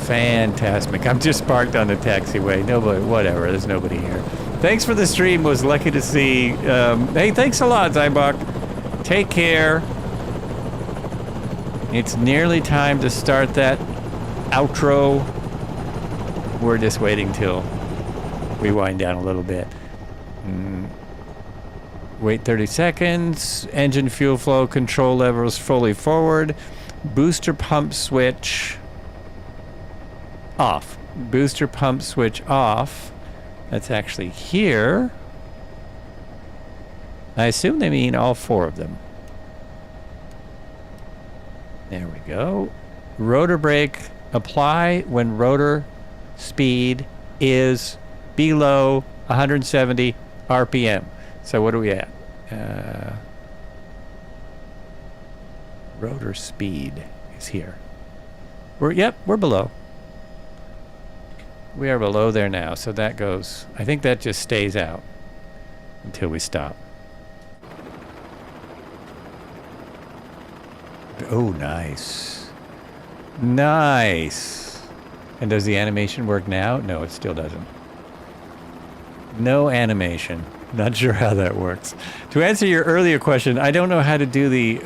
Fantastic. I'm just parked on the taxiway. Nobody, whatever. There's nobody here. Thanks for the stream. Was lucky to see. Hey, thanks a lot, Zybok. Take care. It's nearly time to start that outro. We're just waiting till we wind down a little bit. Wait 30 seconds. Engine fuel flow control levels fully forward. Booster pump switch off. Booster pump switch off. That's actually here. I assume they mean all 4 of them. There we go. Rotor brake apply when rotor speed is below 170 RPM. So what are we at? Rotor speed is here. We're below. We are below there now, so that goes, I think that just stays out until we stop. Oh, nice. Nice. And does the animation work now? No, it still doesn't. No animation. Not sure how that works. To answer your earlier question, I don't know how to do the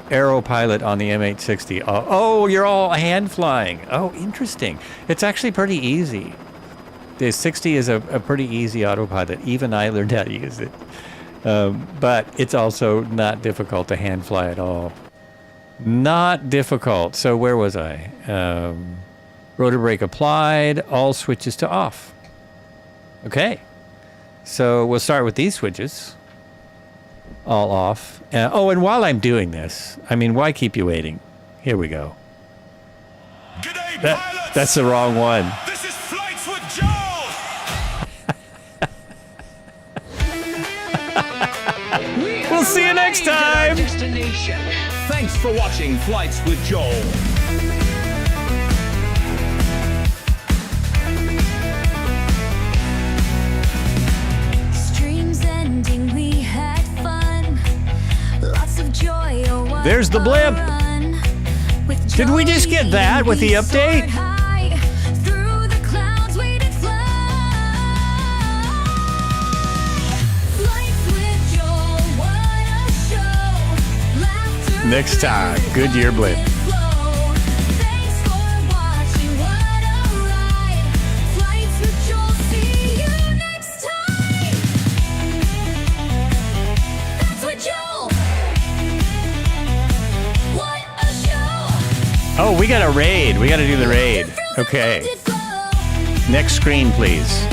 aero pilot on the M860. Oh, you're all hand flying. Oh, interesting. It's actually pretty easy. The 60 is a pretty easy autopilot. Even I learned how to use it. But it's also not difficult to hand fly at all. Not difficult. So where was I? Rotor brake applied. All switches to off. Okay. So we'll start with these switches. All off. And while I'm doing this, I mean, why keep you waiting? Here we go. G'day, pilots! That's the wrong one. This is Flights with Joel! We'll see you next time! Thanks for watching Flights with Joel. Streams ending, we had fun. Lots of joy. There's the blimp. Did we just get that with the update? Through the clouds we did fly. Flights with Joel, what a show. Laughter Next time, Goodyear blimp. flow. Thanks for watching, what a ride. Flights with Joel, see you next time. That's with Joel. What a show. Oh, we got a raid. We got to do the raid. Okay. Next screen, please.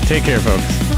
Take care, folks.